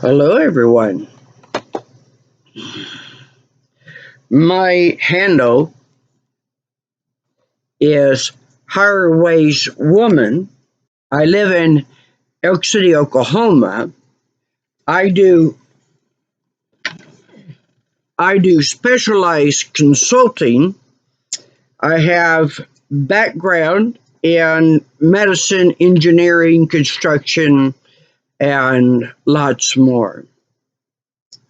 Hello, everyone. My handle is Higher Ways Woman. I live in Elk City, Oklahoma. I do I do specialized consulting. I have background in medicine, engineering, construction, and lots more.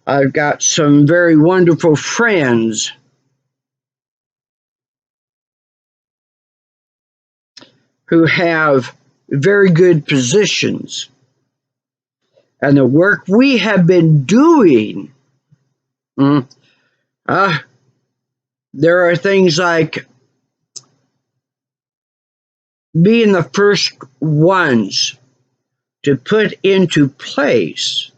I've got some very wonderful friends who have very good positions. And the work we have been doing, mm, uh, there are things like being the first ones to put into place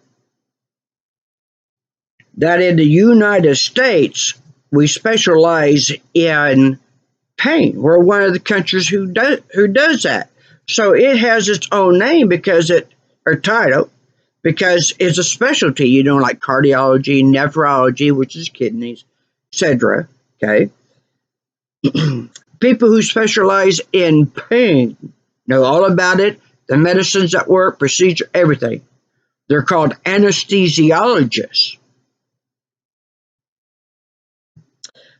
that in the United States, we specialize in pain. We're one of the countries who does that. So it has its own name or title, because it's a specialty, like cardiology, nephrology, which is kidneys, etc. Okay. People who specialize in pain know all about it, the medicines that work, procedure, everything. They're called anesthesiologists.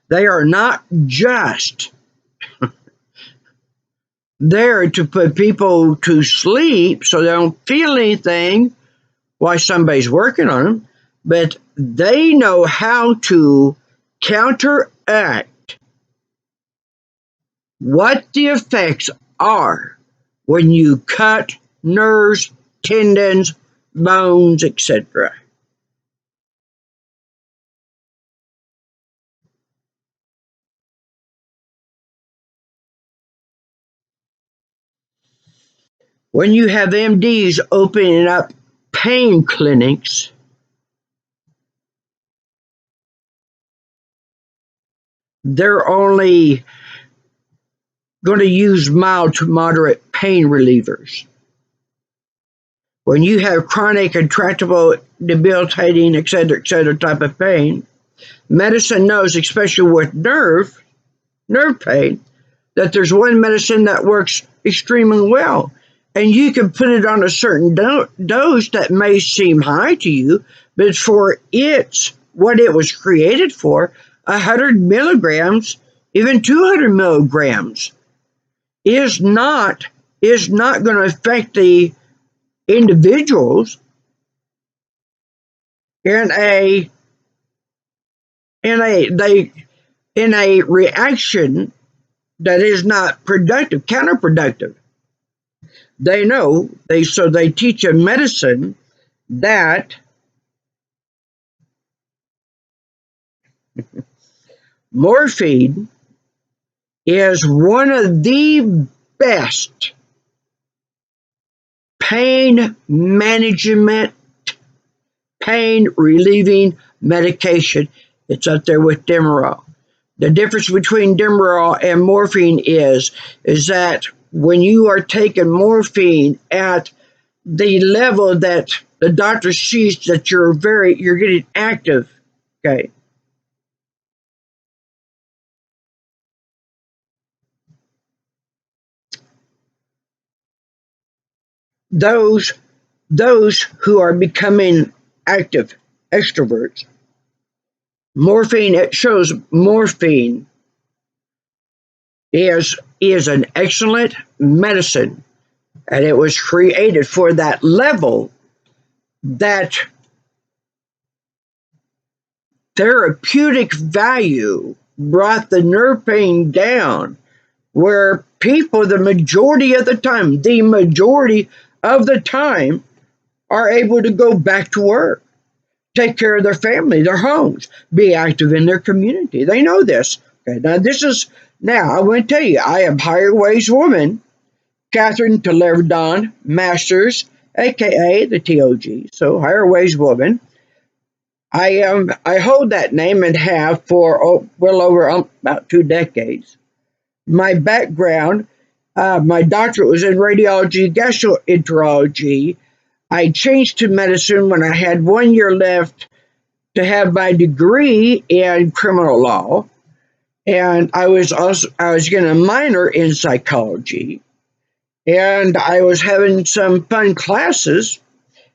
They are not just there to put people to sleep so they don't feel anything while somebody's working on them, but they know how to counteract what the effects are when you cut nerves, tendons, bones, etc. When you have MDs opening up pain clinics, they're only going to use mild to moderate pain relievers. When you have chronic, intractable, debilitating, etc. type of pain, medicine knows, especially with nerve pain, that there's one medicine that works extremely well. And you can put it on a certain dose that may seem high to you, but for what it was created for, 100 milligrams, even 200 milligrams, is not going to affect the individuals in a reaction that is not productive, counterproductive. They know, so they teach in medicine that morphine is one of the best pain management, pain relieving medication. It's up there with Demerol. The difference between Demerol and morphine is that when you are taking morphine at the level that the doctor sees that you're getting active, okay. Those who are becoming active extroverts, it shows morphine is an excellent medicine, and it was created for that level, that therapeutic value brought the nerve pain down, where people, the majority of the time, are able to go back to work, take care of their family, their homes, be active in their community. They know this. Okay, now I want to tell you, I am Higher Ways Woman, Catherine Televerdon Masters, aka the TOG. So Higher Ways Woman. I hold that name and have for well over about 2 decades. My background, my doctorate was in radiology, gastroenterology. I changed to medicine when I had 1 year left to have my degree in criminal law, and I was getting a minor in psychology, and I was having some fun classes,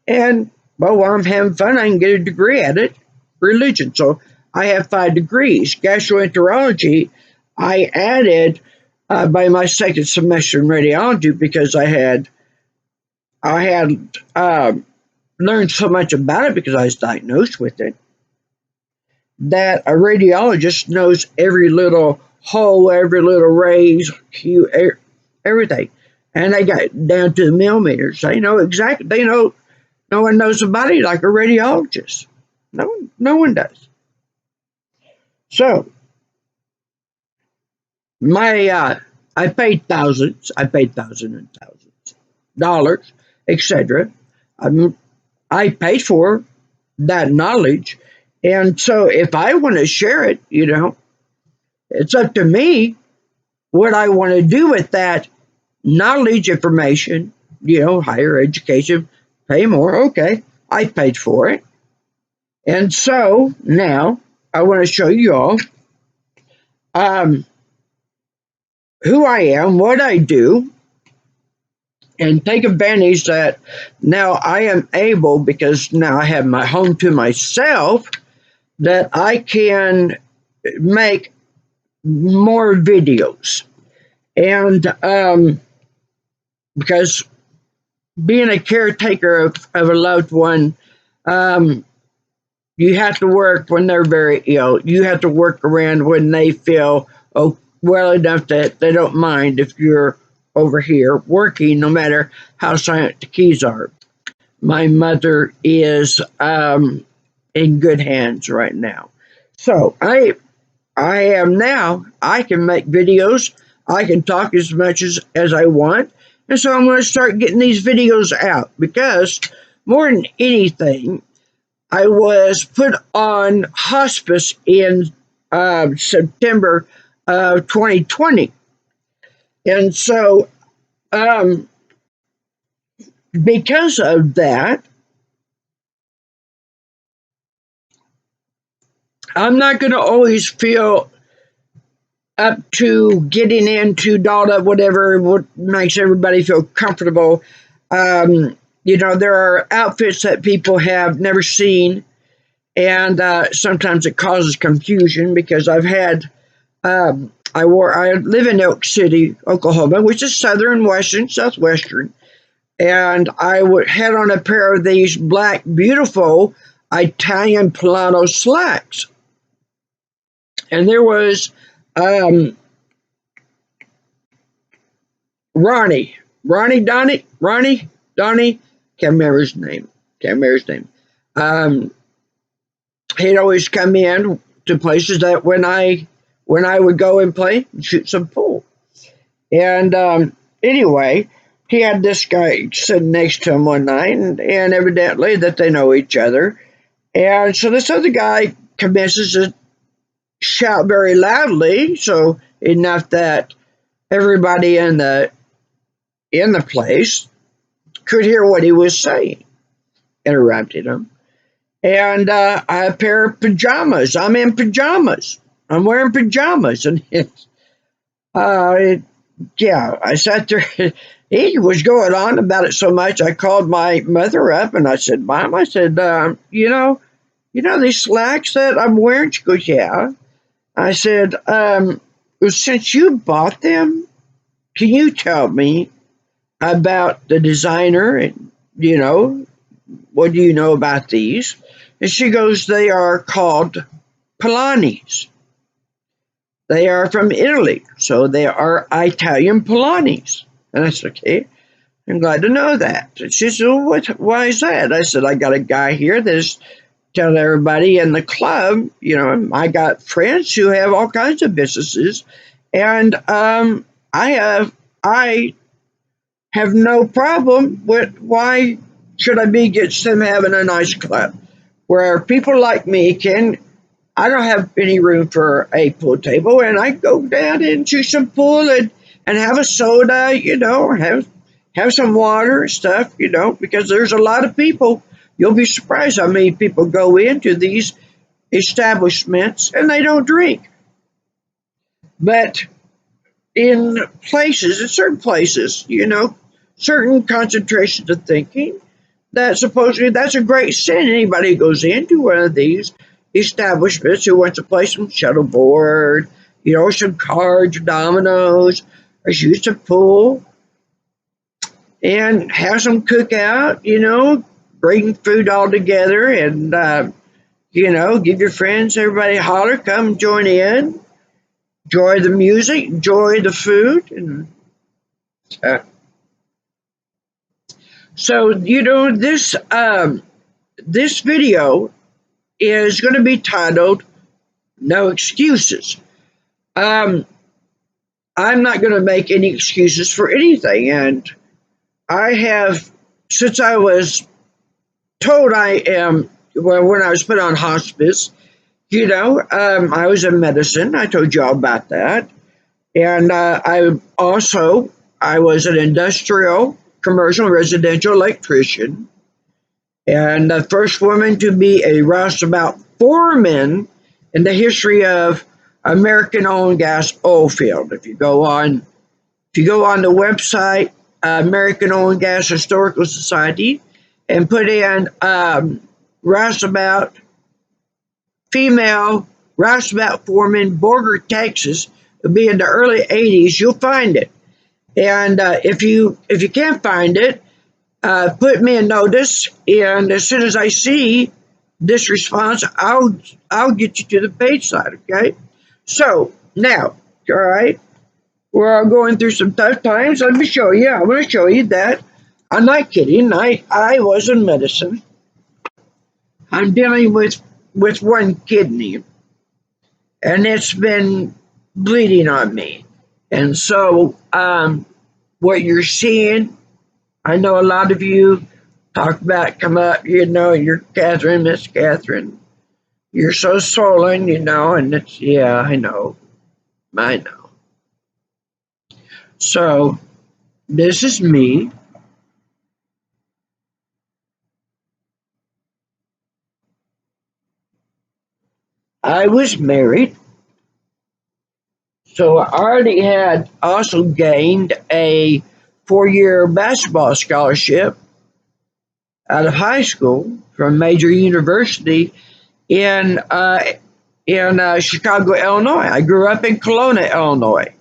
and well, while I'm having fun, I can get a degree at it, religion. So I have 5 degrees. Gastroenterology, I added by my second semester in radiology because I had learned so much about it because I was diagnosed with it, that a radiologist knows every little hole, every little raise, hue, everything. And they got down to the millimeters. They know exactly. They know no one knows the body like a radiologist. No one does. So I paid thousands. I paid thousands and thousands dollars, etc. I paid for that knowledge, and so if I want to share it, it's up to me what I want to do with that knowledge, information. Higher education, pay more. Okay, I paid for it, and so now I want to show you all um, who I am, what I do, and take advantage that now I am able, because now I have my home to myself, that I can make more videos. And because being a caretaker of a loved one, you have to work when they're very ill. You have to work around when they feel well enough that they don't mind if you're over here working, no matter how silent the keys are. My mother is in good hands right now. So I am now. I can make videos. I can talk as much as I want. And so I'm going to start getting these videos out, because more than anything, I was put on hospice in September of 2020. And so because of that, I'm not going to always feel up to getting into all whatever what makes everybody feel comfortable. There are outfits that people have never seen, and sometimes it causes confusion, because I've had I live in Elk City, Oklahoma, which is southwestern, and I would had on a pair of these black, beautiful Italian Pilano slacks, and there was Ronnie, Donnie, can't remember his name. He'd always come in to places that when I would go and play and shoot some pool. And anyway, he had this guy sitting next to him one night, and evidently that they know each other. And so this other guy commences to shout very loudly, so enough that everybody in the place could hear what he was saying. Interrupted him. And I have a pair of pajamas. I'm in pajamas. I'm wearing pajamas. And I sat there. He was going on about it so much, I called my mother up and I said, Mom, I said, these slacks that I'm wearing? She goes, yeah. I said, since you bought them, can you tell me about the designer, and what do you know about these? And she goes, they are called Pilanis. They are from Italy, so they are Italian Pilanis. And I said, okay, I'm glad to know that. And she said, well, why is that? I said, I got a guy here that's telling everybody in the club, I got friends who have all kinds of businesses, and I have no problem with why should I be against them having a nice club where people like me I don't have any room for a pool table, and I go down into some pool and have a soda, or have have some water and stuff, because there's a lot of people. You'll be surprised how many people go into these establishments and they don't drink. But in certain places, certain concentrations of thinking, that supposedly that's a great sin. Anybody who goes into one of these establishments who wants to play some shuffleboard, some cards, dominoes, or shoot some pool, and have some cookout, bring food all together, and give your friends, everybody holler, come join in, enjoy the music, enjoy the food, and so this video is going to be titled "No Excuses." I'm not going to make any excuses for anything, and I have, since I was told when I was put on hospice, I was in medicine. I told you all about that. And I was an industrial, commercial, residential electrician, and the first woman to be a roustabout foreman in the history of American oil and gas oil field. If you go on the website, American Oil and Gas Historical Society, and put in roustabout female roustabout foreman, Borger, Texas, it'll be in the early 80s, you'll find it. And if you can't find it, put me a notice, and as soon as I see this response, I'll get you to the page side, okay? So now, all right, we're all going through some tough times. Let me show you. I'm going to show you that I'm not kidding. I was in medicine. I'm dealing with one kidney, and it's been bleeding on me. And so what you're seeing, I know a lot of you come up, you're Catherine, Miss Catherine. You're so swollen, and it's, yeah, I know. So this is me. I was married. So I already had also gained a 4-year basketball scholarship out of high school from major university in Chicago, Illinois. I grew up in Kelowna, Illinois.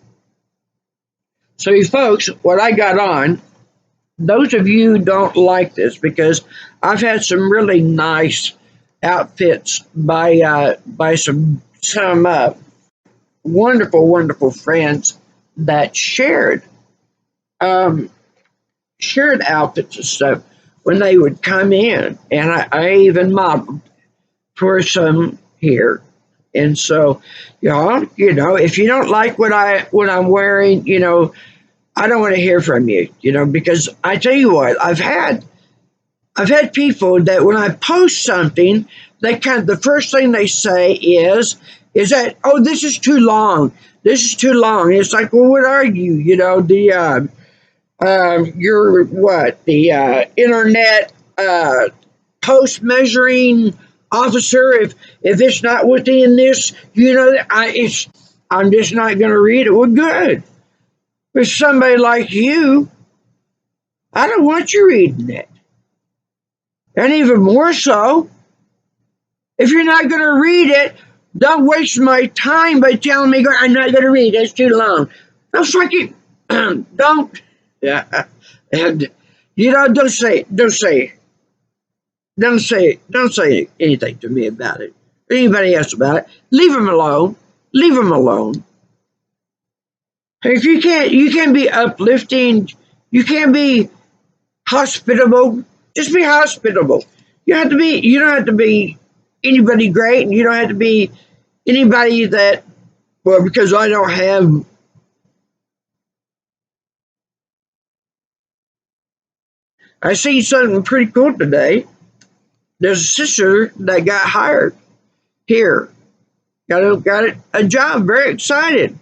So you folks, what I got on, those of you who don't like this, because I've had some really nice outfits by some wonderful, wonderful friends that shared outfits and stuff when they would come in, and I even modeled for some here. And so, if you don't like what I'm wearing, I don't want to hear from you, because I tell you what, I've had people that when I post something, the first thing they say is that, oh, this is too long. This is too long. It's like, well, what are you? You're what? The internet post measuring officer. If it's not within this, I'm just not going to read it. Well, good. With somebody like you, I don't want you reading it. And even more so, if you're not going to read it, don't waste my time by telling me I'm not going to read it. It's too long. Don't fucking don't. Yeah, and don't say anything to me about it. Or anybody else about it. Leave them alone. Leave them alone. If you can't be uplifting. You can't be hospitable. Just be hospitable. You don't have to be anybody great, and you don't have to be anybody that, well, because I don't have. I seen something pretty cool today. There's a sister that got hired here. Got a job. Very excited.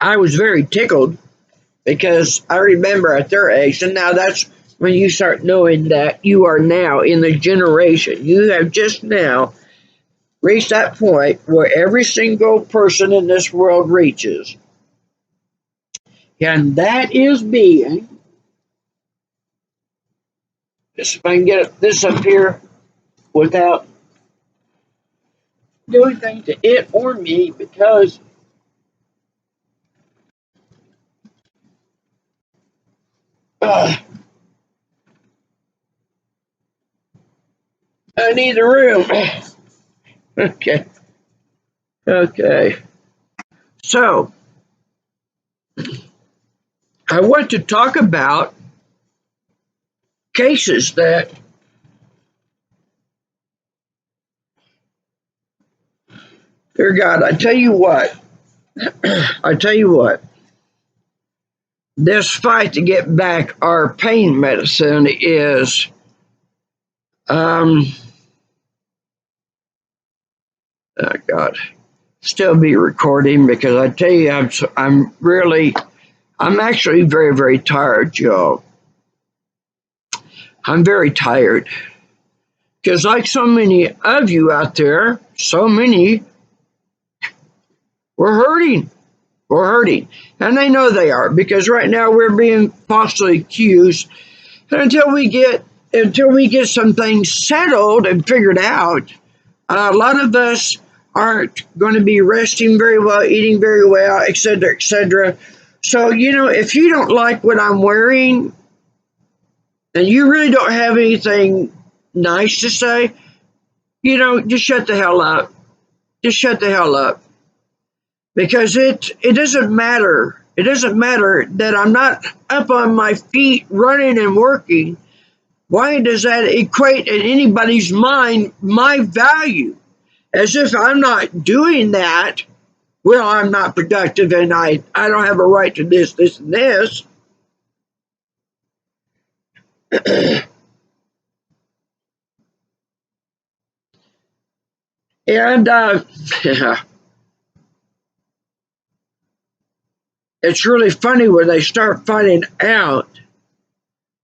I was very tickled because I remember at their age, and now that's when you start knowing that you are now in the generation. You have just now reached that point where every single person in this world reaches. And that is being, if I can get this up here without doing things to it or me, because I need the room. Okay. Okay. So, I want to talk about cases that, dear God, I tell you what, this fight to get back our pain medicine is, oh God, still be recording because I tell you, I'm actually very, very tired, y'all. I'm very tired because, like so many of you out there, so many, we're hurting. We're hurting. And they know they are because right now we're being falsely accused. And until we get some things settled and figured out, a lot of us aren't going to be resting very well, eating very well, etc., etc. So, if you don't like what I'm wearing and you really don't have anything nice to say, just shut the hell up. Just shut the hell up. Because it doesn't matter. It doesn't matter that I'm not up on my feet running and working. Why does that equate in anybody's mind my value? As if I'm not doing that, well, I'm not productive and I don't have a right to this, and this. And it's really funny when they start finding out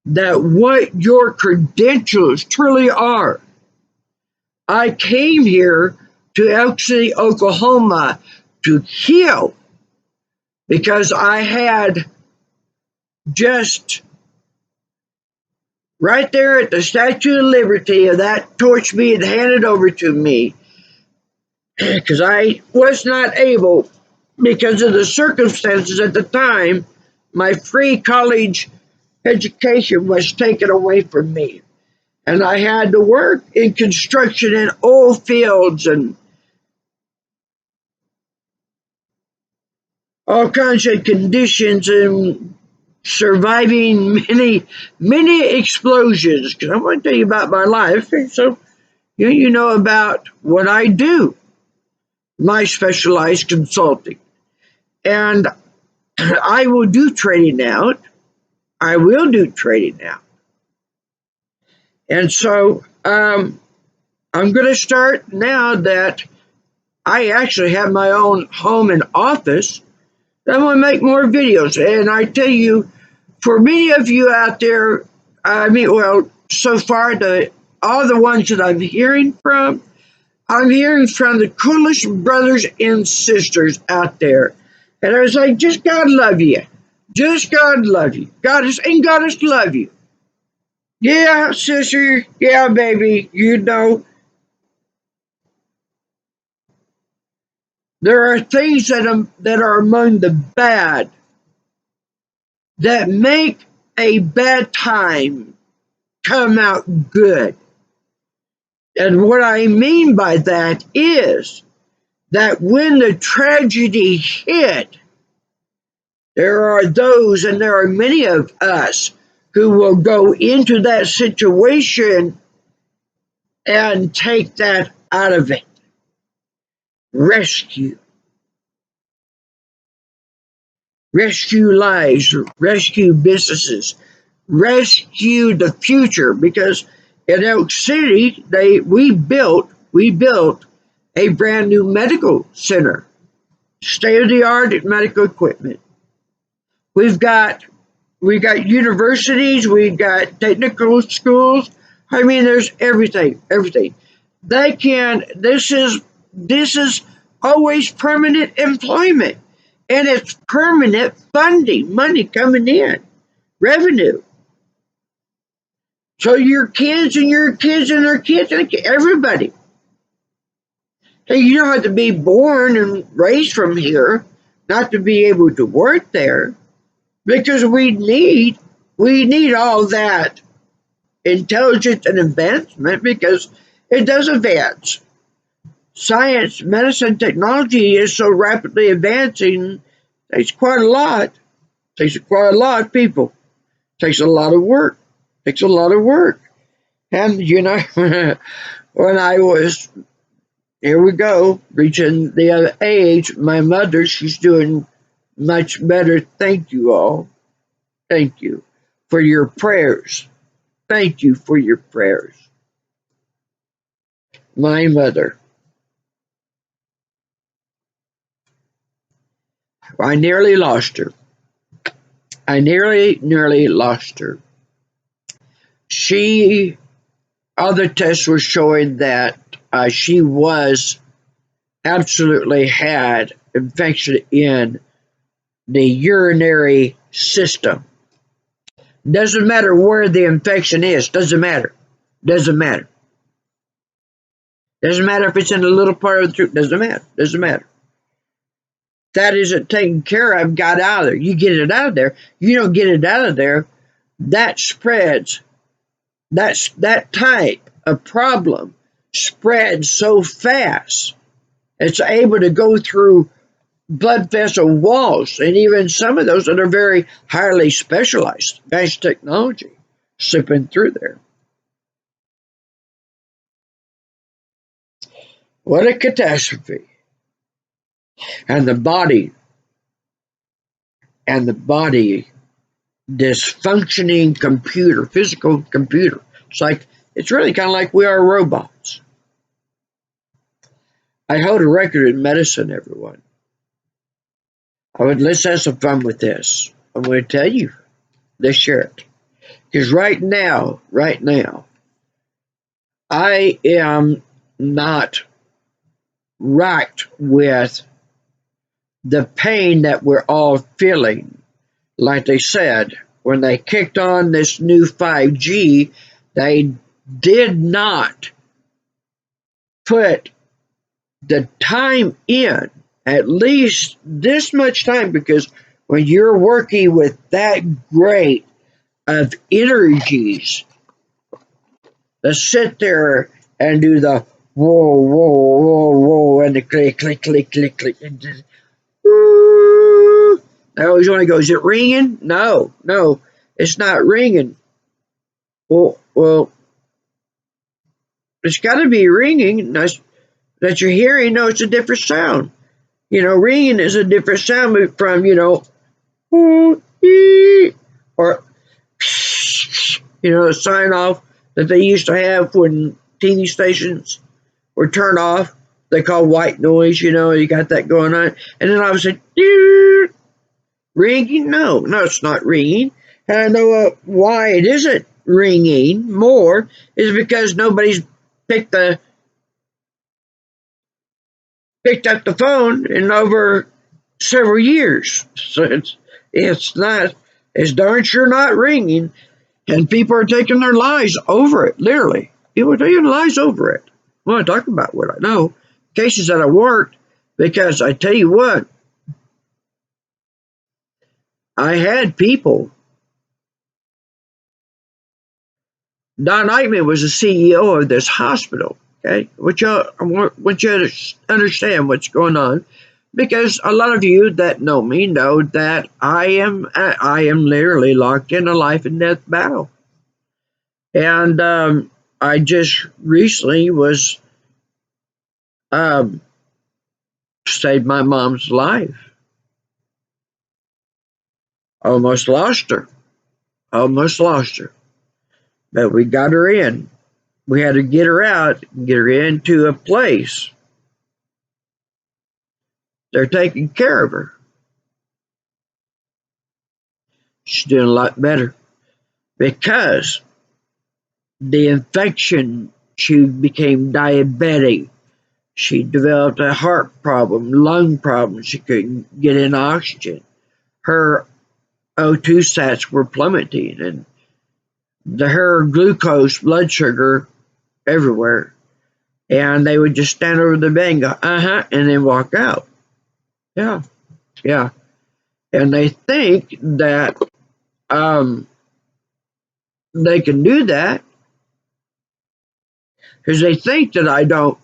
that what your credentials truly are. I came here to Elk City, Oklahoma to heal because I had just right there at the Statue of Liberty of that torch being handed over to me because I was not able, because of the circumstances at the time, my free college education was taken away from me. And I had to work in construction in oil fields and all kinds of conditions and surviving many explosions. Because I want to tell you about my life. So you know about what I do, my specialized consulting. And I will do trading out. I will do trading out. And so I'm going to start now that I actually have my own home and office. I'm going to make more videos. And I tell you, for many of you out there, so far, all the ones that I'm hearing from the coolest brothers and sisters out there. And I was like, just God love you. Just God love you. God is love you. Yeah, sister. Yeah, baby. There are things that are among the bad that make a bad time come out good. And what I mean by that is that when the tragedy hit, there are those, and there are many of us, who will go into that situation and take that out of it. Rescue lives, rescue businesses, rescue the future. Because in Elk City, we built a brand new medical center. state-of-the-art medical equipment. We've got universities, we've got technical schools. I mean, there's everything, everything. They can. This is always permanent employment, and it's permanent funding, money coming in, revenue. So your kids and your kids and their kids and everybody. Hey, you don't have to be born and raised from here not to be able to work there, because we need all that intelligence and advancement, because it does advance. Science, medicine, technology is so rapidly advancing. Takes quite a lot. Takes quite a lot of people. Takes a lot of work. Takes a lot of work. And when I was, here we go, reaching the other age, my mother, she's doing much better. Thank you all. Thank you for your prayers. Thank you for your prayers. My mother. I nearly lost her. I nearly lost her. Other tests were showing that she absolutely had infection in the urinary system. Doesn't matter where the infection is. Doesn't matter. Doesn't matter. Doesn't matter if it's in a little part of the throat. Doesn't matter. Doesn't matter. That isn't taken care of, got out of there. You get it out of there. You don't get it out of there, that spreads. That type of problem spreads so fast. It's able to go through blood vessel walls, and even some of those that are very highly specialized, advanced technology, slipping through there. What a catastrophe. And the body, this functioning computer, physical computer. It's really kind of like we are robots. I hold a record in medicine, everyone. Let's have some fun with this. I'm going to tell you. Let's share it. Because right now, I am not racked with the pain that we're all feeling. Like they said, when they kicked on this new 5G, they did not put the time in, at least this much time, because when you're working with that great of energies, to sit there and do the whoa, whoa, whoa, whoa, and the click, click, click, click, click, and just, I always want to go, is it ringing? No, it's not ringing. Well, it's got to be ringing. That you're hearing. No, it's a different sound. Ringing is a different sound from, or, the sign off that they used to have when TV stations were turned off. They call white noise, you got that going on. And then all of a sudden, ringing? No, it's not ringing. And I know why it isn't ringing more is because nobody's picked up the phone in over several years. So it's darn sure not ringing. And people are taking their lives over it, literally. People are taking their lives over it. I want to talk about what I know. Cases that I worked, because I tell you what, I had people. Don Eichmann was the CEO of this hospital. Okay, I want you to understand what's going on, because a lot of you that know me know that I am literally locked in a life and death battle, and I just recently was saved my mom's life. Almost lost her, but we got her in. We had to get her out, get her into a place They're taking care of her. She's doing a lot better because the infection, she became diabetic. She developed a heart problem, lung problem. She couldn't get in oxygen. Her O2 sats were plummeting, and her glucose, blood sugar, everywhere. And they would just stand over the bed and go, and then walk out. Yeah, yeah. And they think that they can do that because they think that I don't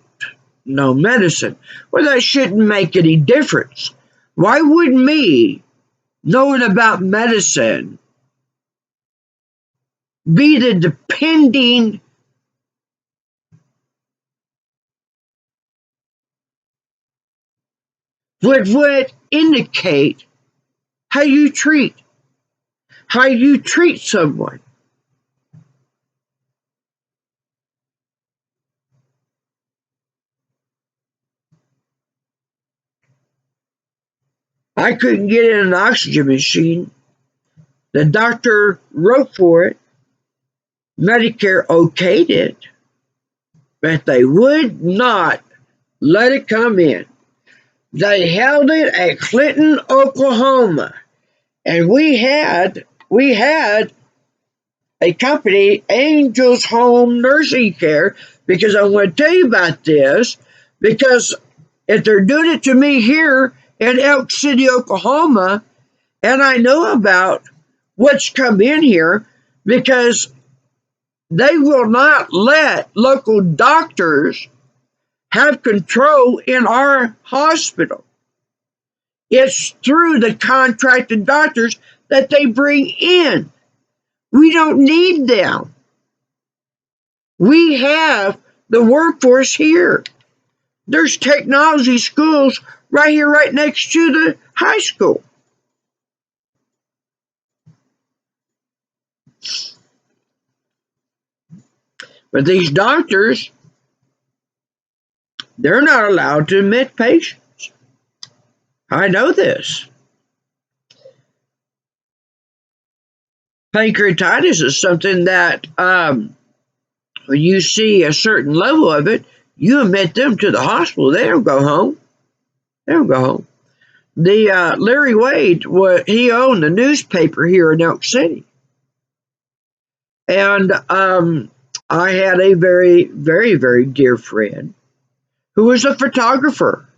know medicine. Well, that shouldn't make any difference. Why would me knowing about medicine be the depending would indicate how you treat someone? I couldn't get in an oxygen machine. The doctor wrote for it. Medicare okayed it, but they would not let it come in. They held it at Clinton, Oklahoma, and we had a company, Angels Home Nursing Care, because I want to tell you about this, because if they're doing it to me here in Elk City, Oklahoma, and I know about what's come in here, because they will not let local doctors have control in our hospital. It's through the contracted doctors that they bring in. We don't need them. We have the workforce here. There's technology schools right here, right next to the high school. But these doctors, they're not allowed to admit patients. I know this. Pancreatitis is something that when you see a certain level of it, you admit them to the hospital. They don't go home. They don't go home. The Larry Wade, he owned a newspaper here in Elk City. And I had a very, very, very dear friend who was a photographer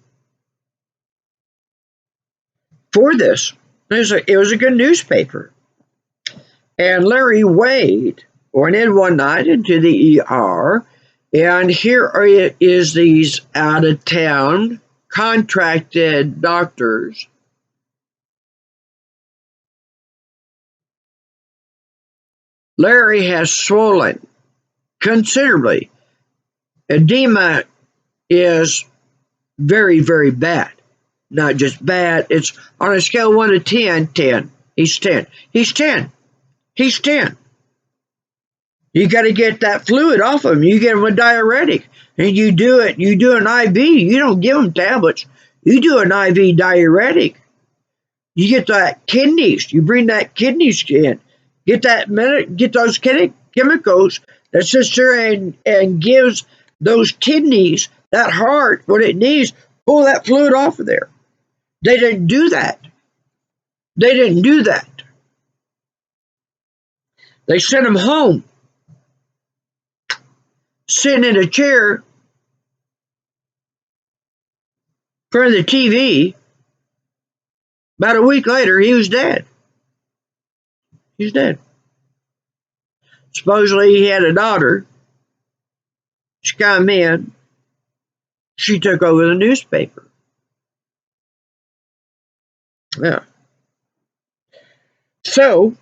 for this. It was a good newspaper. And Larry Wade went in one night into the ER, and here is these out-of-town contracted doctors Larry has swollen considerably. Edema is very, very bad. Not just bad, it's on a scale of 1 to 10, 10. He's 10. He's 10. He's 10. You got to get that fluid off of him. You get him a diuretic, and you do an IV. You don't give him tablets. You do an IV diuretic. You get that kidneys. You bring that kidneys in. Get those chemicals that sits there and gives those kidneys, that heart, what it needs. Pull that fluid off of there. They didn't do that. They didn't do that. They sent him home, sitting in a chair in front of the TV. About a week later, he was dead. He's dead. Supposedly, he had a daughter. She came in. She took over the newspaper. Yeah. So,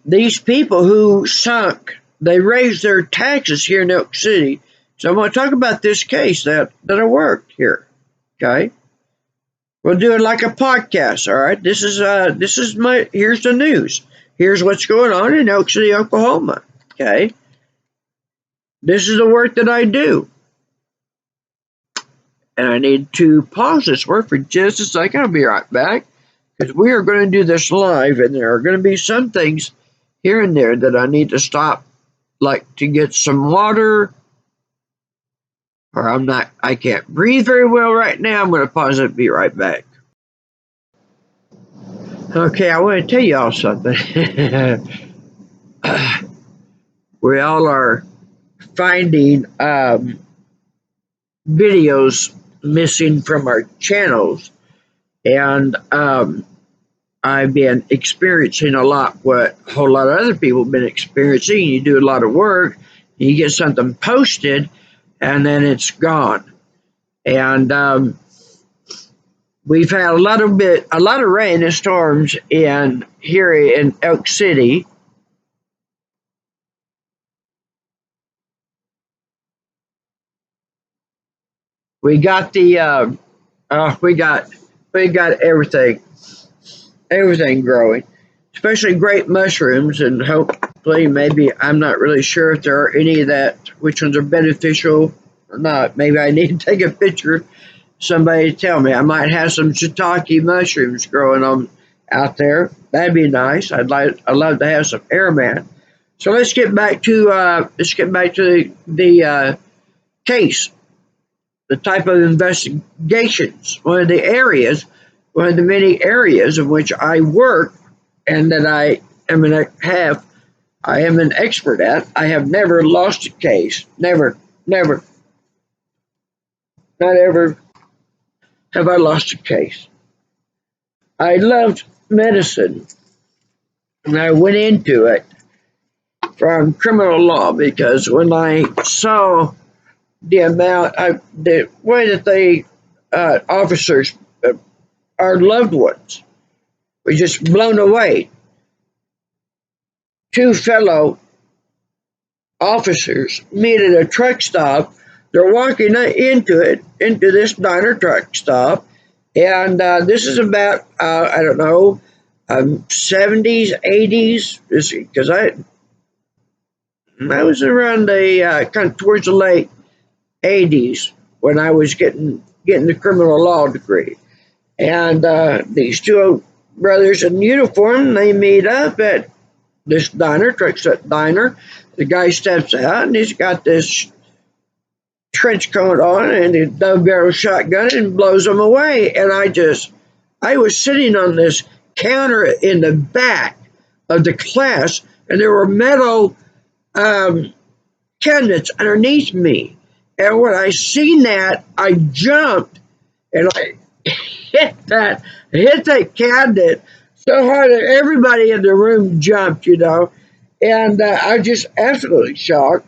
these people who sunk, they raised their taxes here in Elk City. So I'm going to talk about this case that I worked here. Okay. We'll do it like a podcast. All right. Here's the news. Here's what's going on in Elk City, Oklahoma. Okay. This is the work that I do. And I need to pause this work for just a second. I'll be right back, because we are going to do this live, and there are going to be some things here and there that I need to stop, like to get some water, or I can't breathe very well right now. I'm going to pause it and be right back. Okay, I want to tell y'all something. We all are finding videos missing from our channels, and I've been experiencing a lot what a whole lot of other people have been experiencing. You do a lot of work, you get something posted, and then it's gone. And we've had a lot of rain and storms here in Elk City. We got we got everything growing, especially great mushrooms, and hopefully, maybe, I'm not really sure if there are any which ones are beneficial or not. Maybe I need to take a picture, somebody tell me. I might have some shiitake mushrooms growing on out there. That'd be nice. I'd love to have some airman. So let's get back to the case, the type of investigations. One of the many areas in which I work, and that I am an expert at. I have never lost a case. Never, not ever have I lost a case. I loved medicine, and I went into it from criminal law, because when I saw the way that they officers, our loved ones, were just blown away. Two fellow officers meet at a truck stop. They're walking into this diner truck stop, and this is about I don't know, 70s, 80s. Because I was around the kind of towards the late 80s when I was getting the criminal law degree. And these two brothers in uniform, they meet up at this truck stop diner. The guy steps out, and he's got this trench coat on and a double barrel shotgun, and blows them away. And I was sitting on this counter in the back of the class, and there were metal cabinets underneath me. And when I seen that, I jumped, and I hit that cabinet so hard that everybody in the room jumped, and I just absolutely shocked.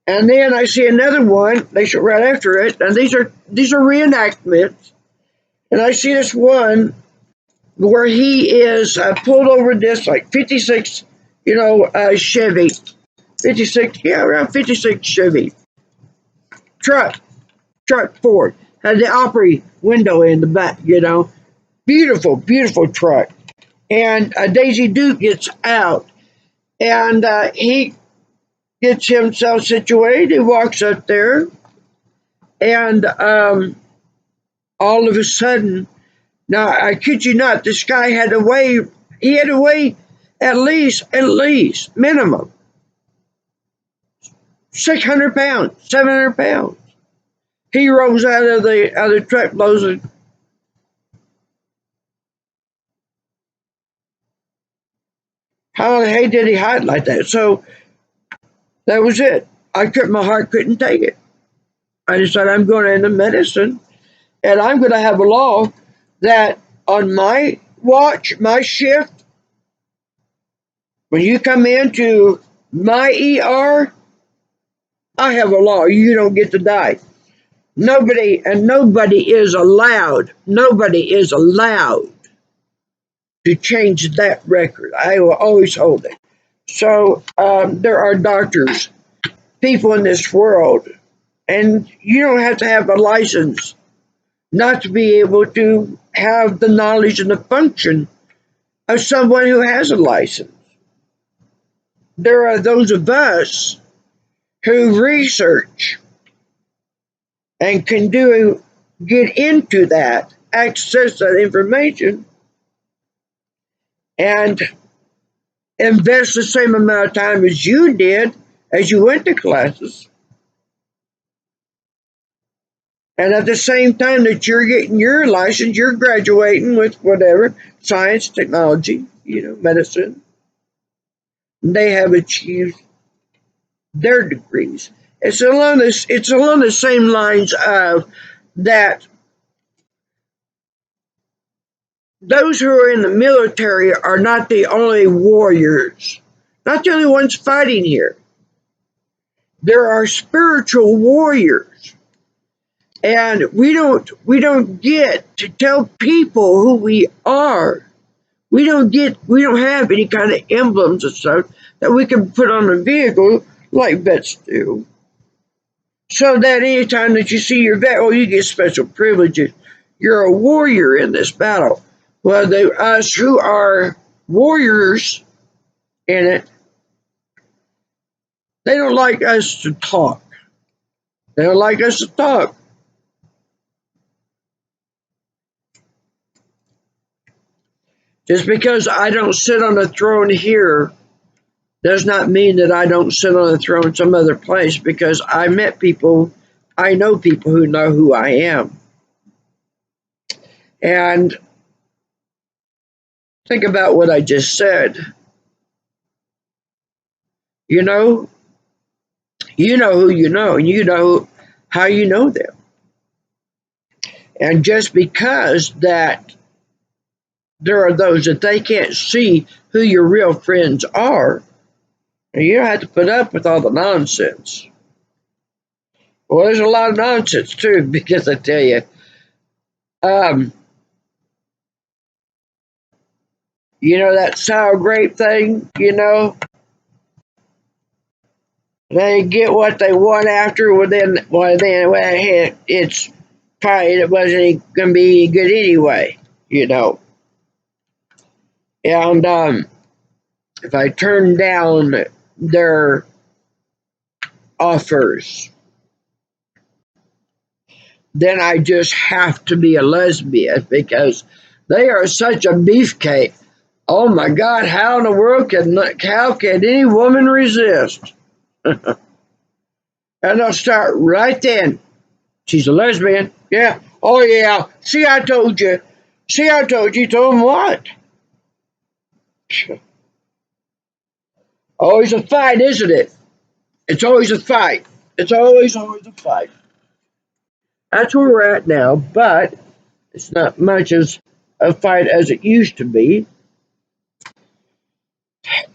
And then I see another one. They shoot right after it, and these are reenactments. And I see this one where he is pulled over this like 56, Chevy, 56, around 56 Chevy truck Ford, had the Opry window in the back, beautiful truck. And Daisy Duke gets out, and he gets himself situated. He walks up there, and all of a sudden, now I kid you not, this guy had to weigh. He had to weigh at least minimum 600 pounds, 700 pounds. He rolls out of the truck, blows it. How the heck did he hide like that? So that was it. My heart couldn't take it. I decided I'm going into medicine, and I'm going to have a law that on my watch, my shift, when you come into my ER, I have a law. You don't get to die. Nobody is allowed to change that record. I will always hold it. So there are doctors, people in this world, and you don't have to have a license not to be able to have the knowledge and the function of someone who has a license. There are those of us who research and can do get into that, access that information, and invest the same amount of time as you did as you went to classes. And at the same time that you're getting your license, you're graduating with whatever, science, technology, medicine. They have achieved their degrees. It's along the same lines of that those who are in the military are not the only warriors, not the only ones fighting here. There are spiritual warriors, and we don't get to tell people who we are. We don't have any kind of emblems and stuff that we can put on a vehicle like vets do. So that anytime that you see your vet, you get special privileges. You're a warrior in this battle. Well, us who are warriors in it, they don't like us to talk. They don't like us to talk. Just because I don't sit on a throne here does not mean that I don't sit on a throne some other place, because I know people who know who I am. And think about what I just said. You know who you know, and you know how you know them. And just because that there are those that they can't see who your real friends are, and you don't have to put up with all the nonsense. Well, there's a lot of nonsense too, because I tell you, that sour grape thing, they get what they want after, it's probably, it wasn't going to be good anyway, And if I turn down their offers, then I just have to be a lesbian, because they are such a beefcake. Oh my God, how in the world how can any woman resist? And they'll start right then. She's a lesbian. Yeah. Oh yeah. See, I told you. You told them what? Always a fight, isn't it? It's always a fight. It's always a fight. That's where we're at now, but it's not much as a fight as it used to be.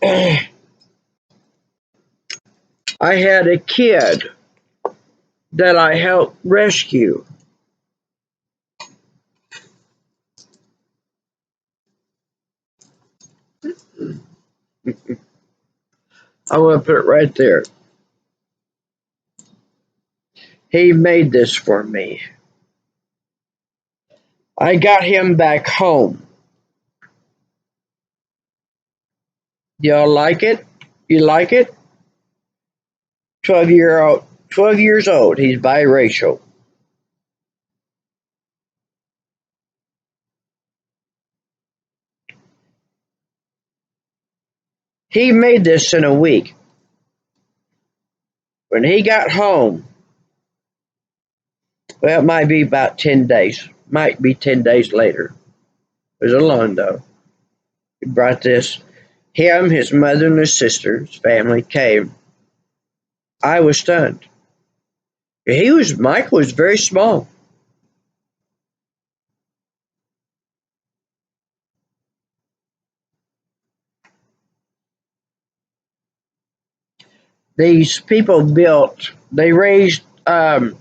I had a kid that I helped rescue. I want to put it right there. He made this for me. I got him back home. Y'all like it? You like it? 12 years old. He's biracial. He made this in a week. When he got home, well, it might be about 10 days. Might be 10 days later. It was alone, though. He brought this. Him, his mother, and his sister, his family came. I was stunned. Michael was very small. These people they raised, it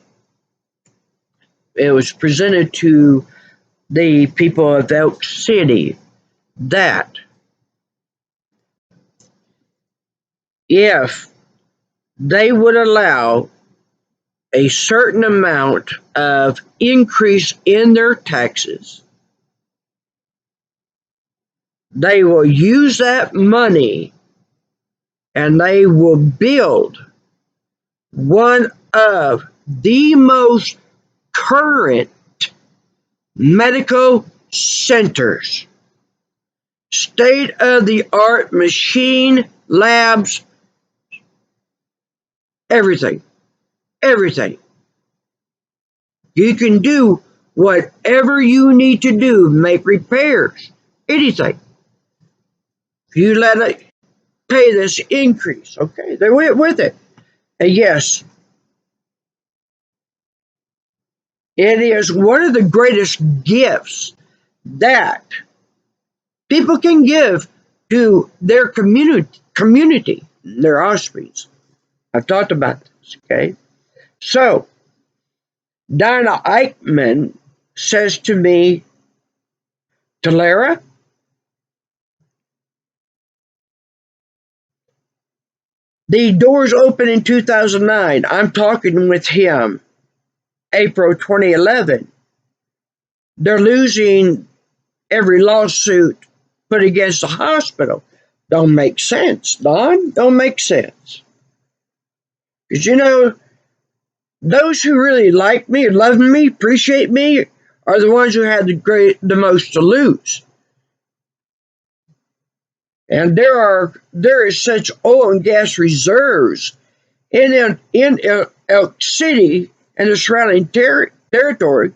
was presented to the people of Elk City that if they would allow a certain amount of increase in their taxes, they will use that money and they will build one of the most current medical centers, state-of-the-art machine labs, everything. Everything. You can do whatever you need to do, make repairs, anything. You let it pay this increase, okay? They went with it. And yes, it is one of the greatest gifts that people can give to their community, their hospice. I've talked about this, okay? So, Donna Eichmann says to me, Talara, the doors opened in 2009. I'm talking with him April 2011. They're losing every lawsuit put against the hospital. Don't make sense, Don. Don't make sense. Because, you know, those who really like me, love me, appreciate me, are the ones who have the most to lose. And there is such oil and gas reserves in Elk City and the surrounding territory,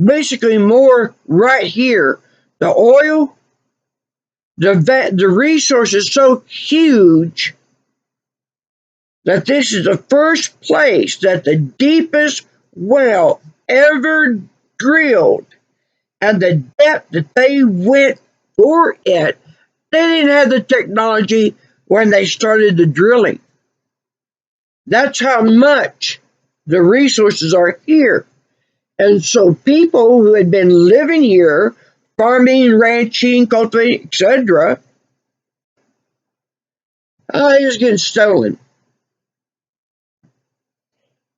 basically more right here. The oil, the resource is so huge that this is the first place that the deepest well ever drilled, and the depth that they went for it, they didn't have the technology when they started the drilling. That's how much the resources are here. And so people who had been living here, farming, ranching, cultivating, etc., it's getting stolen.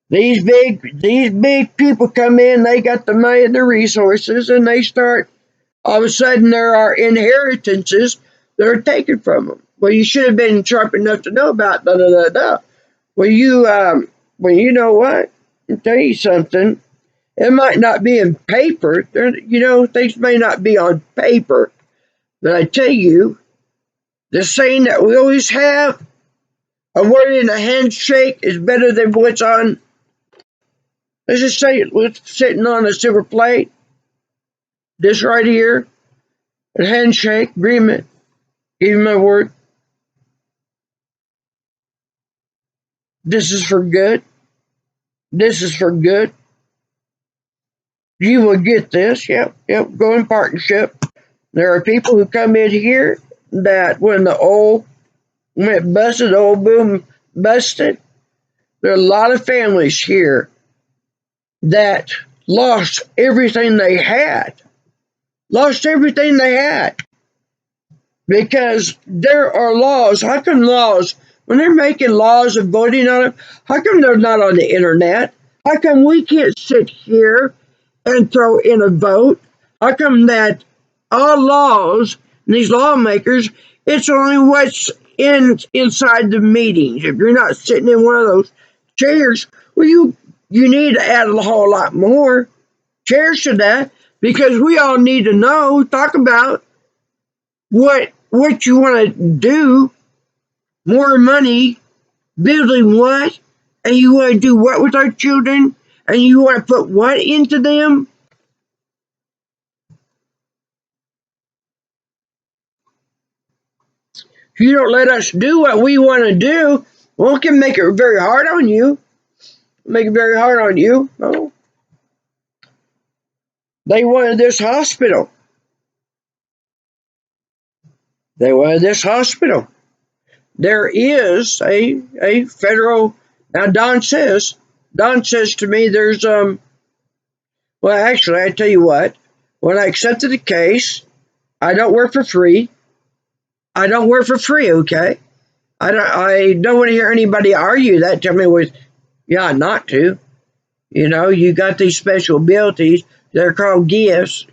These big people come in, they got the money and the resources, and they start, all of a sudden there are inheritances that are taken from them. Well, you should have been sharp enough to know about da da da da. Well, you know what? I'll tell you something. It might not be in paper. Things may not be on paper. But I tell you, the saying that we always have, a word in a handshake is better than what's on, let's just say what's sitting on a silver plate. This right here, a handshake, agreement, give you my word. This is for good. This is for good. You will get this. Yep, go in partnership. There are people who come in here that when the oil went busted, the oil boom busted, there are a lot of families here that lost everything they had. Lost everything they had. Because there are laws. How come laws, when they're making laws and voting on them, how come they're not on the internet? How come we can't sit here and throw in a vote? How come that all laws, and these lawmakers, it's only what's inside the meetings? If you're not sitting in one of those chairs, well, you need to add a whole lot more chairs to that, because we all need to know, talk about what you want to do. More money, building what, and you want to do what with our children, and you want to put what into them. If you don't let us do what we want to do, well, we can make it very hard on you. Make it very hard on you. No. They wanted this hospital. They wanted this hospital. There is a federal, now Don says to me there's, well, actually, I tell you what, when I accepted the case, I don't work for free. I don't work for free, okay? I don't want to hear anybody argue that. Tell me with, yeah, not to. You got these special abilities. They're called gifts.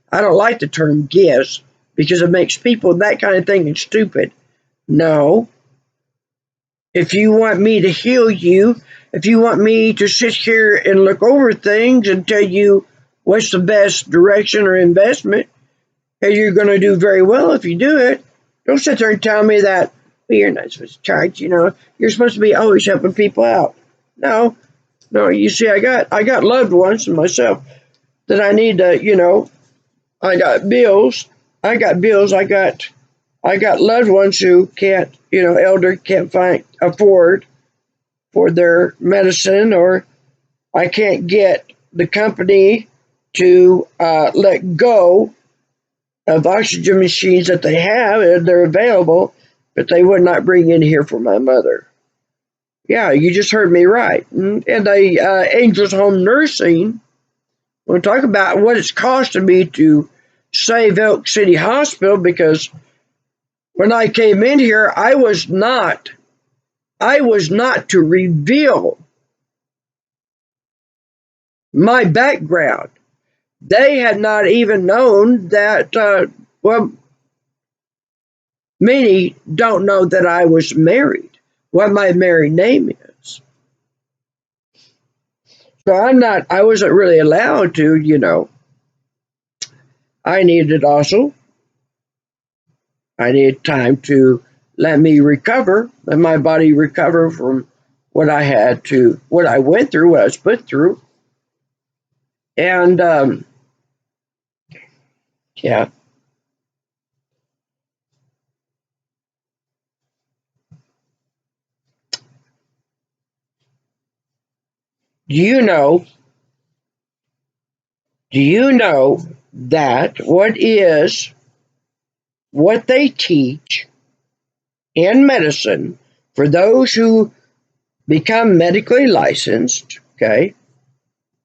I don't like the term gifts because it makes people that kind of thing stupid. No. If you want me to heal you, if you want me to sit here and look over things and tell you what's the best direction or investment, and you're going to do very well if you do it. Don't sit there and tell me that, well, you're not supposed to charge, you're supposed to be always helping people out. No, no, you see, I got loved ones and myself that I need to, I got bills. I got loved ones who can't, elder can't afford for their medicine, or I can't get the company to let go of oxygen machines that they have and they're available, but they would not bring in here for my mother. Yeah, you just heard me right. And the Angels Home Nursing, we'll talk about what it's costing me to save Elk City Hospital, because when I came in here, I was not to reveal my background. They had not even known that, many don't know that I was married, what my married name is. So I wasn't really allowed to, I needed time to let me recover, let my body recover from what I went through, what I was put through. And, yeah. Do you know that what they teach in medicine for those who become medically licensed, okay,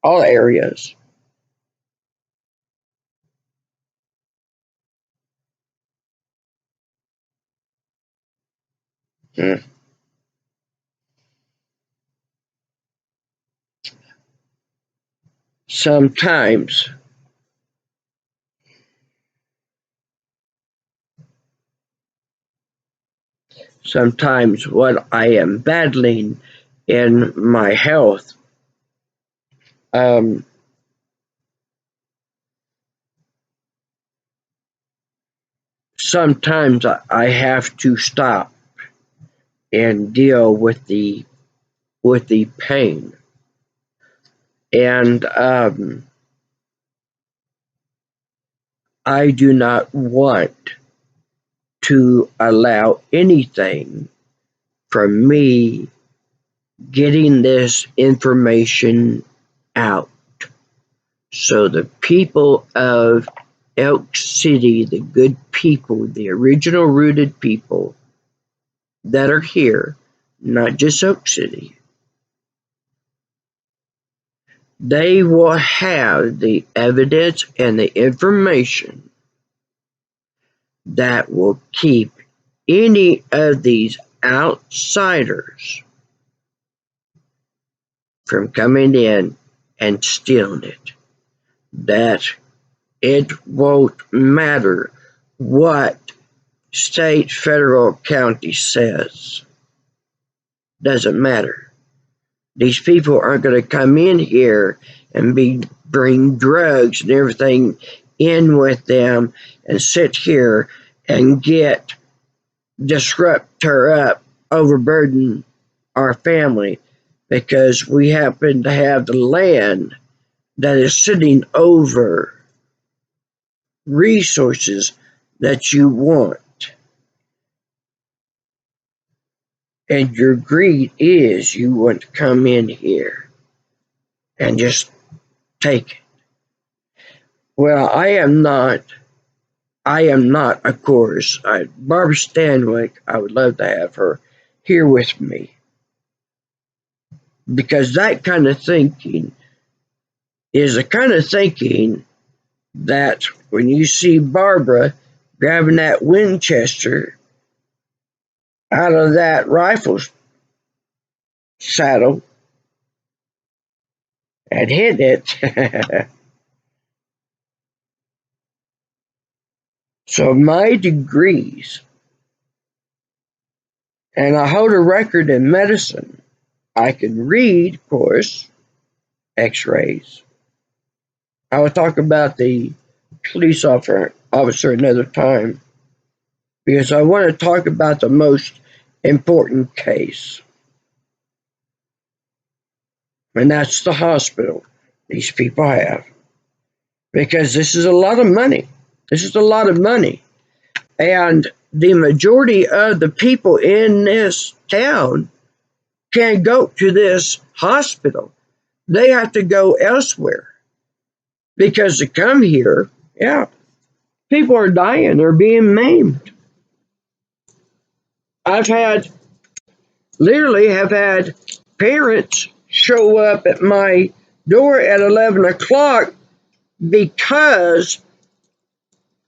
all areas, sometimes what I am battling in my health, sometimes I have to stop and deal with the pain. And I do not want to allow anything from me getting this information out. So the people of Elk City, the good people, the original rooted people that are here, not just Elk City, they will have the evidence and the information that will keep any of these outsiders from coming in and stealing it. That it won't matter what state, federal, county says. Doesn't matter. These people aren't going to come in here and bring drugs and everything in with them and sit here and disrupt, tear up, overburden our family because we happen to have the land that is sitting over resources that you want. And your greed is you want to come in here and just take it. Well, I am not, of course. Barbara Stanwyck, I would love to have her here with me. Because that kind of thinking is the kind of thinking that when you see Barbara grabbing that Winchester out of that rifle saddle and hit it. So my degrees, and I hold a record in medicine. I can read, of course, x-rays. I will talk about the police officer another time because I want to talk about the most important case. And that's the hospital these people have. Because this is a lot of money. This is a lot of money. And the majority of the people in this town can't go to this hospital. They have to go elsewhere. Because to come here, yeah, people are dying. They're being maimed. Literally have had parents show up at my door at 11 o'clock because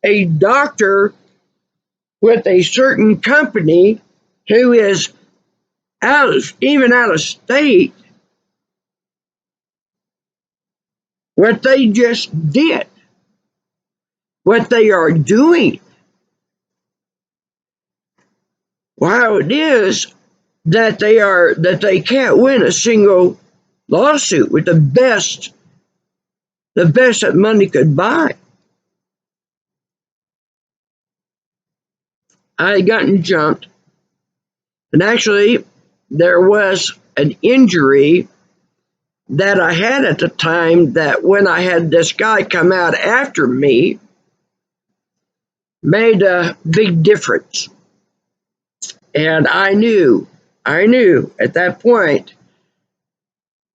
a doctor with a certain company who is even out of state, what they just did, what they are doing. Wow, it is that they can't win a single lawsuit with the best that money could buy. I had gotten jumped, and actually there was an injury that I had at the time that when I had this guy come out after me made a big difference. And I knew at that point,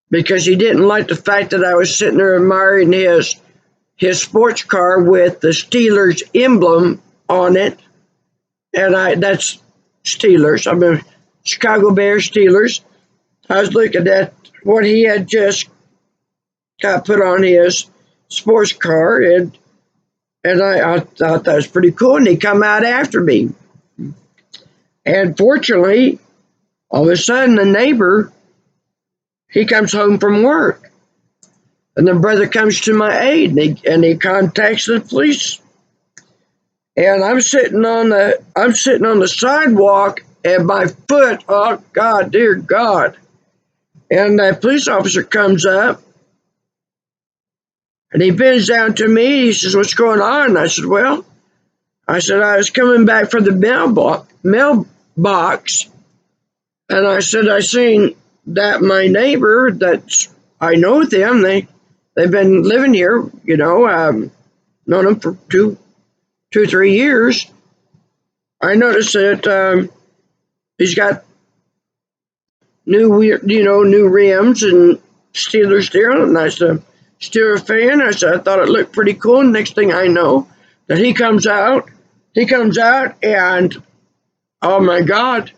because he didn't like the fact that I was sitting there admiring his sports car with the Steelers emblem on it. And that's Steelers. I'm a Chicago Bears Steelers. I was looking at what he had just got put on his sports car, and I thought that was pretty cool, and he come out after me. And fortunately, all of a sudden, the neighbor, he comes home from work, and the brother comes to my aid, and he contacts the police. And I'm sitting on the sidewalk, and my foot, oh God, dear God. And the police officer comes up, and he bends down to me. He says, "What's going on?" And I said, I was coming back from the mailbox, and I said, I seen that my neighbor, I know them. They've been living here, known them for 3 years. I noticed that he's got new rims and Steelers there, and I said, Steelers fan. I said, I thought it looked pretty cool. And next thing I know, that he comes out, and oh my God!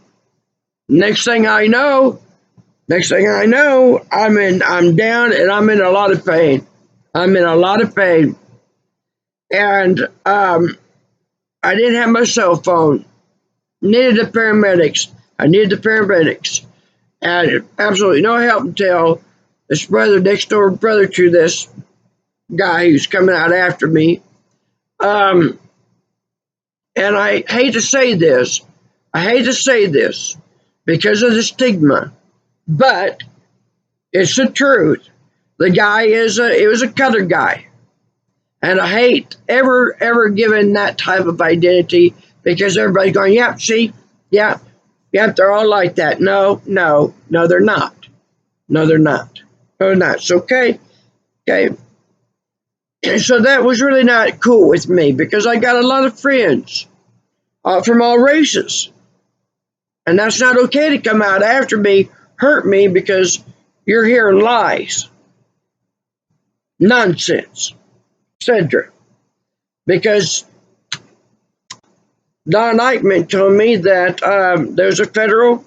Next thing I know, I'm down and I'm in a lot of pain. And I didn't have my cell phone. I needed the paramedics, and absolutely no help until this next door brother to this guy who's coming out after me. And I hate to say this because of the stigma, but it's the truth. The guy it was a color guy. And I hate ever giving that type of identity because everybody's going, yep, see, yep, they're all like that. No, they're not. No, they're not. So, okay. And so that was really not cool with me because I got a lot of friends from all races. And that's not okay to come out after me, hurt me because you're hearing lies. Nonsense. Etc. Because Don Eichmann told me that there's a federal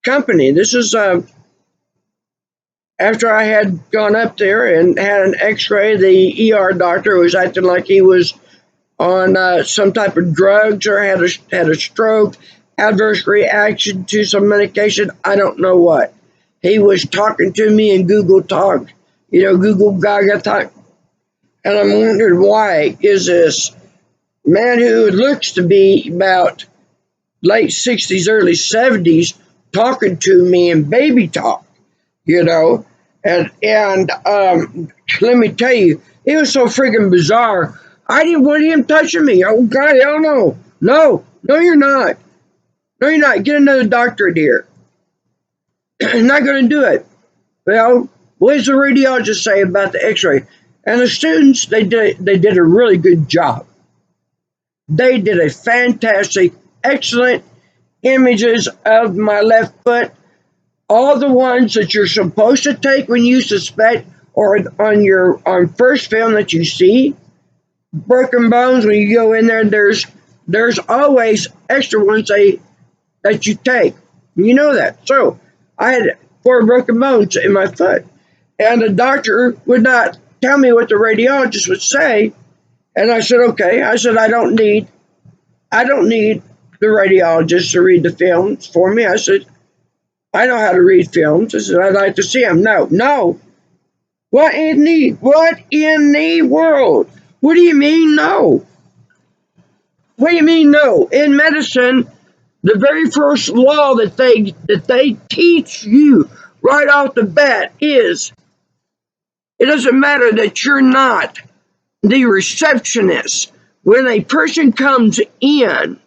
company. This is after I had gone up there and had an x-ray. The ER doctor was acting like he was on some type of drugs or had a stroke, adverse reaction to some medication. I don't know what. He was talking to me in Google Talk, Google Gaga Talk. And I'm wondering, why is this man who looks to be about late 60s, early 70s talking to me in baby talk, And let me tell you, it was so freaking bizarre. I didn't want him touching me. Oh God, hell no. No, you're not. No, you're not. Get another doctor in here. I'm not going to do it. Well, what does the radiologist say about the x-ray? And the students, they did a really good job. They did a fantastic, excellent images of my left foot. All the ones that you're supposed to take when you suspect, or on first film that you see broken bones. When you go in there, there's always extra ones that you take. You know that. So I had 4 broken bones in my foot, and the doctor would not tell me what the radiologist would say. And I said, okay. I said, I don't need the radiologist to read the films for me. I said, I know how to read films. I said, I'd like to see them. No. What in the world? What do you mean no? What do you mean no? In medicine, the very first law that they teach you right off the bat is it doesn't matter that you're not the receptionist. When a person comes in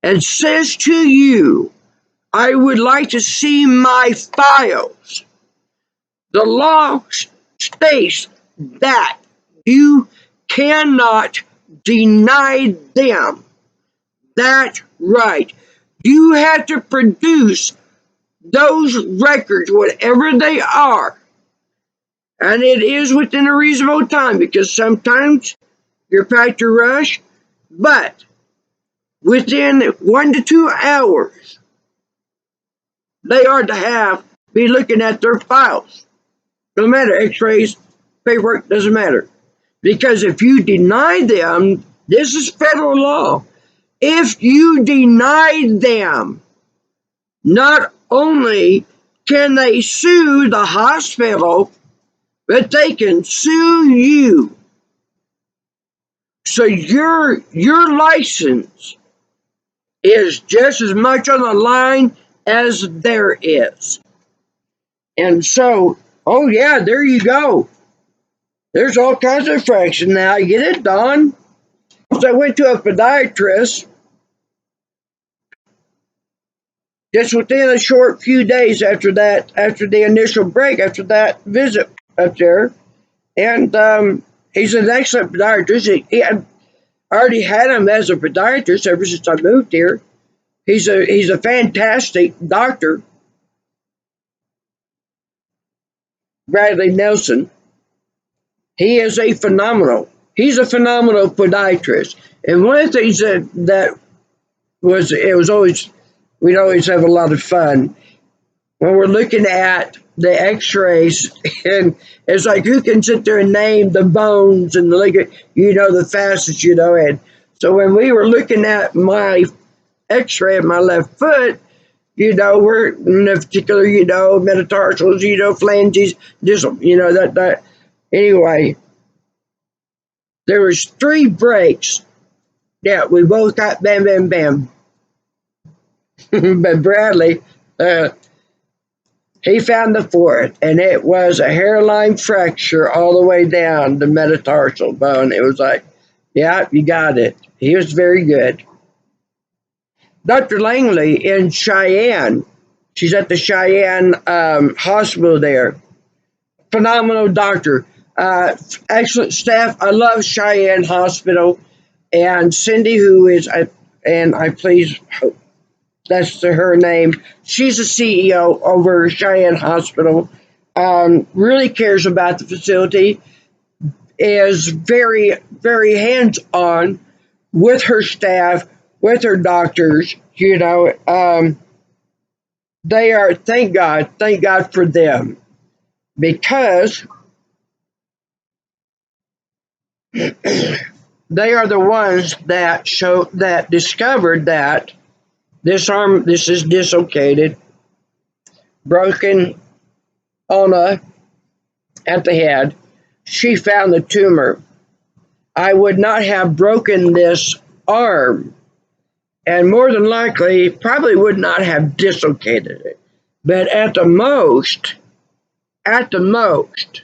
and says to you, I would like to see my files, the law states that you cannot deny them that right. You have to produce those records, whatever they are, and it is within a reasonable time, because sometimes you're packed to rush, but within 1 to 2 hours, they are to be looking at their files. No matter, x-rays, paperwork, doesn't matter. Because if you deny them, this is federal law. If you deny them, not only can they sue the hospital, but they can sue you. So your license is just as much on the line as there is. And so, oh yeah, there you go. There's all kinds of fraction now. You get it, Don? So I went to a podiatrist just within a short few days after the initial break, after that visit up there. And he's an excellent podiatrist. I already had him as a podiatrist ever since I moved here. He's a fantastic doctor, Bradley Nelson. He's a phenomenal podiatrist. And one of the things that we'd always have a lot of fun when we're looking at the x-rays, and it's like, who can sit there and name the bones and the fastest, and so when we were looking at my x-ray of my left foot, we're in a particular, metatarsals, phalanges, that anyway, there was 3 breaks. Yeah, we both got bam, bam, bam. But Bradley, he found the 4th, and it was a hairline fracture all the way down the metatarsal bone. It was like, yeah, you got it. He was very good. Dr. Langley in Cheyenne, she's at the Cheyenne hospital there. Phenomenal doctor. Excellent staff. I love Cheyenne Hospital. And Cindy, who is, and I please hope that's her name, she's the CEO over Cheyenne Hospital. Really cares about the facility, is very, very hands-on with her staff, with her doctors. They are, thank God for them, because they are the ones that discovered that this is dislocated, broken at the head. She found the tumor. I would not have broken this arm, and more than likely probably would not have dislocated it. But at the most, at the most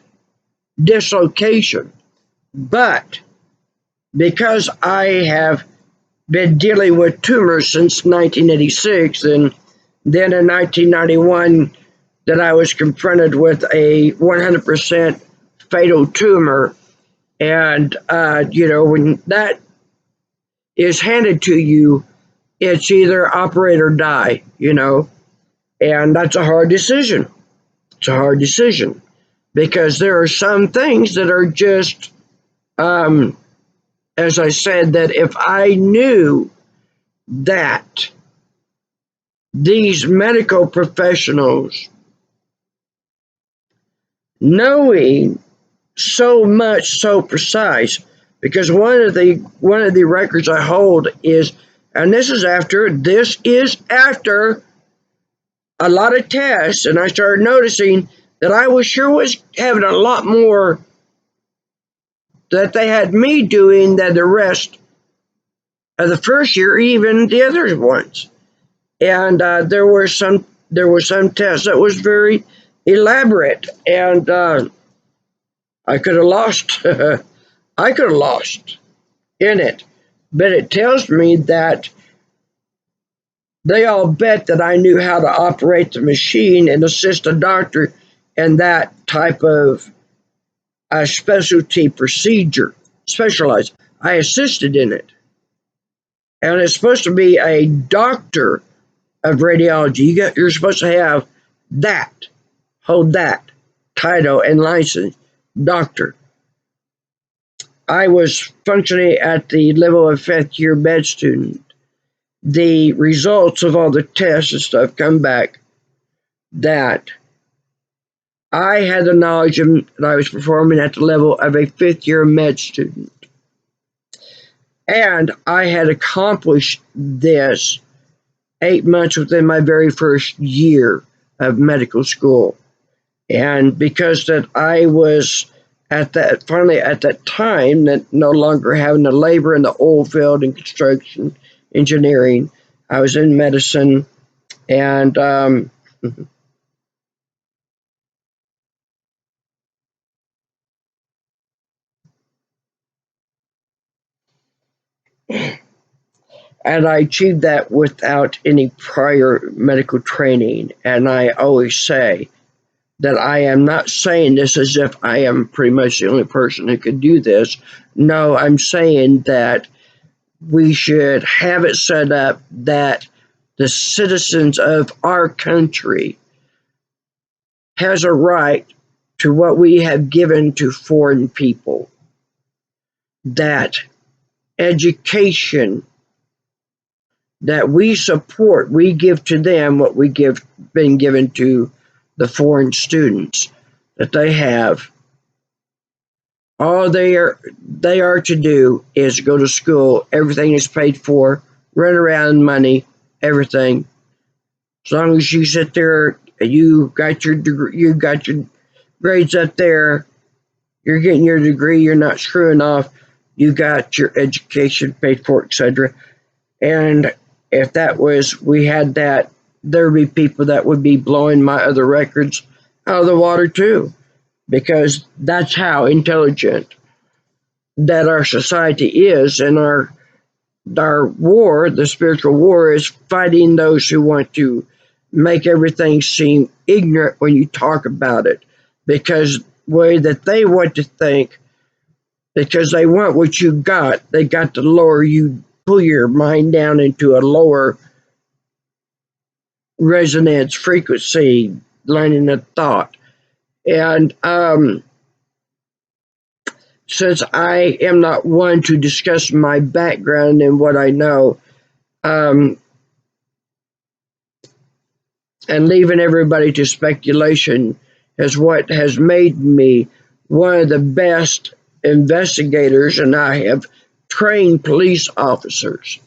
dislocation. But because I have been dealing with tumors since 1986, and then in 1991 that I was confronted with a 100% fatal tumor. And, when that is handed to you, it's either operate or die, and that's a hard decision. It's a hard decision because there are some things that are just, as I said, that if I knew that these medical professionals, knowing so much, so precise, because one of the records I hold is, and this is after a lot of tests, and I started noticing that I was having a lot more that they had me doing than the rest of the first year, even the other ones. And there were some tests that was very elaborate, and I could have lost. I could have lost in it, but it tells me that they all bet that I knew how to operate the machine and assist a doctor in that type of specialty procedure, specialized. I assisted in it, and it's supposed to be a doctor of radiology. You're supposed to have hold that title and license, doctor. I was functioning at the level of 5th year med student. The results of all the tests and stuff come back that I had the knowledge that I was performing at the level of a 5th year med student. And I had accomplished this 8 months within my very first year of medical school. And because that I was finally at that time, that no longer having to labor in the oil field and construction engineering, I was in medicine, and and I achieved that without any prior medical training. And I always say that I am not saying this as if I am pretty much the only person who could do this. No, I'm saying that we should have it set up that the citizens of our country has a right to what we have given to foreign people. That education that we support, we give to them what been given to the foreign students, that they have. All they are to do is go to school. Everything is paid for, run around, money, everything. As long as you sit there, you got your degree, you got your grades up there, you're getting your degree, you're not screwing off, you got your education paid for, etc. And if we had that, there would be people that would be blowing my other records out of the water too, because that's how intelligent that our society is, and our war, the spiritual war, is fighting those who want to make everything seem ignorant when you talk about it, because the way that they want to think, because they want what you got, they got to pull your mind down into a lower resonance frequency line of thought. And since I am not one to discuss my background and what I know, and leaving everybody to speculation, is what has made me one of the best investigators, and I have trained police officers,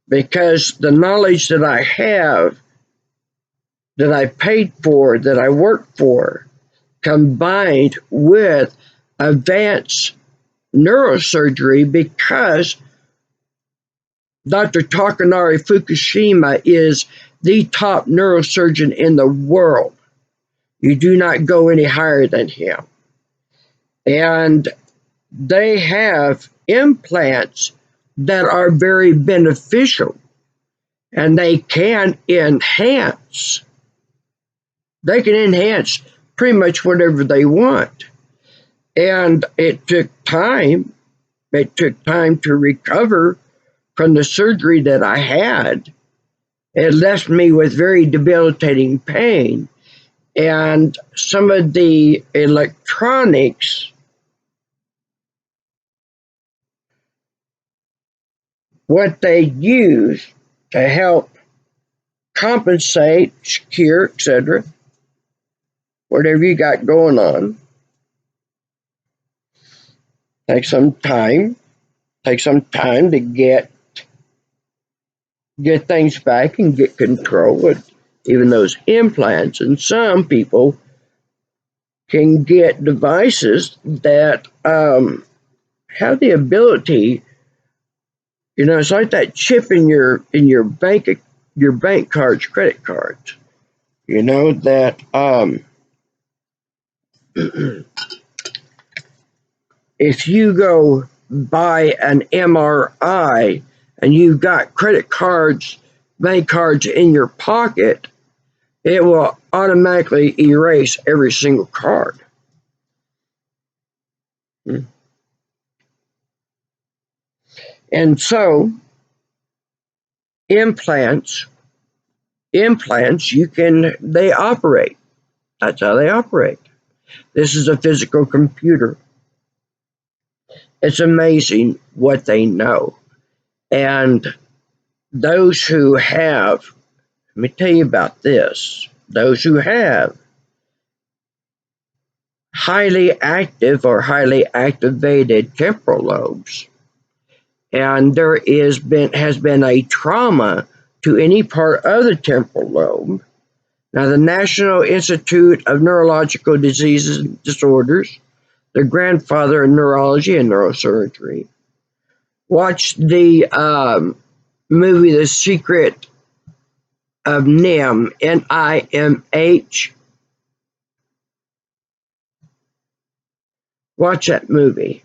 because the knowledge that I have, that I paid for, that I worked for, combined with advanced neurosurgery, because Dr. Takanori Fukushima is the top neurosurgeon in the world. You do not go any higher than him. And they have implants that are very beneficial, and they can enhance. They can enhance pretty much whatever they want. And it took time. It took time to recover from the surgery that I had. It left me with very debilitating pain. And some of the electronics, what they use to help compensate, cure, etc., whatever you got going on, take some time to get things back and get control with even those implants. And some people can get devices that have the ability, it's like that chip in your bank cards, credit cards, that if you go buy an MRI and you've got credit cards, bank cards in your pocket, it will automatically erase every single card. And so implants, they operate. That's how they operate. This is a physical computer. It's amazing what they know. And those who have, let me tell you about this, those who have highly active or highly activated temporal lobes, and there has been a trauma to any part of the temporal lobe. Now, the National Institute of Neurological Diseases and Disorders, the grandfather of neurology and neurosurgery, watched the movie The Secret of NIMH, NIMH. Watch that movie.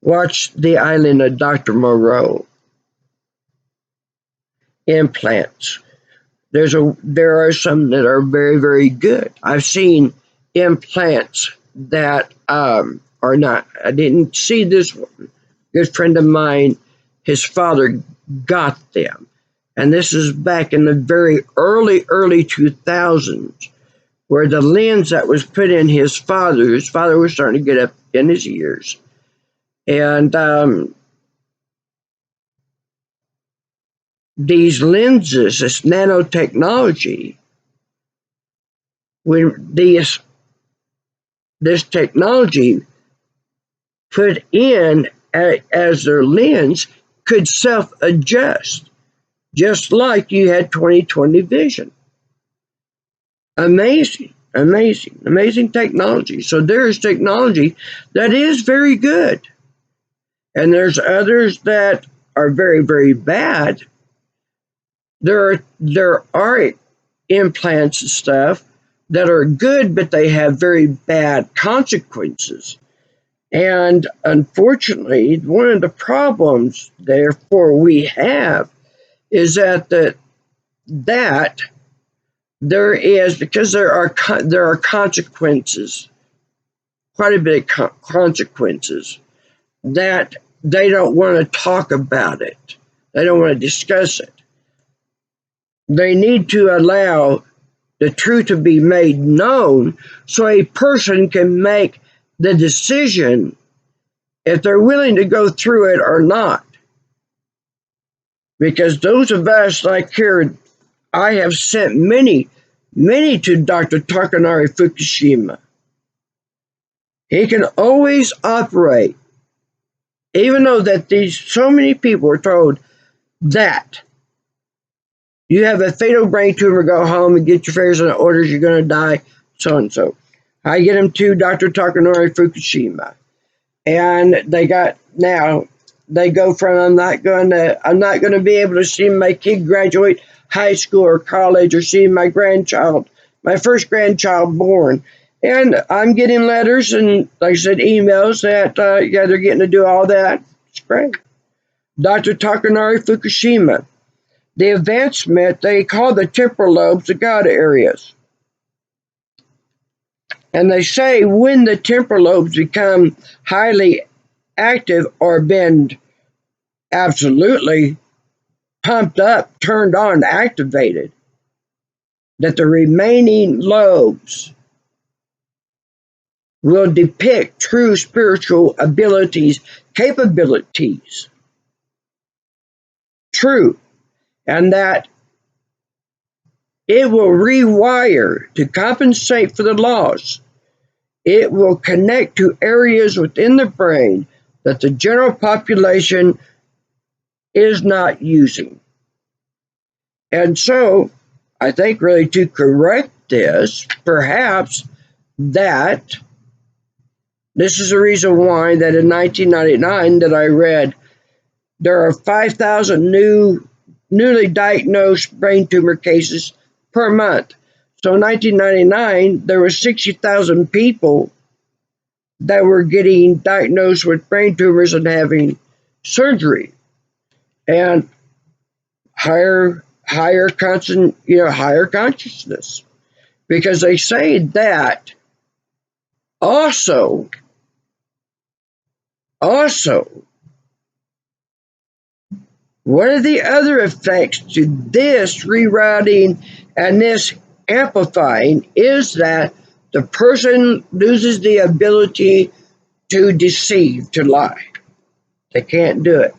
Watch The Island of Dr. Moreau. Implants. There are some that are very, very good. I've seen implants that are not. I didn't see this one. A good friend of mine, his father got them. And this is back in the very early 2000s, where the lens that was put in his father was starting to get up in his years. And these lenses, this nanotechnology, when this technology put in as their lens could self-adjust, just like you had 20/20 vision. Amazing technology. So there's technology that is very good. And there's others that are very, very bad. There are implants and stuff that are good, but they have very bad consequences. And unfortunately, one of the problems, therefore, we have is that there is, because there are consequences, quite a bit of consequences, that they don't want to talk about it. They don't want to discuss it. They need to allow the truth to be made known so a person can make the decision if they're willing to go through it or not. Because those of us like here, I have sent many to Dr. Takanori Fukushima. He can always operate, even though that so many people are told that you have a fatal brain tumor, go home and get your affairs in order, you're going to die, so and so. I get him to Dr. Takanori Fukushima. And they got now they go from I'm not going to be able to see my kid graduate high school or college or see my first grandchild born. And I'm getting letters and, like I said, emails that, yeah, they're getting to do all that. It's great. Dr. Takanori Fukushima. The advancement, they call the temporal lobes the God areas. And they say when the temporal lobes become highly active or been absolutely pumped up, turned on, activated, that the remaining lobes will depict true spiritual abilities, capabilities. True. And that it will rewire to compensate for the loss. It will connect to areas within the brain that the general population is not using. And so, I think really to correct this, perhaps that this is the reason why that in 1999 that I read there are 5,000 newly diagnosed brain tumor cases per month. So in 1999, there were 60,000 people that were getting diagnosed with brain tumors and having surgery. And higher consciousness. Because they say that also, one of the other effects to this rerouting and this amplifying is that the person loses the ability to deceive, to lie. They can't do it.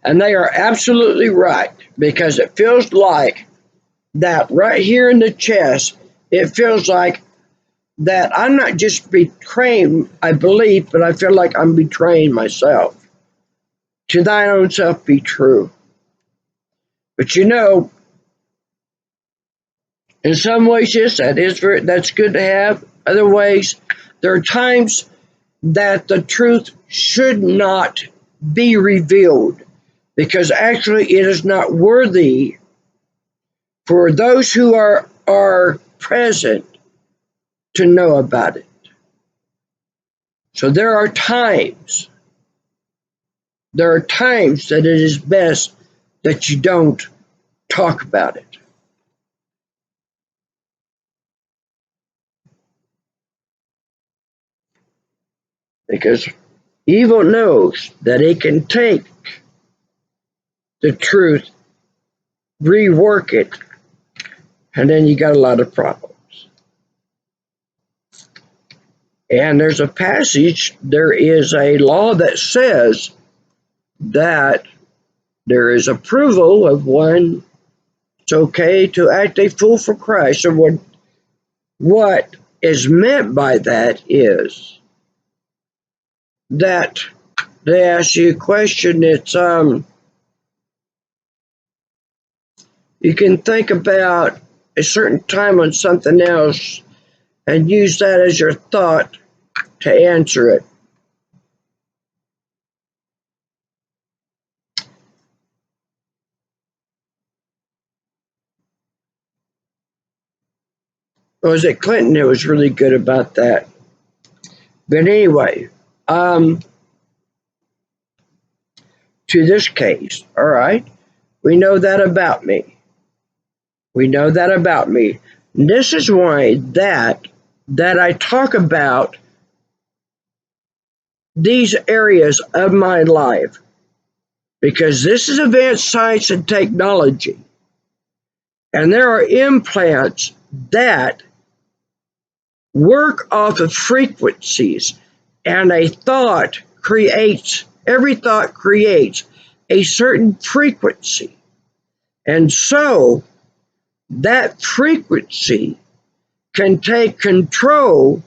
And they are absolutely right, because it feels like that right here in the chest, it feels like that I'm not just betraying, I believe, but I feel like I'm betraying myself. To thine own self be true. But in some ways, yes, that's good to have. Other ways, there are times that the truth should not be revealed, because actually it is not worthy for those who are present to know about it. So there are times that it is best that you don't talk about it. Because evil knows that it can take the truth, rework it, and then you got a lot of problems. And there's a passage, there is a law that says that there is approval of one. It's okay to act a fool for Christ. So what is meant by that is that they ask you a question. It's you can think about a certain time on something else and use that as your thought to answer it. Was it Clinton? It was really good about that. But anyway, to this case, all right, we know that about me. And this is why that I talk about these areas of my life, because this is advanced science and technology. And there are implants that work off of frequencies, and every thought creates a certain frequency. And so that frequency can take control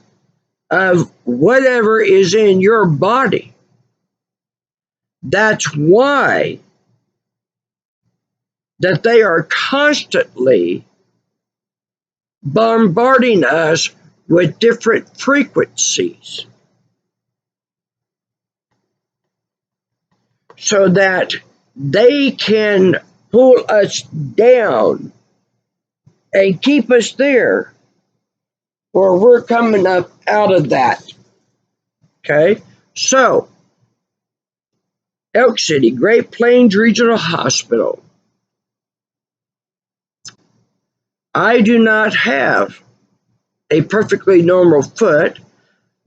of whatever is in your body. That's why that they are constantly bombarding us with different frequencies. so that they can pull us down and keep us there where we're coming up out of that. Okay? So, Elk City, Great Plains Regional Hospital. I do not have a perfectly normal foot.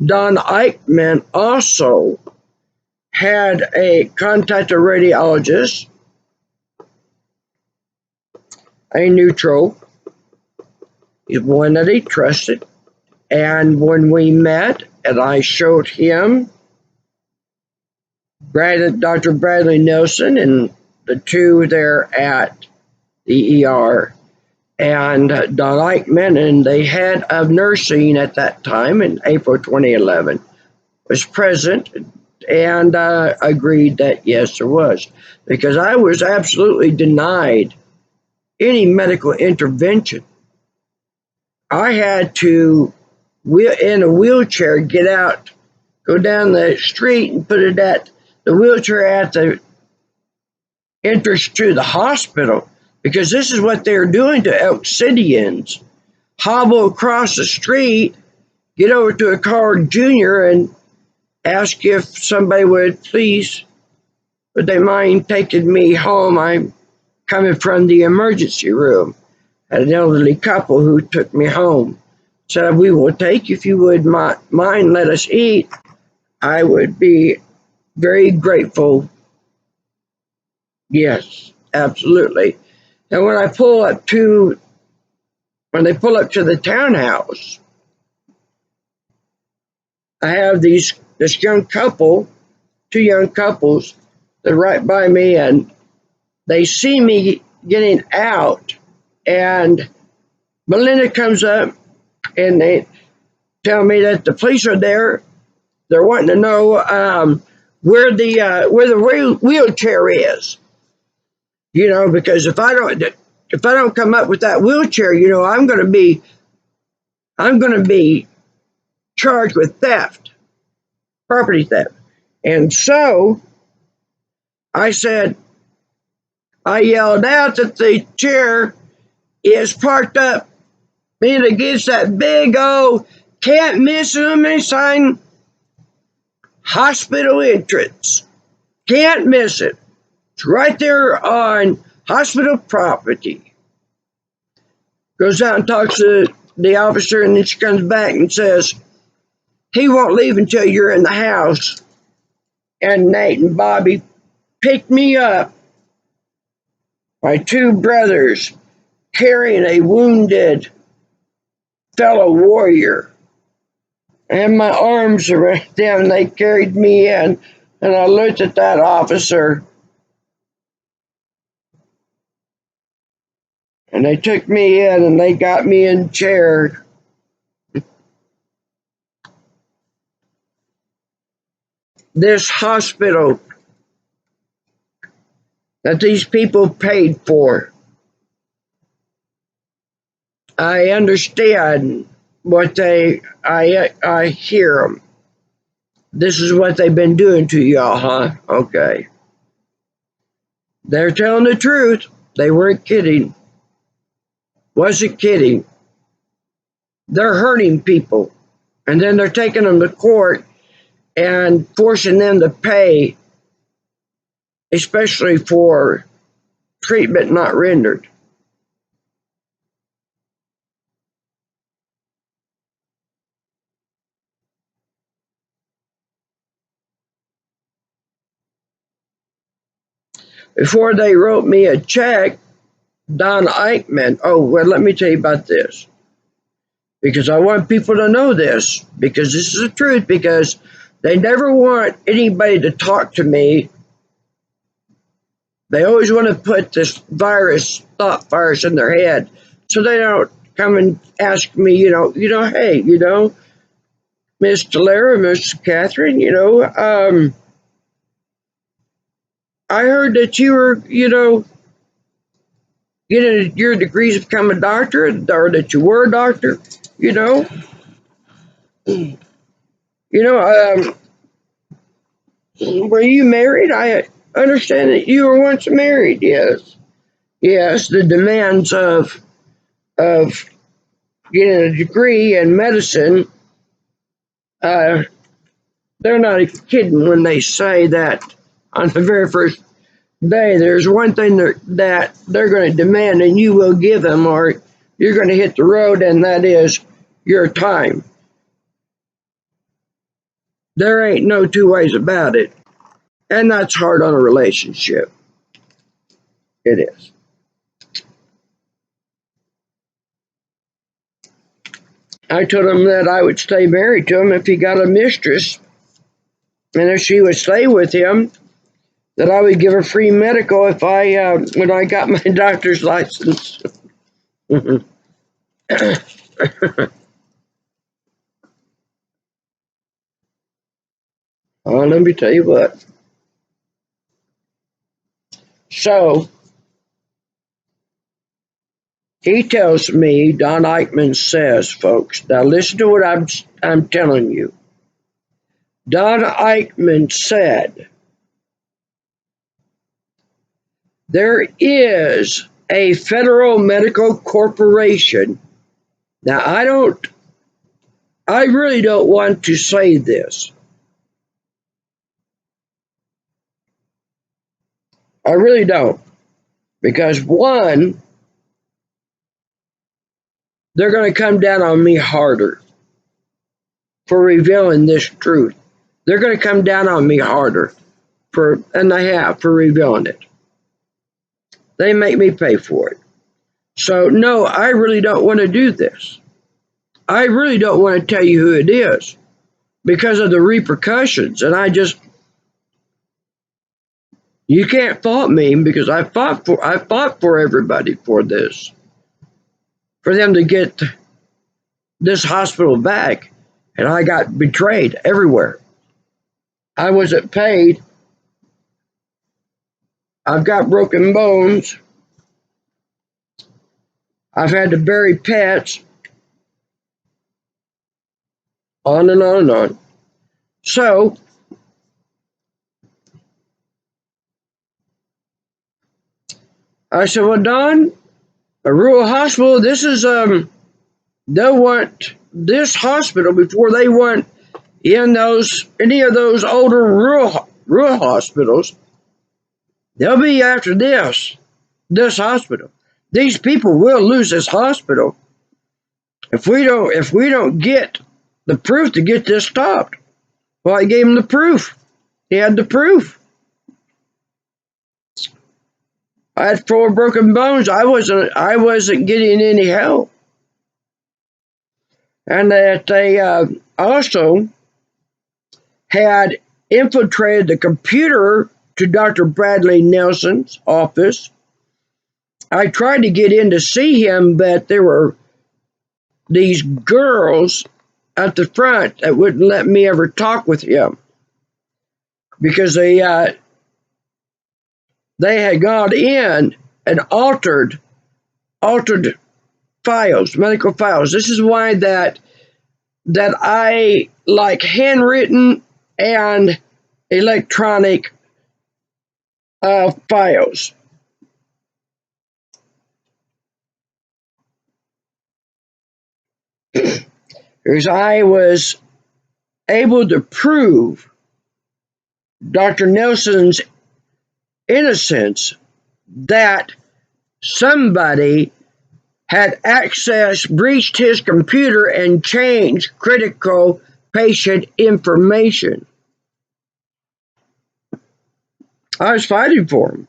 Don Eichmann also had a contacted radiologist, a neutral, one that he trusted. And when we met and I showed him Dr. Bradley Nelson and the two there at the ER and Don Eichmann and the head of nursing at that time in April 2011 was present and agreed that yes, there was. Because I was absolutely denied any medical intervention. I had to, in a wheelchair, get out, go down the street and put it at the wheelchair at the entrance to the hospital, because this is what they're doing to Elk Cityans. Hobble across the street, get over to a Carl Jr. and ask if somebody would they mind taking me home? I'm coming from the emergency room. Had an elderly couple who took me home. Said, we will take you if you would mind, let us eat. I would be very grateful. Yes, absolutely. And when they pull up to the townhouse, I have this young couple, two young couples, that are right by me, and they see me getting out, and Melinda comes up, and they tell me that the police are there. They're wanting to know where the wheelchair is. Because if I don't come up with that wheelchair, I'm going to be charged with theft, property theft. And so I yelled out that the chair is parked up in against that big old can't miss them sign, hospital entrance. Can't miss it. It's right there on hospital property. Goes out and talks to the officer, and then she comes back and says, he won't leave until you're in the house. And Nate and Bobby picked me up. My two brothers carrying a wounded fellow warrior. And my arms around them, and they carried me in. And I looked at that officer, and they took me in, and they got me in chair. This hospital that these people paid for, I understand what I hear them. This is what they've been doing to y'all, huh? Okay. They're telling the truth. They weren't kidding. Wasn't kidding. They're hurting people. And then they're taking them to court and forcing them to pay, especially for treatment not rendered. Before they wrote me a check, Don Eichmann, let me tell you about this, because I want people to know this, because this is the truth, because they never want anybody to talk to me. They always want to put this thought virus in their head, so they don't come and ask me, hey, Miss Talara, Miss Catherine, I heard that you were, getting your degrees to become a doctor, or that you were a doctor, were you married? understand that you were once married. Yes. Yes, the demands of getting a degree in medicine, uh, they're not kidding when they say that on the very first day, there's one thing that they're going to demand and you will give them, or you're going to hit the road, and that is your time. There ain't no two ways about it. And that's hard on a relationship. It is. I told him that I would stay married to him if he got a mistress, and if she would stay with him, that I would give her free medical if when I got my doctor's license. Oh, let me tell you what. So he tells me, Don Eichmann says, folks, now listen to what I'm telling you. Don Eichmann said, there is a federal medical corporation. Now, I really don't want to say this. I really don't. Because one, they're going to come down on me harder for revealing this truth. They're going to come down on me harder and they have, for revealing it. They make me pay for it. So no, I really don't want to do this. I really don't want to tell you who it is because of the repercussions. And you can't fault me because I fought for everybody for this, for them to get this hospital back, and I got betrayed everywhere. I wasn't paid. I've got broken bones. I've had to bury pets. On and on and on. So I said, well, Don, a rural hospital, this is they'll want this hospital before they want in any of those older rural hospitals. They'll be after this hospital. These people will lose this hospital if we don't get the proof to get this stopped. Well, I gave him the proof. He had the proof. I had 4 broken bones. I wasn't getting any help. And that they also had infiltrated the computer to Dr. Bradley Nelson's office. I tried to get in to see him, but there were these girls at the front that wouldn't let me ever talk with him because they had gone in and altered files, medical files. This is why that I like handwritten and electronic files. Because I was able to prove Dr. Nelson's innocence, that somebody had breached his computer and changed critical patient information. I was fighting for him.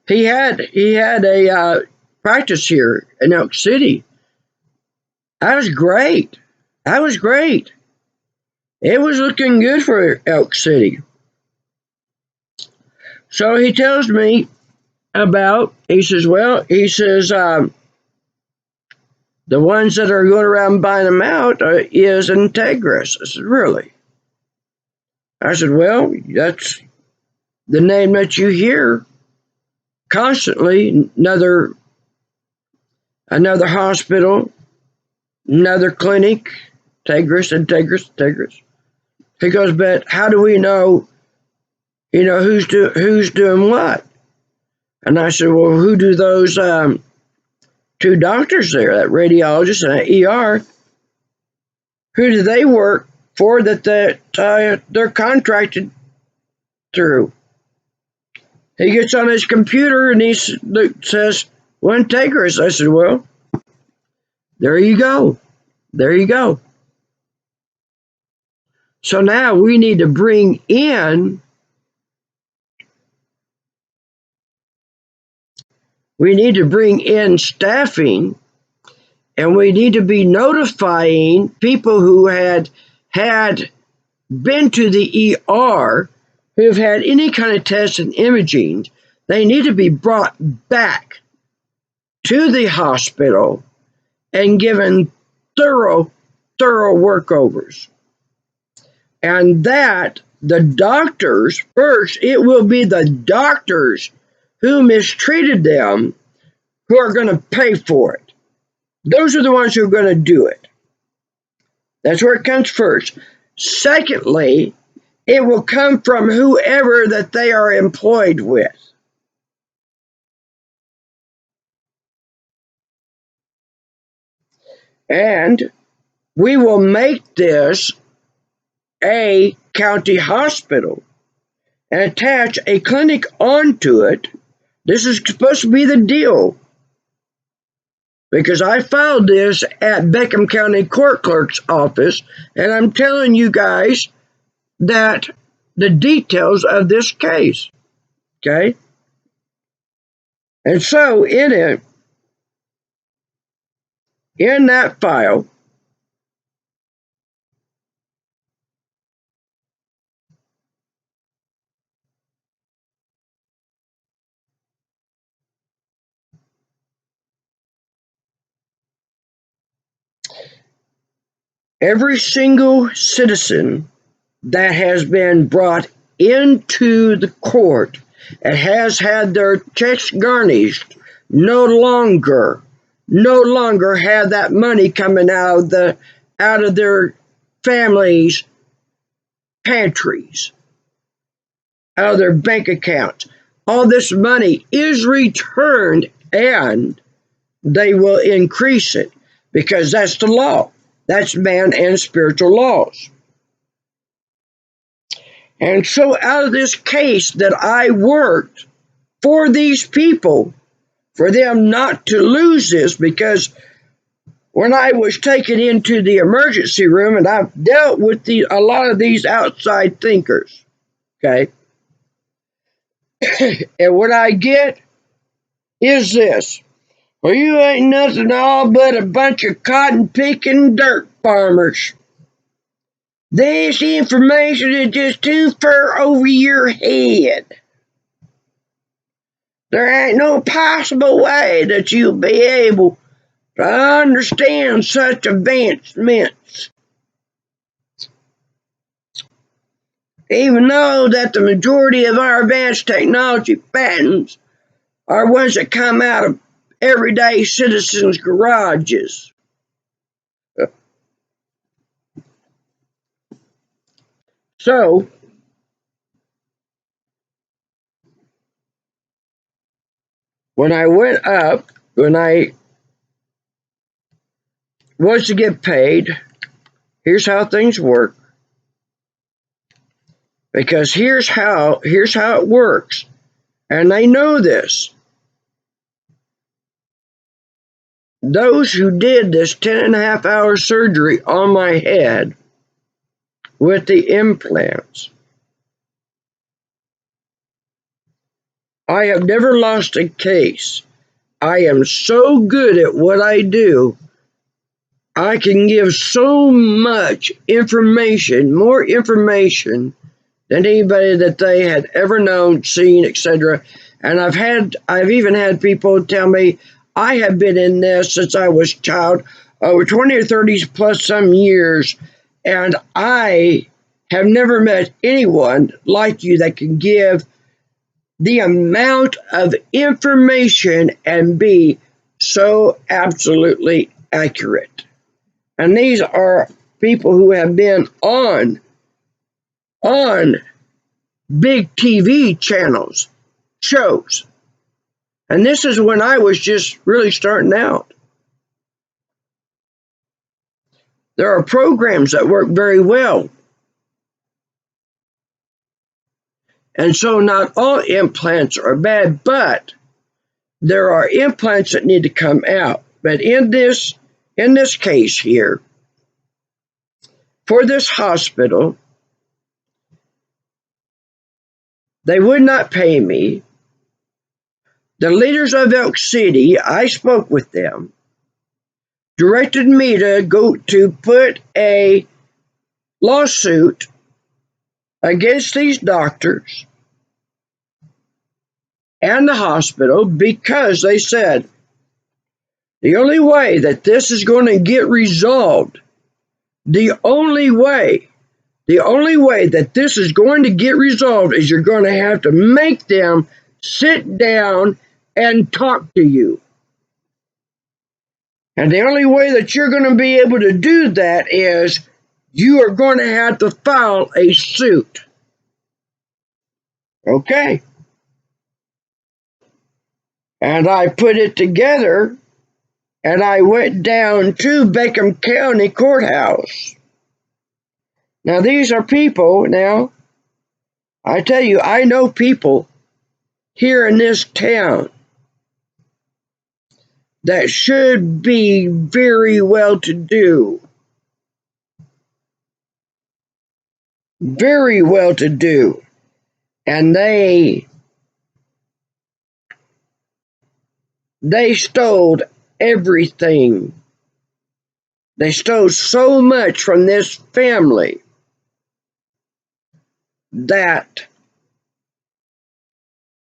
He had a practice here in Elk City. That was great. It was looking good for Elk City. So he tells me he says, the ones that are going around buying them out is Integris. I said, really? I said, well, that's the name that you hear constantly. Another hospital, another clinic, Integris. He goes, but how do we know who's doing what? And I said, well, who do those two doctors there, that radiologist and that ER, who do they work for that they're contracted through? He gets on his computer and he says, well, Integris. I said, well, there you go. There you go. So now we need to bring in staffing, and we need to be notifying people who had been to the ER, who have had any kind of tests and imaging. They need to be brought back to the hospital and given thorough workovers. And that the doctors, first, it will be the doctors who mistreated them who are going to pay for it. Those are the ones who are going to do it. That's where it comes first. Secondly, it will come from whoever that they are employed with. And we will make this a county hospital and attach a clinic onto it. This is supposed to be the deal, because I filed this at Beckham County Court Clerk's office, and I'm telling you guys that the details of this case, okay? And so in that file, every single citizen that has been brought into the court and has had their checks garnished no longer have that money coming out of their families' pantries, out of their bank accounts. All this money is returned, and they will increase it, because that's the law. That's man and spiritual laws. And so out of this case that I worked for these people, for them not to lose this, because when I was taken into the emergency room, and I've dealt with a lot of these outside thinkers, okay? And what I get is this: well, you ain't nothing all but a bunch of cotton-picking dirt farmers. This information is just too far over your head. There ain't no possible way that you'll be able to understand such advancements. Even though that the majority of our advanced technology patents are ones that come out of everyday citizens' garages. So, when I went up, when I was to get paid, here's how things work. Because here's how it works. And they know this. Those who did this 10.5-hour surgery on my head with the implants, I have never lost a case. I am so good at what I do. I can give so much information, more information than anybody that they had ever known, seen, etc. And I've even had people tell me, I have been in this since I was a child, over 20 or 30 plus some years, and I have never met anyone like you that can give the amount of information and be so absolutely accurate. And these are people who have been on big TV channels, shows. And this is when I was just really starting out. There are programs that work very well. And so not all implants are bad, but there are implants that need to come out. But in this case here, for this hospital, they would not pay me. The leaders of Elk City, I spoke with them, directed me to go to put a lawsuit against these doctors and the hospital because they said the only way that this is going to get resolved, the only way that this is going to get resolved is you're going to have to make them sit down and talk to you. And the only way that you're going to be able to do that is you are going to have to file a suit. Okay. And I put it together, and I went down to Beckham County Courthouse. Now, these are people, now, I tell you, I know people here in this town that should be very well to do. Very well to do. And they stole everything. They stole so much from this family that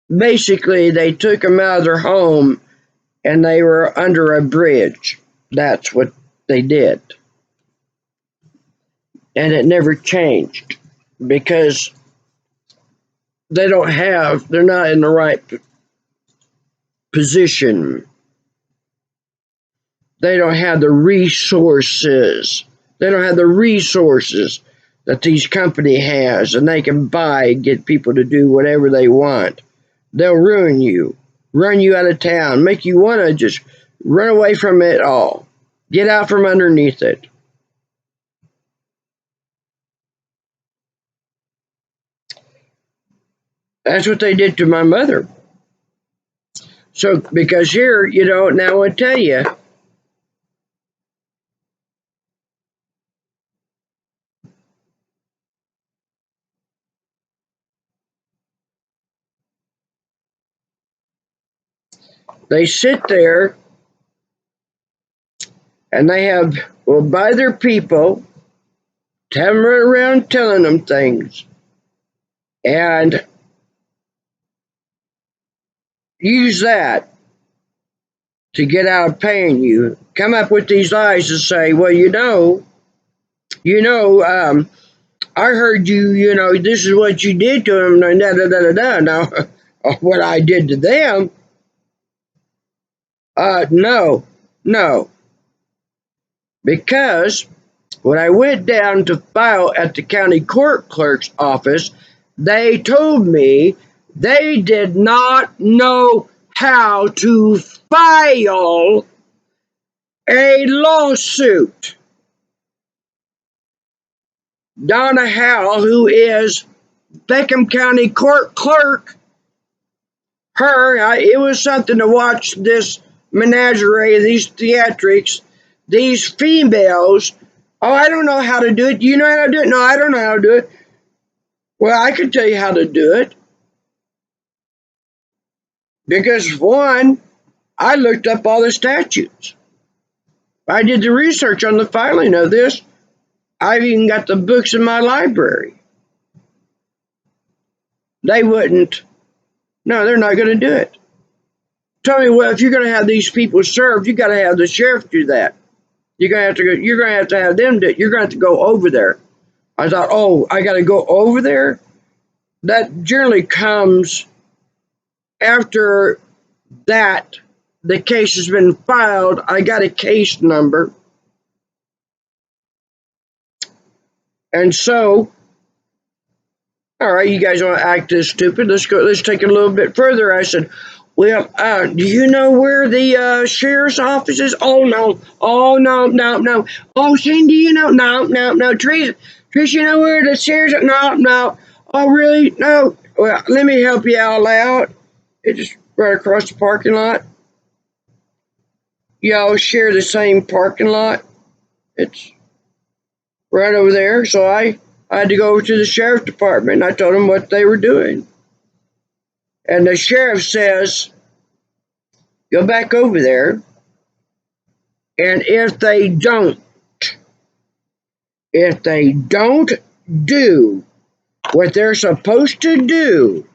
basically they took them out of their home and they were under a bridge. That's what they did. And it never changed because they're not in the right position. They don't have the resources. They don't have the resources that these company has, and they can buy and get people to do whatever they want. They'll ruin you, run you out of town, make you want to just run away from it all. Get out from underneath it. That's what they did to my mother. So, because here, now I tell you, they sit there and they will buy their people, have them run around telling them things, and use that to get out of paying you. Come up with these lies and say, well, I heard you, this is what you did to them, and da-da-da-da-da. Now, what I did to them, no. Because when I went down to file at the county court clerk's office, they told me they did not know how to file a lawsuit. Donna Howell, who is Beckham County court clerk, it was something to watch this menagerie, these theatrics, these females. Oh, I don't know how to do it. Do you know how to do it? No, I don't know how to do it. Well, I can tell you how to do it. Because one, I looked up all the statutes. I did the research on the filing of this. I've even got the books in my library. They wouldn't. No, they're not going to do it. Tell me, well, if you're going to have these people served, you got to have the sheriff do that. You're going to have them do it. You're going to have to go over there. I thought, oh, I got to go over there? That generally comes after that the case has been filed. I got a case number. And so All right, you guys want to act this stupid? Let's go. Let's take it a little bit further. I said, well, do you know where the sheriff's office is? Oh no! Oh no! No! No! Oh, Cindy, you know? No! No! No! Teresa, you know where the sheriff's? No! No! Oh, really? No. Well, let me help you all out. It's just right across the parking lot. Y'all share the same parking lot. It's right over there. So I had to go over to the sheriff's department. And I told them what they were doing. And the sheriff says, go back over there. And if they don't do what they're supposed to do,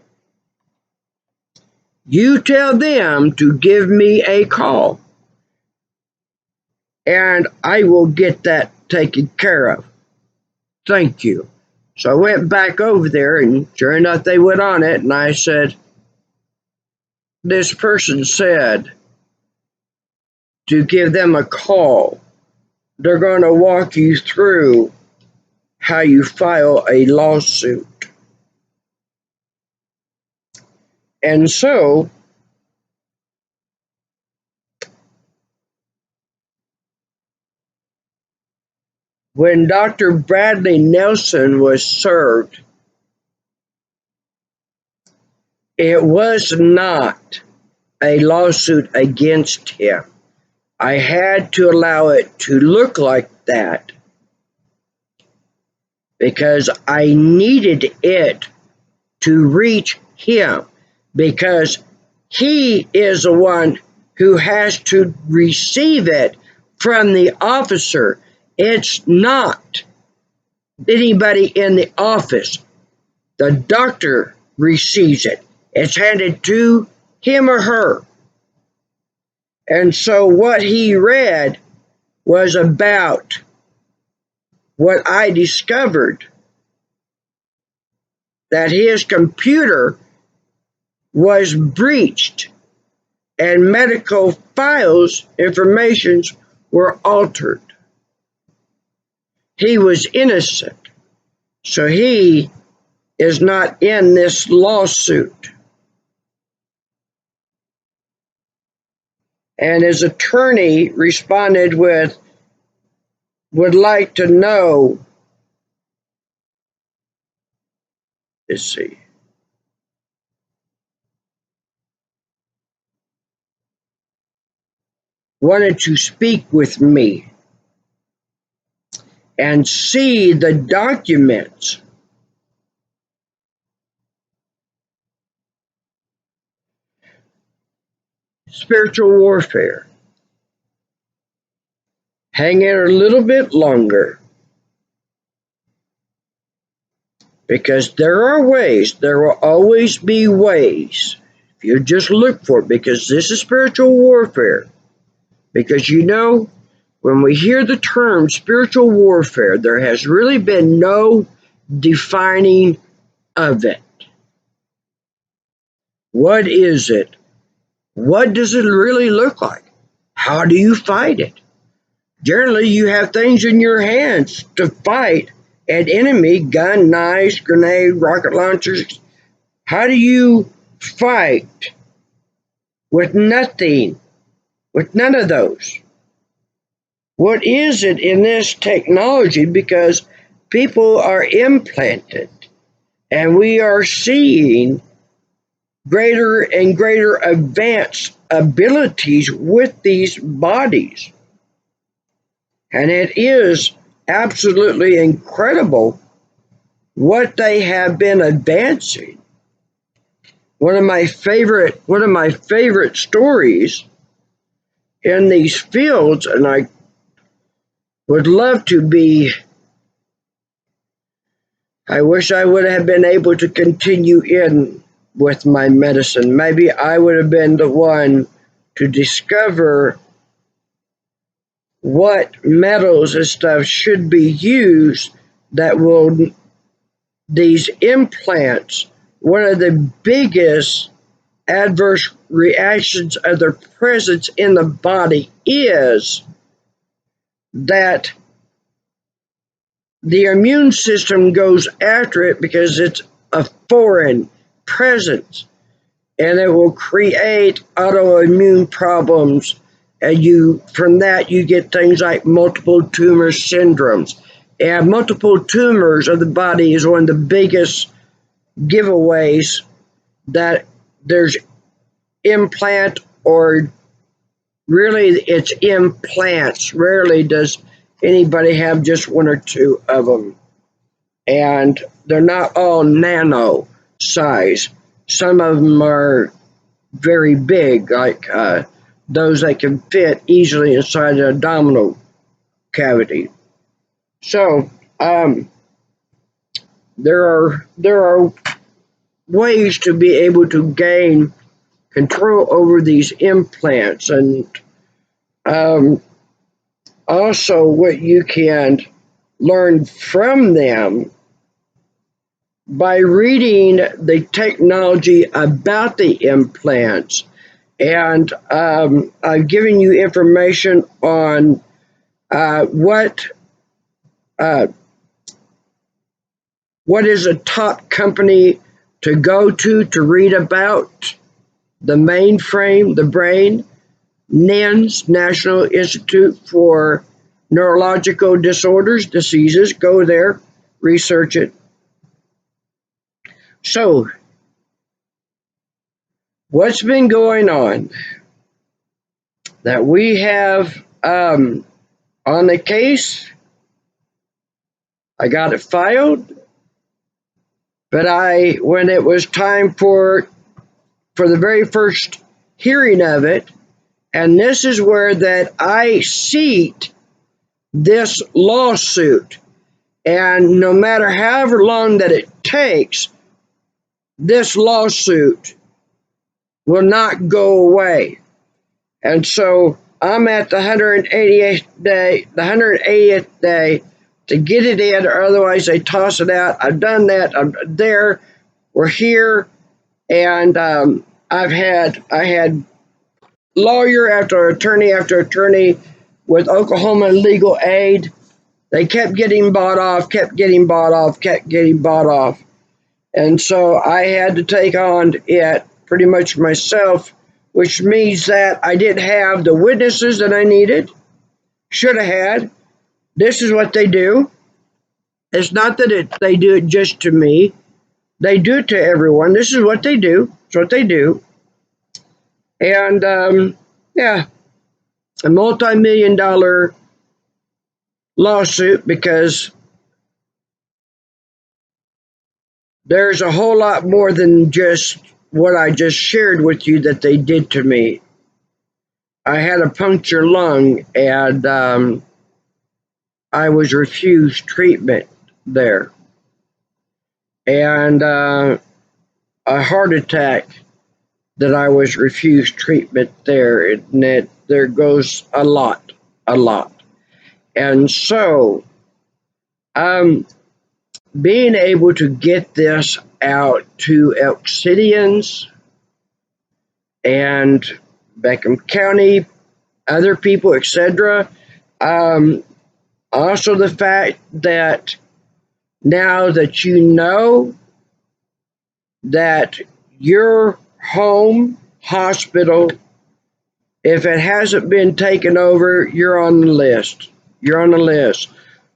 you tell them to give me a call. And I will get that taken care of. Thank you. So I went back over there, and sure enough, they went on it. And I said, this person said to give them a call. They're going to walk you through how you file a lawsuit. And so when Dr. Bradley Nelson was served, it was not a lawsuit against him. I had to allow it to look like that because I needed it to reach him, because he is the one who has to receive it from the officer. It's not anybody in the office. The doctor receives it. It's handed to him or her. And so what he read was about what I discovered, that his computer was breached and medical files, informations were altered. He was innocent, so he is not in this lawsuit. And his attorney responded with, would like to know, let's see, wanted to speak with me and see the documents. Spiritual warfare. Hang in a little bit longer, because there are ways, there will always be ways, if you just look for it, because this is spiritual warfare. Because you know, when we hear the term spiritual warfare, there has really been no defining of it. What is it? What does it really look like? How do you fight it? Generally, you have things in your hands to fight an enemy: gun, knives, grenade, rocket launchers. How do you fight with nothing, with none of those? What is it in this technology? Because people are implanted, and we are seeing greater and greater advanced abilities with these bodies. And it is absolutely incredible what they have been advancing. One of my favorite stories in these fields, and I would love to be, I wish I would have been able to continue in with my medicine. Maybe I would have been the one to discover what metals and stuff should be used that will, these implants, one of the biggest adverse reactions of their presence in the body is that the immune system goes after it because it's a foreign presence, and it will create autoimmune problems. And from that you get things like multiple tumor syndromes. And multiple tumors of the body is one of the biggest giveaways that there's implant, or really it's implants. Rarely does anybody have just one or two of them. And they're not all nano size. Some of them are very big, like those that can fit easily inside the abdominal cavity. So there are ways to be able to gain control over these implants, and also what you can learn from them by reading the technology about the implants. And I've given you information on what is a top company to go to read about the mainframe, the brain. NINDS, National Institute for Neurological Disorders, Diseases. Go there, research it. So, what's been going on that we have on the case? I got it filed, but when it was time for the very first hearing of it, and this is where that I seat this lawsuit, and no matter however long that it takes, this lawsuit will not go away. And so I'm at the 180th day to get it in, or otherwise they toss it out. I've done that. I'm there. We're here, and I had lawyer after attorney with Oklahoma Legal Aid. They kept getting bought off. And so I had to take on it pretty much myself, which means that I didn't have the witnesses that I needed, should have had. This is what they do. It's not that they do it just to me. They do it to everyone. This is what they do. It's what they do. And yeah, a multi-million-dollar lawsuit, because there's a whole lot more than just what I just shared with you that they did to me. I had a punctured lung, and I was refused treatment there. And a heart attack that I was refused treatment there. And there goes a lot. And so, being able to get this out to Elk Cityans and Beckham County, other people, etc. Also the fact that now that you know that your home hospital, if it hasn't been taken over, you're on the list.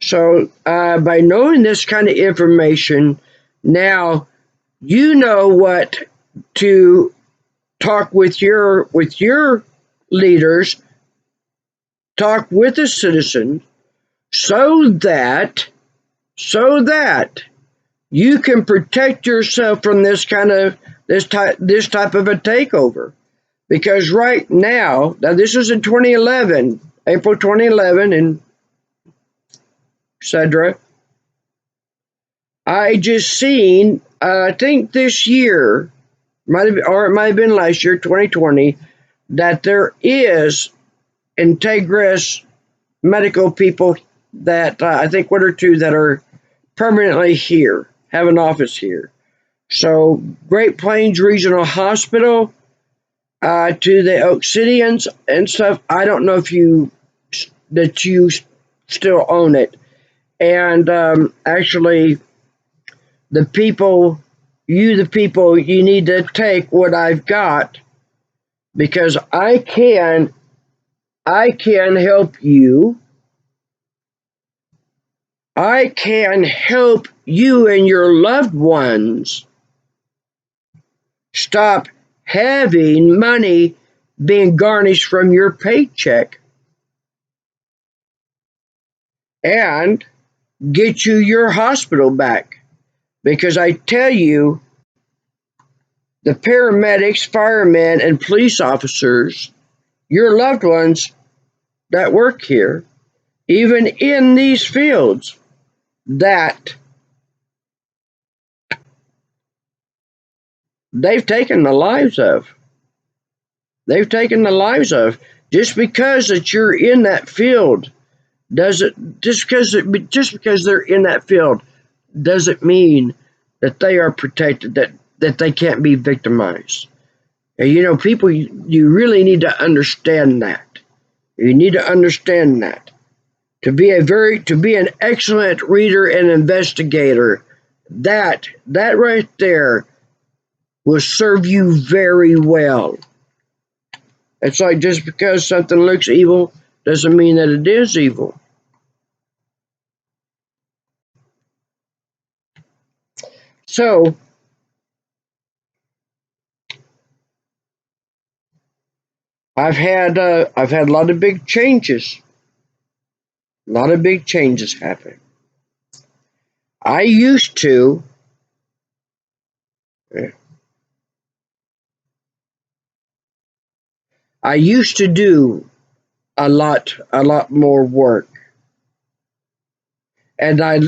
So by knowing this kind of information, now you know what to talk with your leaders, talk with the citizens, so that you can protect yourself from this type of a takeover. Because right now this is in 2011, April 2011, and etc. I just seen, I think this year, it might have been last year, 2020, that there is Integris medical people that I think one or two that are permanently here, have an office here. So Great Plains Regional Hospital, to the Elk Cityans and stuff. I don't know if you still own it. And actually, the people you, the people, you need to take what I've got, because I can help you. I can help you and your loved ones stop having money being garnished from your paycheck and get you your hospital back. Because I tell you, the paramedics, firemen, and police officers, your loved ones that work here, even in these fields, that they've taken the lives of. They've taken the lives of. Just because that you're in that field doesn't just because they're in that field doesn't mean that they are protected, that they can't be victimized. And you know, people, you really need to understand that. You need to understand that. To be an excellent reader and investigator, that right there will serve you very well. It's like, just because something looks evil doesn't mean that it is evil. So, I've had a lot of big changes. A lot of big changes happen. I used to do a lot more work, and I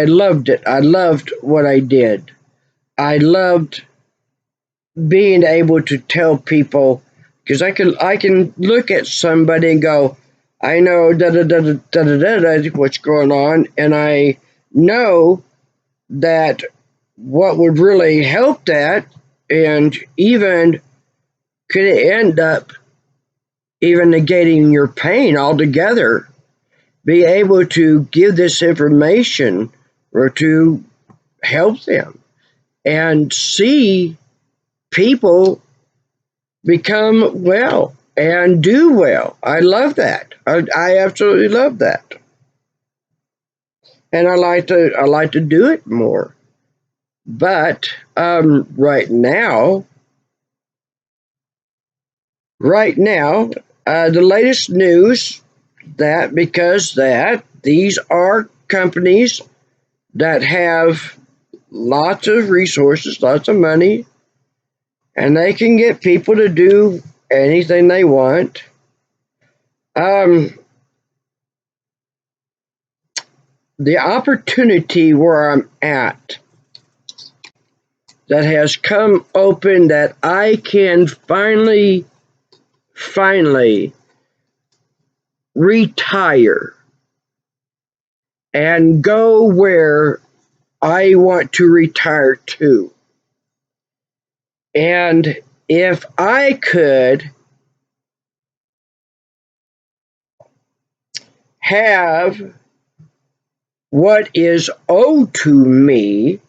loved it. I loved what I did. I loved being able to tell people, because I can look at somebody and go, I know what's going on, and I know that what would really help that, and even could end up even negating your pain altogether, be able to give this information or to help them and see people become well and do well. I love that. I absolutely love that. And I like to do it more. But right now, the latest news, that because that these are companies that have lots of resources, lots of money, and they can get people to do anything they want. The opportunity where I'm at that has come open, that I can finally retire and go where I want to retire to. And if I could have what is owed to me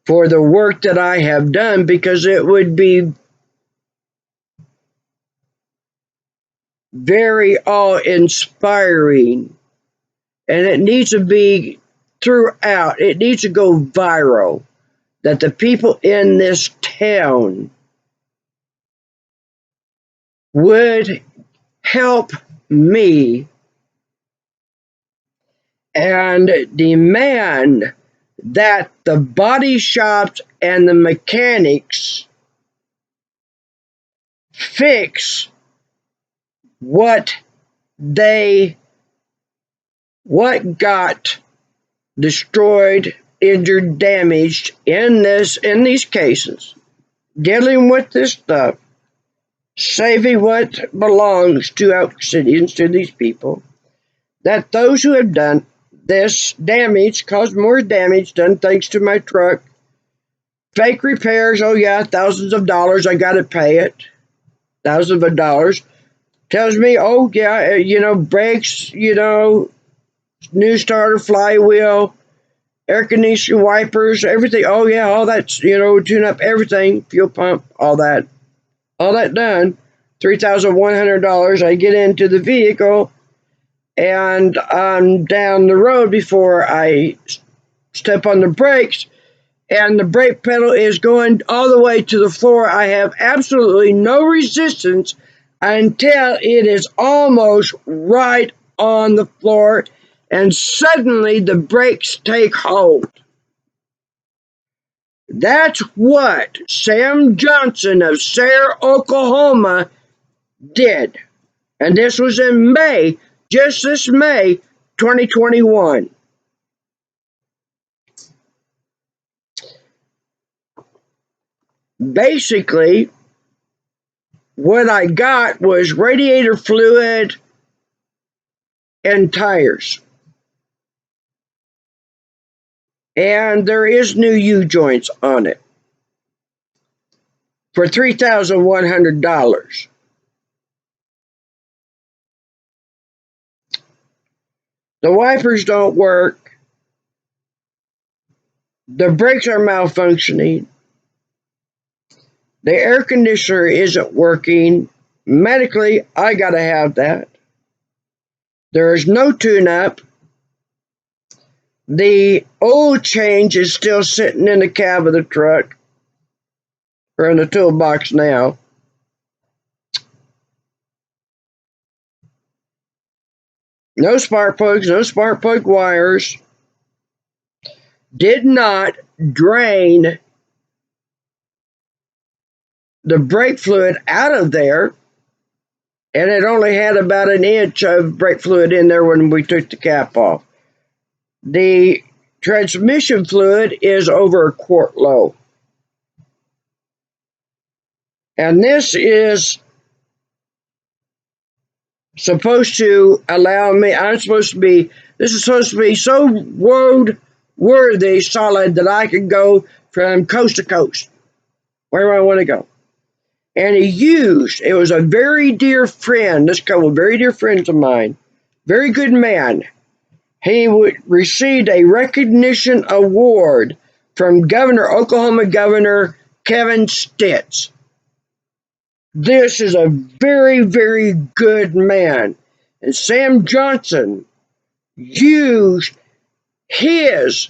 for the work that I have done, because it would be very awe-inspiring, and it needs to be throughout. It needs to go viral, that the people in this town would help me and demand that the body shops and the mechanics fix what got destroyed, injured, damaged in these cases, dealing with this stuff, saving what belongs to Elk City and to these people, that those who have done this damage, caused more damage, done things to my truck, fake repairs, oh yeah, thousands of dollars, I gotta pay it, thousands of dollars, tells me, oh yeah, brakes, new starter, flywheel, air conditioning, wipers, everything. Oh yeah, all that's, tune up everything, fuel pump, all that done. $3,100. I get into the vehicle and I'm down the road before I step on the brakes, and the brake pedal is going all the way to the floor. I have absolutely no resistance until it is almost right on the floor, and suddenly the brakes take hold. That's what Sam Johnson of Sayre, Oklahoma did. And this was in May, just this May 2021. Basically, what I got was radiator fluid and tires. And there is new U-joints on it for $3,100. The wipers don't work. The brakes are malfunctioning. The air conditioner isn't working. Medically, I gotta have that. There is no tune-up. The oil change is still sitting in the cab of the truck, or in the toolbox now. No spark plugs, no spark plug wires. Did not drain the brake fluid out of there, and it only had about an inch of brake fluid in there when we took the cap off. The transmission fluid is over a quart low. And this is supposed to allow me, this is supposed to be so road worthy solid that I can go from coast to coast, wherever I want to go. And it was a very dear friend, this couple, very dear friends of mine, very good man. He received a recognition award from Oklahoma Governor Kevin Stitt. This is a very, very good man. And Sam Johnson used his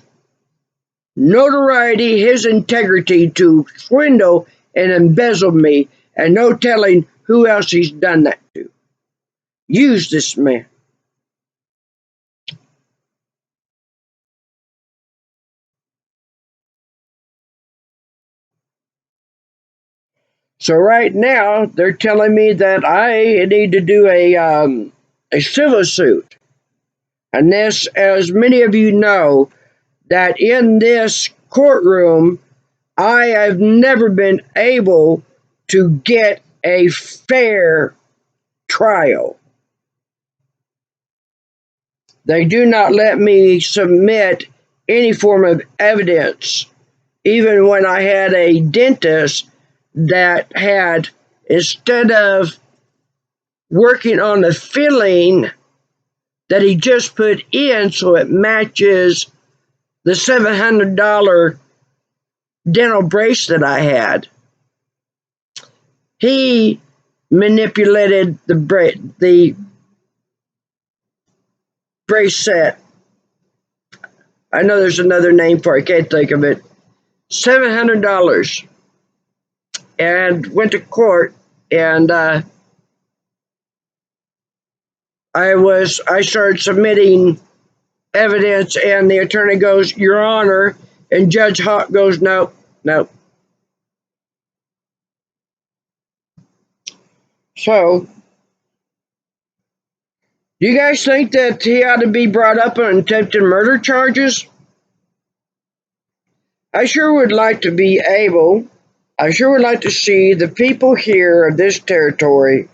notoriety, his integrity to swindle and embezzle me, and no telling who else he's done that to. Use this man. So right now, they're telling me that I need to do a civil suit. And this, as many of you know, that in this courtroom, I have never been able to get a fair trial. They do not let me submit any form of evidence, even when I had a dentist that had, instead of working on the filling that he just put in so it matches the $700 dental brace that I had, he manipulated the brace set. I know there's another name for it, I can't think of it. $700. And went to court, and I started submitting evidence, and the attorney goes, "Your Honor," and Judge Hawk goes, "Nope, nope." So, do you guys think that he ought to be brought up on attempted murder charges? I sure would like to see the people here of this territory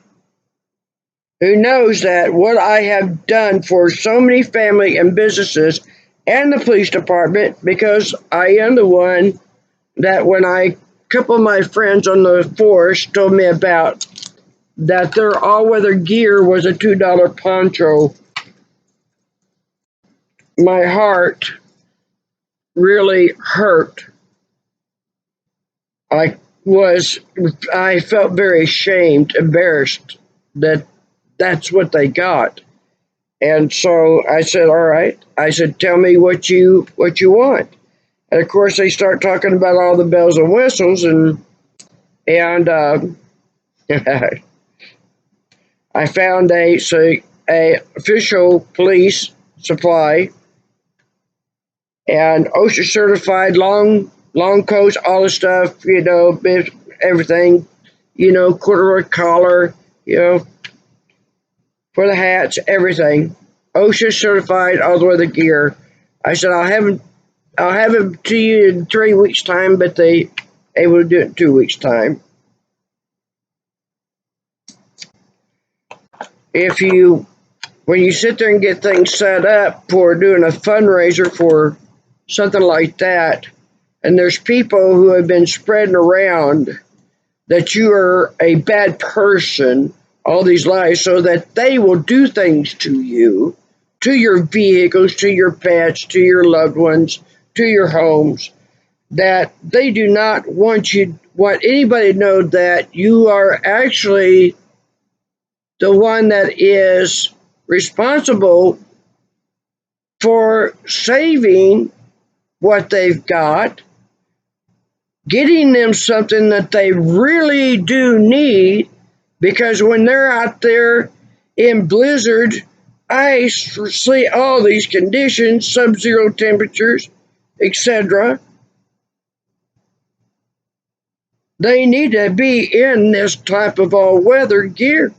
who knows that what I have done for so many family and businesses and the police department, because I am the one that when a couple of my friends on the force told me about that their all-weather gear was a $2 poncho, my heart really hurt. I I felt very ashamed, embarrassed that that's what they got. And so I said, all right. I said, tell me what you want. And of course they start talking about all the bells and whistles, and I found a official police supply and OSHA certified long coats, all the stuff, everything, corduroy collar, for the hats, everything. OSHA certified all the way the gear. I said I'll have it to you in 3 weeks time, but they able to do it in 2 weeks time. If you When you sit there and get things set up for doing a fundraiser for something like that, and there's people who have been spreading around that you are a bad person, all these lies, so that they will do things to you, to your vehicles, to your pets, to your loved ones, to your homes, that they do not want anybody to know that you are actually the one that is responsible for saving what they've got, getting them something that they really do need, because when they're out there in blizzard, ice, sleet, all these conditions, sub-zero temperatures, etc., they need to be in this type of all-weather gear.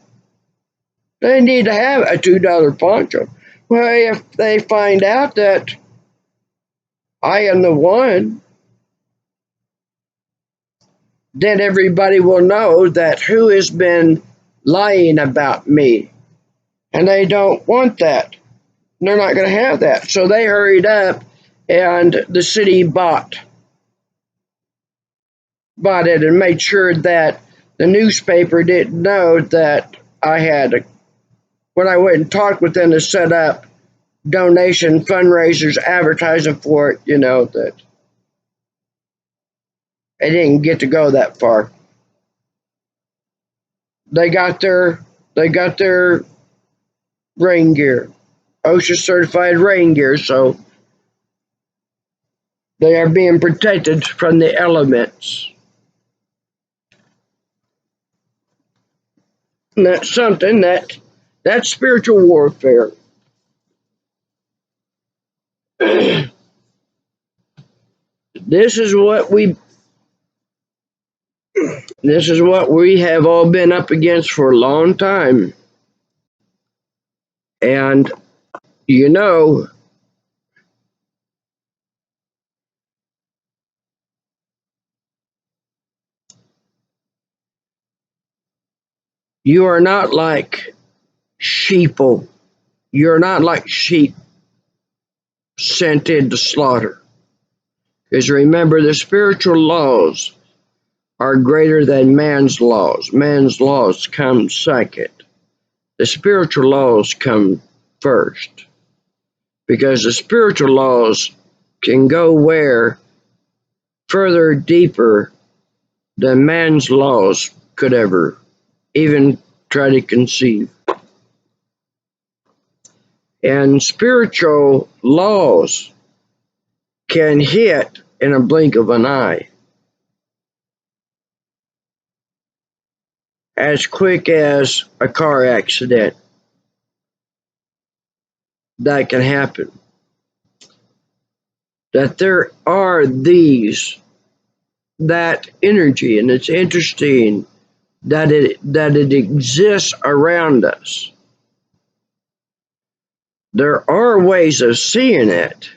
They need to have a $2 poncho. Well, if they find out that I am the one, then everybody will know that who has been lying about me. And they don't want that. They're not going to have that. So they hurried up, and the city bought it and made sure that the newspaper didn't know that when I went and talked with them to set up donation fundraisers, advertising for it, that it didn't get to go that far. They got their rain gear, OSHA certified rain gear, so they are being protected from the elements. And that's something that's spiritual warfare. This is what we have all been up against for a long time. And you know, you are not like sheeple. You're not like sheep sent into slaughter. Because remember, the spiritual laws are greater than man's laws. Man's laws come second. The spiritual laws come first. Because the spiritual laws can go where further deeper than man's laws could ever even try to conceive. And spiritual laws can hit in a blink of an eye, as quick as a car accident. That can happen. That there are that energy, and it's interesting that it exists around us. There are ways of seeing it,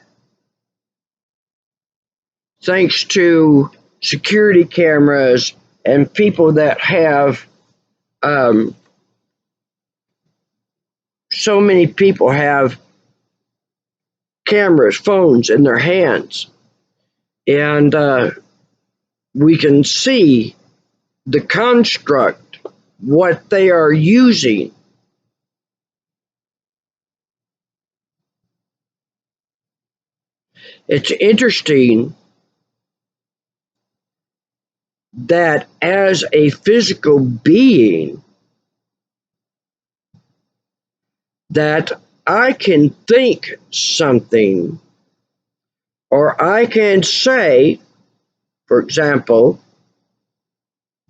thanks to security cameras and people that have so many people have cameras, phones in their hands, and we can see the construct, what they are using. It's interesting that as a physical being, that I can think something, or I can say, for example,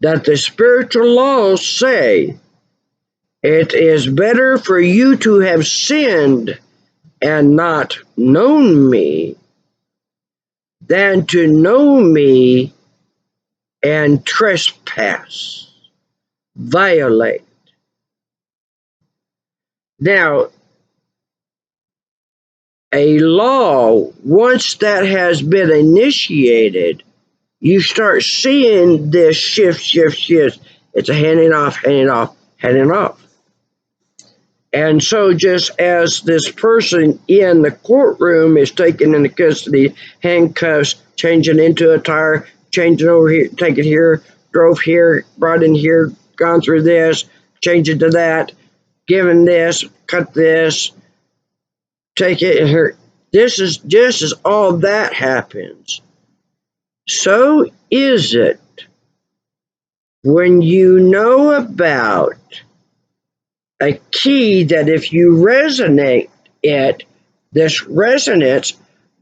that the spiritual laws say it is better for you to have sinned and not known me than to know me and trespass, violate. Now, a law, once that has been initiated, you start seeing this shift. It's a handing off, handing off, handing off. And so just as this person in the courtroom is taken into custody, handcuffs, changing into a tire, changing over here, taken here, drove here, brought in here, gone through this, changing to that, given this, cut this, take it here. This is just as all that happens. So is it when you know about a key that if you resonate it, this resonance,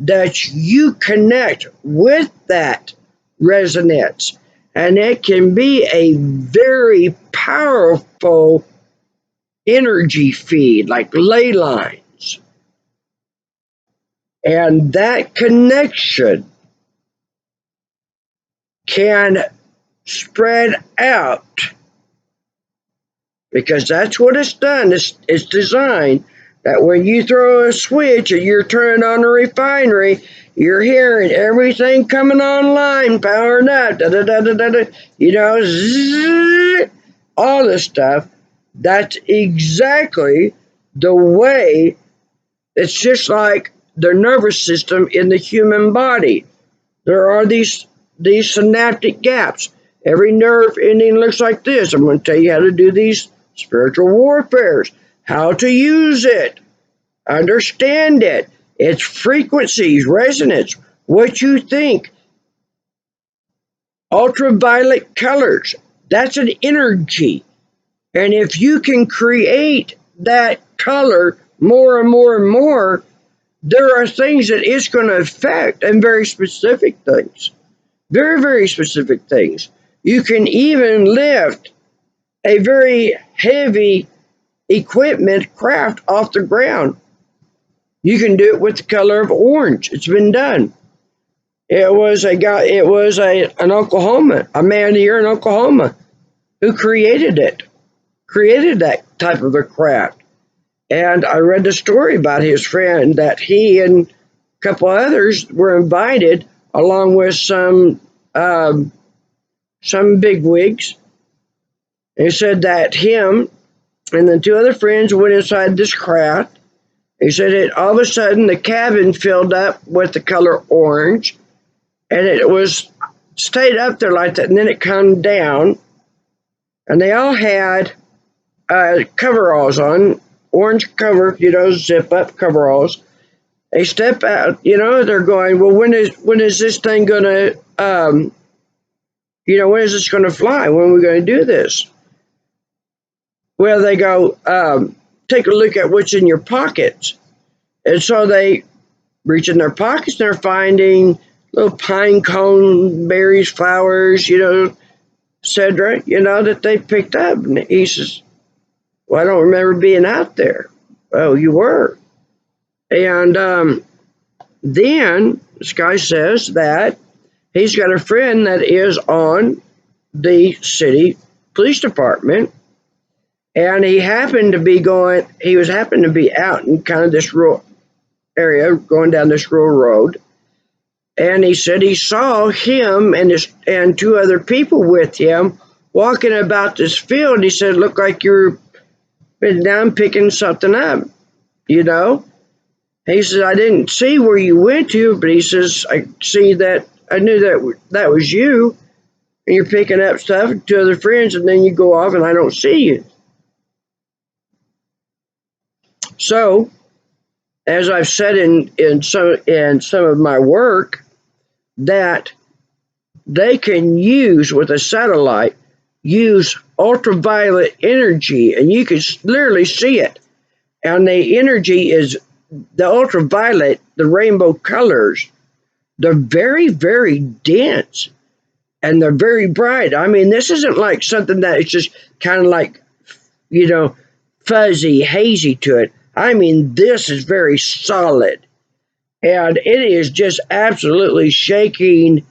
that you connect with that resonance. And it can be a very powerful energy feed, like ley lines. And that connection can spread out, because that's what it's done. It's designed that when you throw a switch or you're turning on a refinery, you're hearing everything coming online, powering up, zzz, all this stuff. That's exactly the way. It's just like the nervous system in the human body. There are these synaptic gaps. Every nerve ending looks like this. I'm going to tell you how to do these spiritual warfares, how to use it, understand it, its frequencies, resonance, what you think. Ultraviolet colors, that's an energy. And if you can create that color more and more and more, there are things that it's going to affect, and very specific things. Very, very specific things. You can even lift a very heavy equipment craft off the ground. You can do it with the color of orange. It's been done. It was an Oklahoma, a man here in Oklahoma who created that type of a craft. And I read the story about his friend that he and a couple others were invited along with some bigwigs. He said that him and the two other friends went inside this craft. He said that all of a sudden the cabin filled up with the color orange, and it was stayed up there like that, and then it come down, and they all had coveralls on, orange cover, zip up coveralls. They step out, they're going, well, when is this thing gonna, when is this gonna fly? When are we gonna do this? Well, they go, take a look at what's in your pockets. And so they reach in their pockets, and they're finding little pine cone berries, flowers, etc., that they picked up. And he says, well, I don't remember being out there. Oh, you were. And then this guy says that he's got a friend that is on the city police department, and he happened to be out in kind of this rural area, going down this rural road. And he said he saw him and two other people with him walking about this field. He said, looked like you're been down picking something up, He says, I didn't see where you went to, but he says, I knew that was you, and you're picking up stuff with two other friends, and then you go off and I don't see you. So as I've said in some of my work, that they can use with a satellite, use ultraviolet energy, and you can literally see it. And the energy is the ultraviolet, the rainbow colors. They're very, very dense and they're very bright. I mean, this isn't like something that is just kind of like, fuzzy, hazy to it. I mean, this is very solid. And it is just absolutely shaking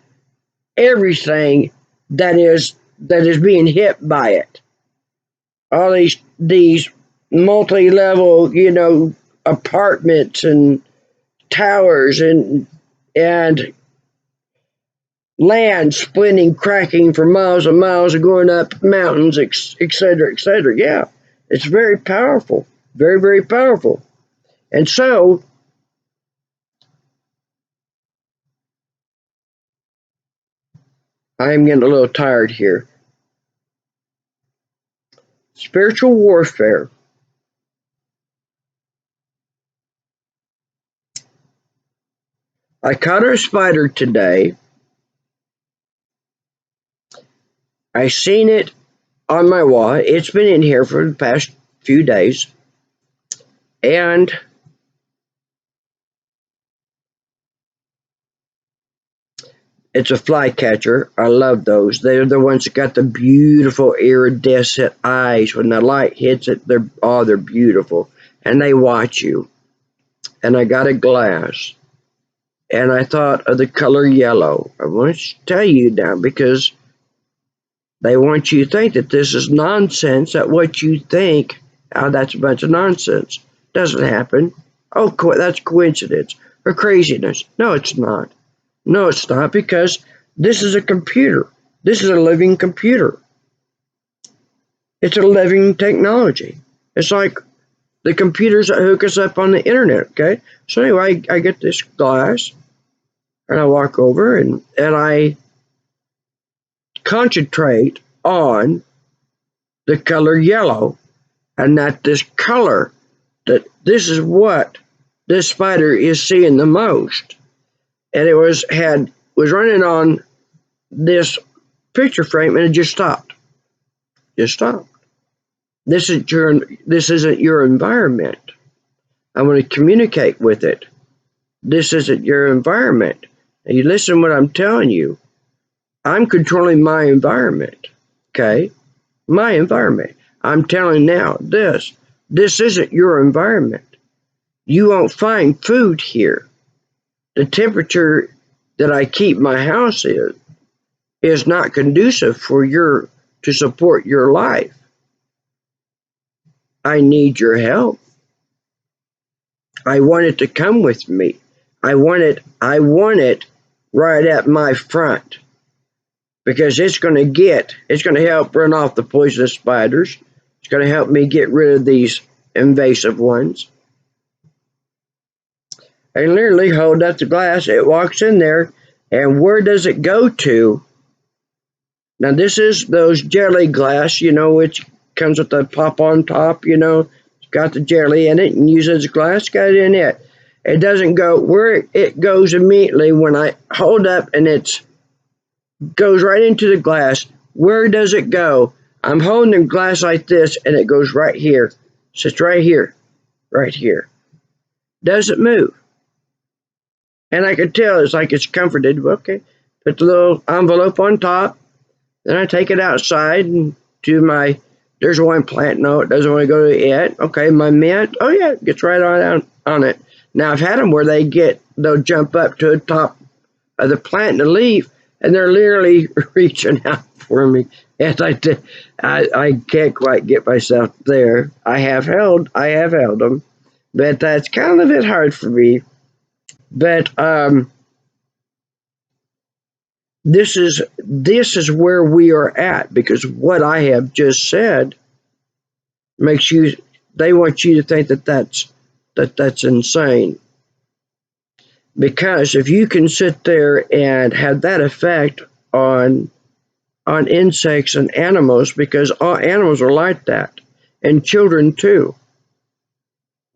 everything that is being hit by it. All these multi-level, apartments and towers and land splitting, cracking for miles and miles and going up mountains, etc., etc. Yeah, it's very powerful, very, very powerful. And so I'm getting a little tired here. Spiritual warfare. I caught a spider today. I seen it on my wall. It's been in here for the past few days. And it's a flycatcher. I love those. They're the ones that got the beautiful iridescent eyes. When the light hits it, they're beautiful. And they watch you. And I got a glass. And I thought of the color yellow. I want to tell you now because they want you to think that this is nonsense, that what you think, that's a bunch of nonsense. Doesn't happen. Oh, that's coincidence or craziness. No, it's not. No, it's not, because this is a computer. This is a living computer. It's a living technology. It's like the computers that hook us up on the internet, okay? So anyway, I get this glass, and I walk over, and I concentrate on the color yellow, and that this color, that this is what this spider is seeing the most. And it was running on this picture frame, and it just stopped. Just stopped. This isn't your environment. I want to communicate with it. This isn't your environment. Now you listen to what I'm telling you. I'm controlling my environment. Okay? My environment. I'm telling now this isn't your environment. You won't find food here. The temperature that I keep my house in is not conducive to support your life. I need your help. I want it to come with me. I want it right at my front, because it's going to help run off the poisonous spiders. It's going to help me get rid of these invasive ones. I literally hold up the glass. It walks in there, and where does it go to? Now, this is those jelly glass, which comes with the pop on top, it's got the jelly in it, and uses glass, got it in it. It doesn't go where it goes immediately when I hold up, and it goes right into the glass. Where does it go? I'm holding the glass like this, and it goes right here. Sits right here. Right here. Doesn't move. And I could tell it's like it's comforted. Okay, put the little envelope on top. Then I take it outside and there's one plant. No, it doesn't want to go to it. Okay, my mint. Oh yeah, it gets right on it. Now I've had them where they'll jump up to the top of the plant and the leaf, and they're literally reaching out for me. And I can't quite get myself there. I have held them, but that's kind of a bit hard for me. But this is where we are at, because what I have just said they want you to think that's insane. Because if you can sit there and have that effect on insects and animals, because all animals are like that, and children too.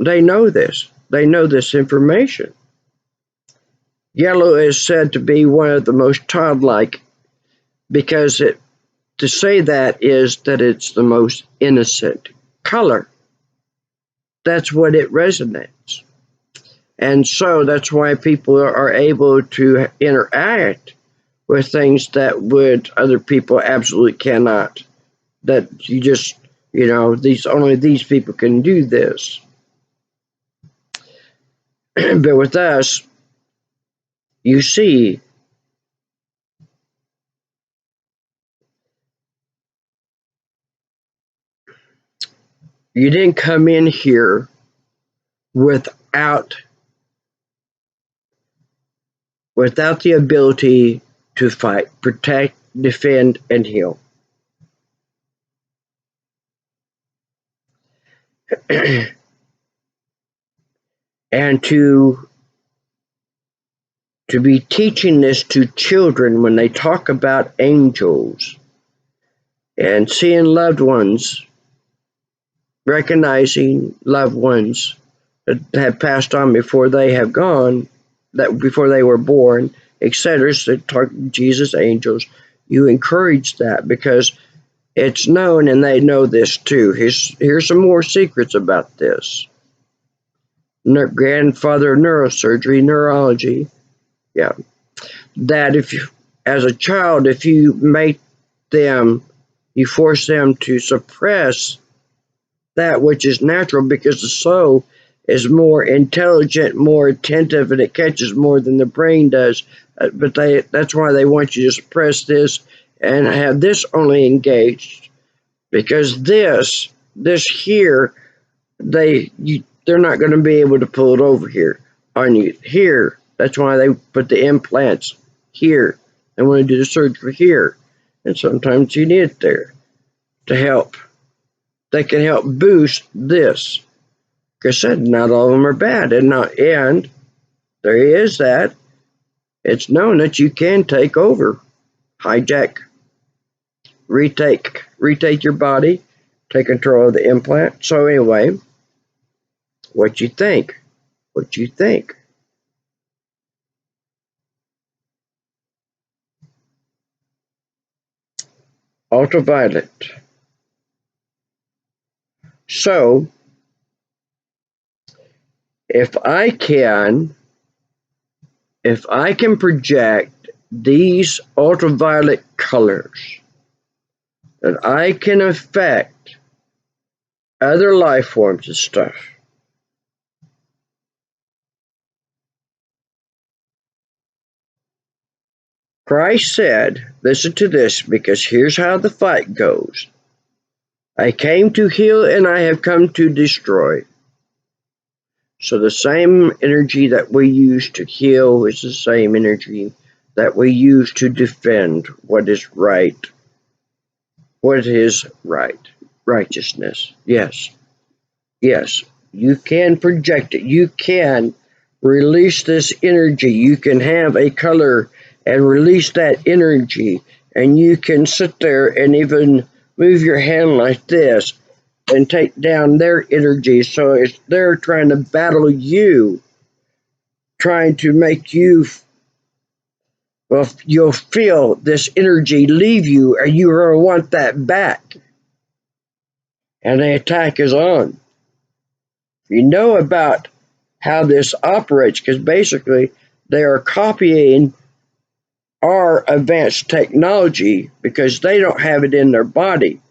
They know this. They know this information. Yellow is said to be one of the most childlike because to say that is that it's the most innocent color. That's what it resonates. And so that's why people are able to interact with things that would other people absolutely cannot. That you just, only these people can do this. But with us, you see, you didn't come in here without the ability to fight, protect, defend, and heal. And to be teaching this to children when they talk about angels and seeing loved ones, recognizing loved ones that have passed on before they have gone, that before they were born, etc. So talk Jesus, angels, you encourage that because it's known and they know this too. Here's some more secrets about this. Grandfather of neurosurgery, neurology, yeah. That if you, as a child, if you you force them to suppress that which is natural because the soul is more intelligent, more attentive, and it catches more than the brain does. But that's why they want you to suppress this and have this only engaged. Because this here, they're not going to be able to pull it over here on you. Here, that's why they put the implants here. They want to do the surgery here. And sometimes you need it there to help. They can help boost this. Like I said, not all of them are bad. And there is that. It's known that you can take over, hijack, retake your body, take control of the implant. So anyway, what you think? What you think? Ultraviolet. So, if I can project these ultraviolet colors, that I can affect other life forms and stuff. Christ said, listen to this, because here's how the fight goes. I came to heal and I have come to destroy. So the same energy that we use to heal is the same energy that we use to defend what is right. What is right? Righteousness. Yes. Yes. You can project it. You can release this energy. You can have a color and release that energy. And you can sit there and even move your hand like this and take down their energy. So it's they're trying to battle you, trying to make you, well, you'll feel this energy leave you and you're going to want that back. And the attack is on. You know about how this operates because basically they are copying our advanced technology because they don't have it in their body.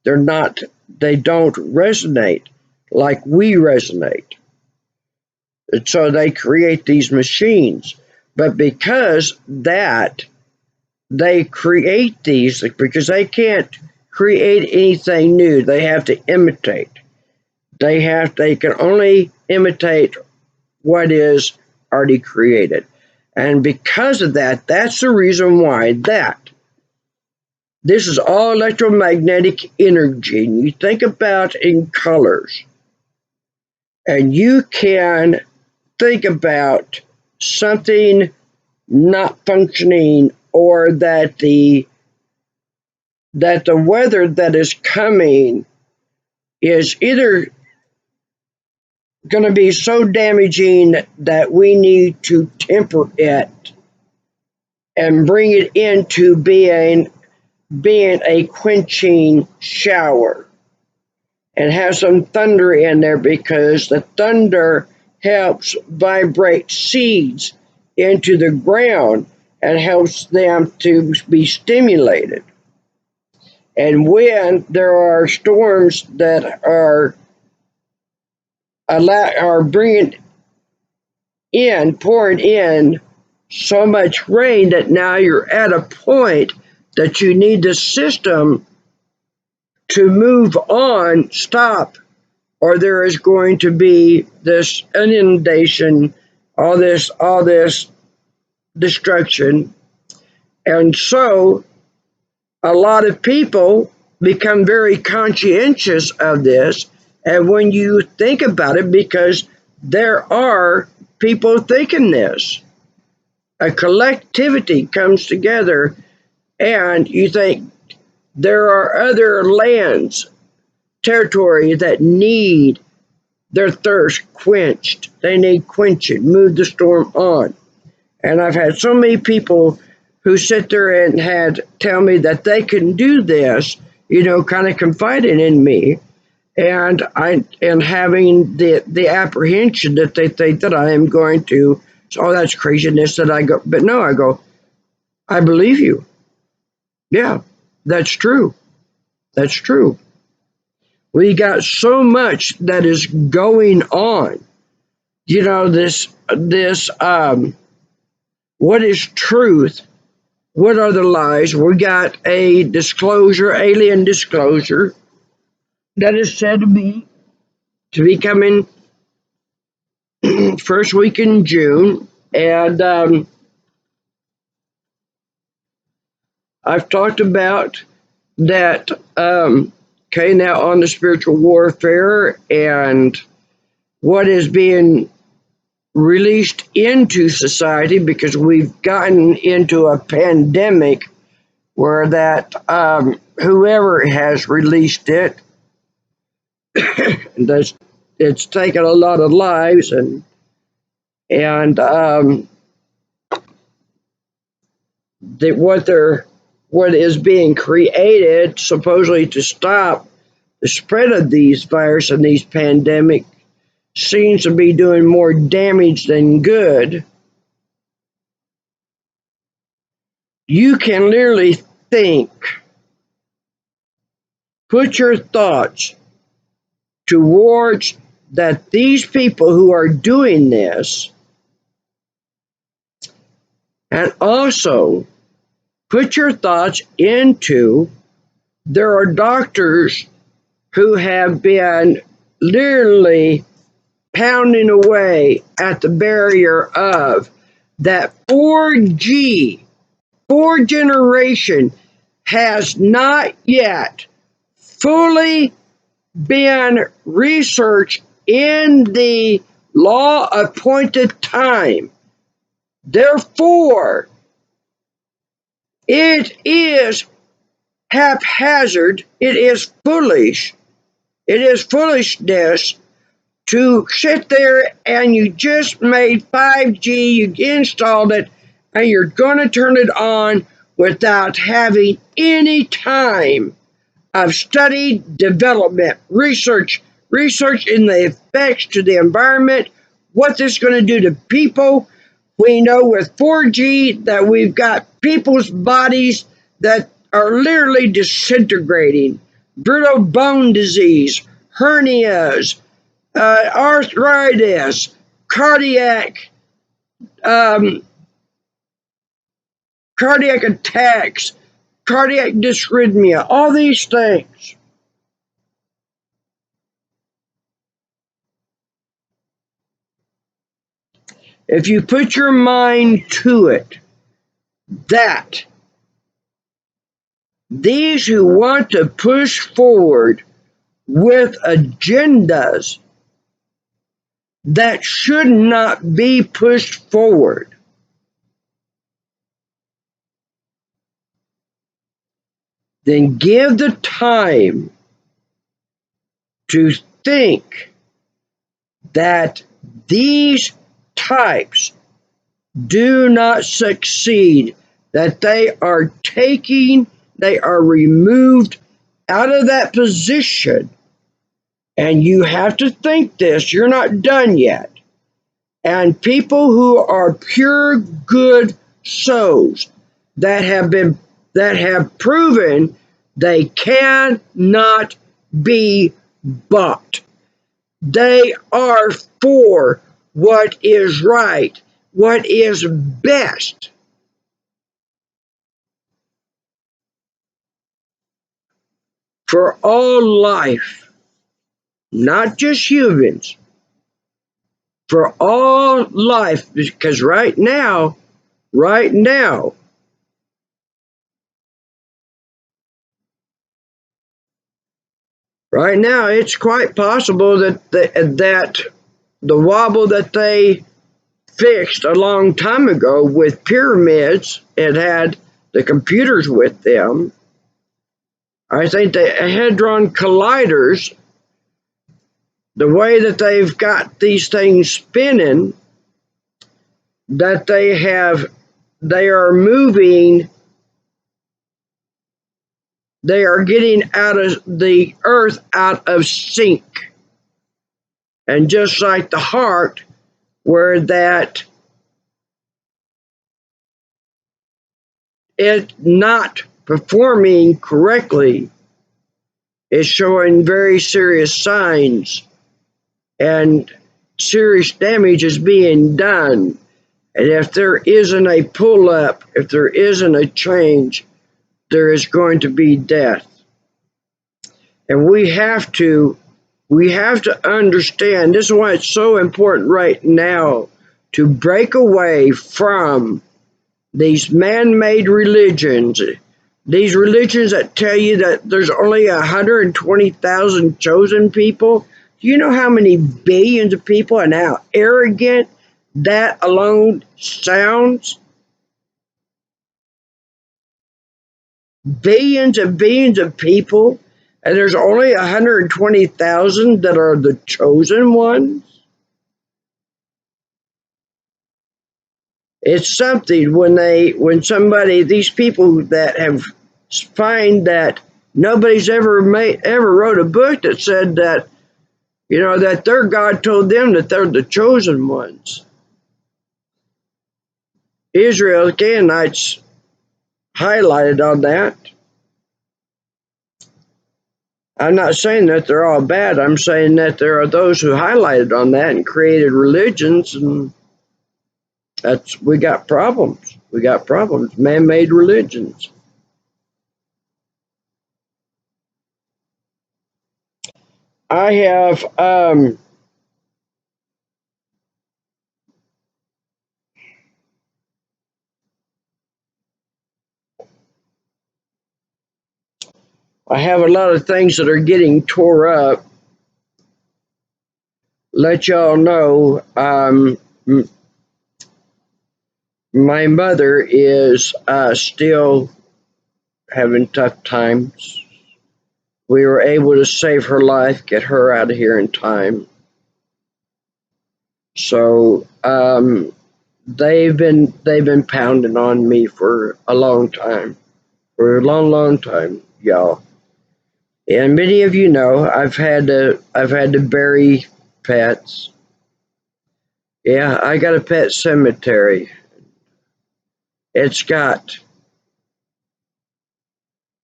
They don't resonate like we resonate. And so they create these machines. But because that, they create these because they can't create anything new. They have to imitate. They can only imitate what is already created. And because of that, that's the reason why this is all electromagnetic energy. And you think about in colors. And you can think about something not functioning or that the weather that is coming is either going to be so damaging that we need to temper it and bring it into being a quenching shower and have some thunder in there, because the thunder helps vibrate seeds into the ground and helps them to be stimulated. And when there are storms that are bringing in, pouring in so much rain, that now you're at a point that you need the system to move on, stop, or there is going to be this inundation, all this destruction. And so a lot of people become very conscientious of this. And when you think about it, because there are people thinking this, a collectivity comes together, and you think there are other lands, territory that need their thirst quenched. They need quenching, move the storm on. And I've had so many people who sit there and had tell me that they can do this, kind of confiding in me. And I am having the apprehension that they think that I am going to, oh, that's craziness, that I go, but no, I go, I believe you. Yeah, that's true. That's true. We got so much that is going on. This what is truth? What are the lies? We got a disclosure, alien disclosure, that is said to be coming first week in June. And I've talked about that. Okay, now on the spiritual warfare and what is being released into society, because we've gotten into a pandemic where that whoever has released it, it's taken a lot of lives, and what is being created supposedly to stop the spread of these viruses and these pandemic seems to be doing more damage than good. You can literally think, put your thoughts towards that these people who are doing this, and also put your thoughts into, there are doctors who have been literally pounding away at the barrier of that 4G, fourth generation, has not yet fully been researched in the law appointed time. Therefore, it is haphazard, it is foolish, it is foolishness to sit there and you just made 5G, you installed it, and you're going to turn it on without having any time of study, development, research in the effects to the environment, what this is going to do to people. We know with 4G that we've got people's bodies that are literally disintegrating, brittle bone disease, hernias, arthritis, cardiac attacks, cardiac dysrhythmia, all these things. If you put your mind to it, that these who want to push forward with agendas that should not be pushed forward, then give the time to think that these types do not succeed, that they are removed out of that position. And you have to think this, you're not done yet. And people who are pure good souls that have proven they cannot be bought. They are for what is right, what is best. For all life, not just humans, for all life, because right now, it's quite possible that the wobble that they fixed a long time ago with pyramids, it had the computers with them. I think the Hadron Colliders, the way that they've got these things spinning, that they are moving, they are getting out of the earth out of sync. And just like the heart, where that it not performing correctly is showing very serious signs, and serious damage is being done. And if there isn't a pull up, if there isn't a change, there is going to be death. And we have to understand, this is why it's so important right now to break away from these man-made religions, these religions that tell you that there's only 120,000 chosen people. Do you know how many billions of people and how arrogant that alone sounds? Billions and billions of people, and there's only 120,000 that are the chosen ones. It's something when these people that have find that nobody's ever wrote a book that said that, that their God told them that they're the chosen ones. Israel Canaanites highlighted on that. I'm not saying that they're all bad. I'm saying that there are those who highlighted on that and created religions, and we got problems. We got problems. Man-made religions. I have a lot of things that are getting tore up. Let y'all know, my mother is still having tough times. We were able to save her life, get her out of here in time. So they've been pounding on me for a long time, long time, y'all. And many of you know I've had to bury pets. Yeah, I got a pet cemetery. It's got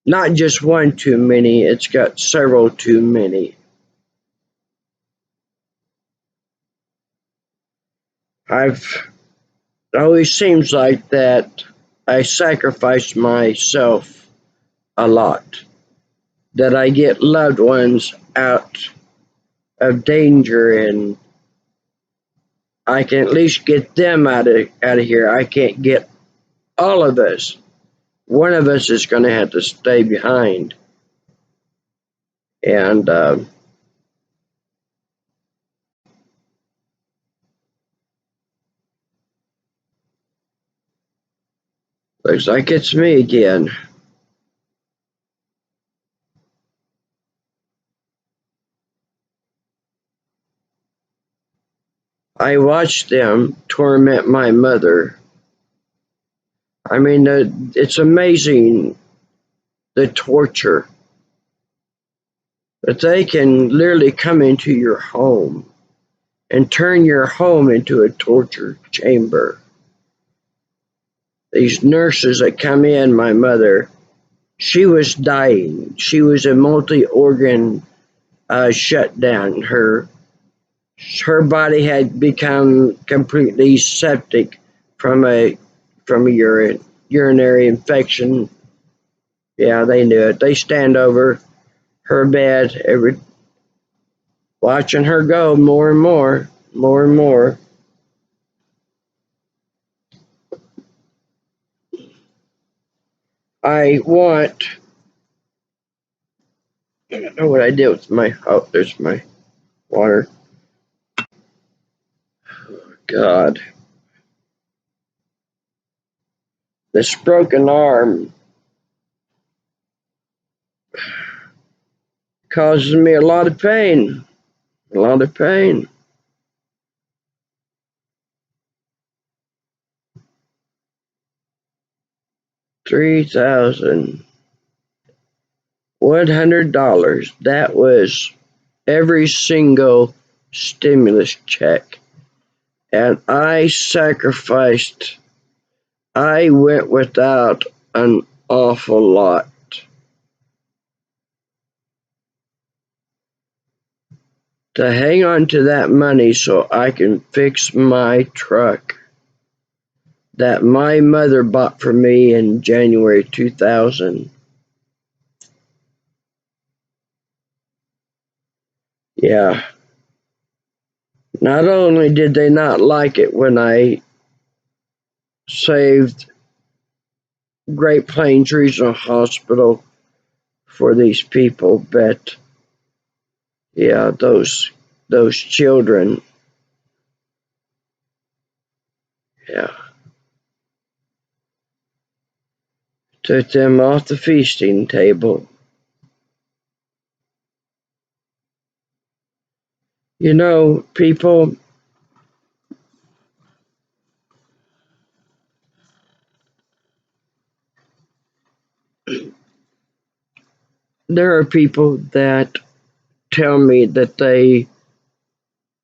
not just one too many, it's got several too many. It always seems like that I sacrifice myself a lot, that I get loved ones out of danger, and I can at least get them out of here. I can't get all of us. One of us is going to have to stay behind. And looks like it's me again. I watched them torment my mother. I mean, it's amazing the torture that they can literally come into your home and turn your home into a torture chamber. These nurses that come in, my mother, she was dying. She was a multi-organ shutdown. Her body had become completely septic from a urinary infection. Yeah, they knew it. They stand over her bed, watching her go more and more, more and more. I don't know what I did with there's my water. God. This broken arm causes me a lot of pain. A lot of pain. $3,100. That was every single stimulus check. And I sacrificed. I went without an awful lot to hang on to that money so I can fix my truck that my mother bought for me in January 2000. Yeah. Not only did they not like it when I saved Great Plains Regional Hospital for these people, but yeah, those children, yeah, took them off the feasting table. You know, people, there are people that tell me that they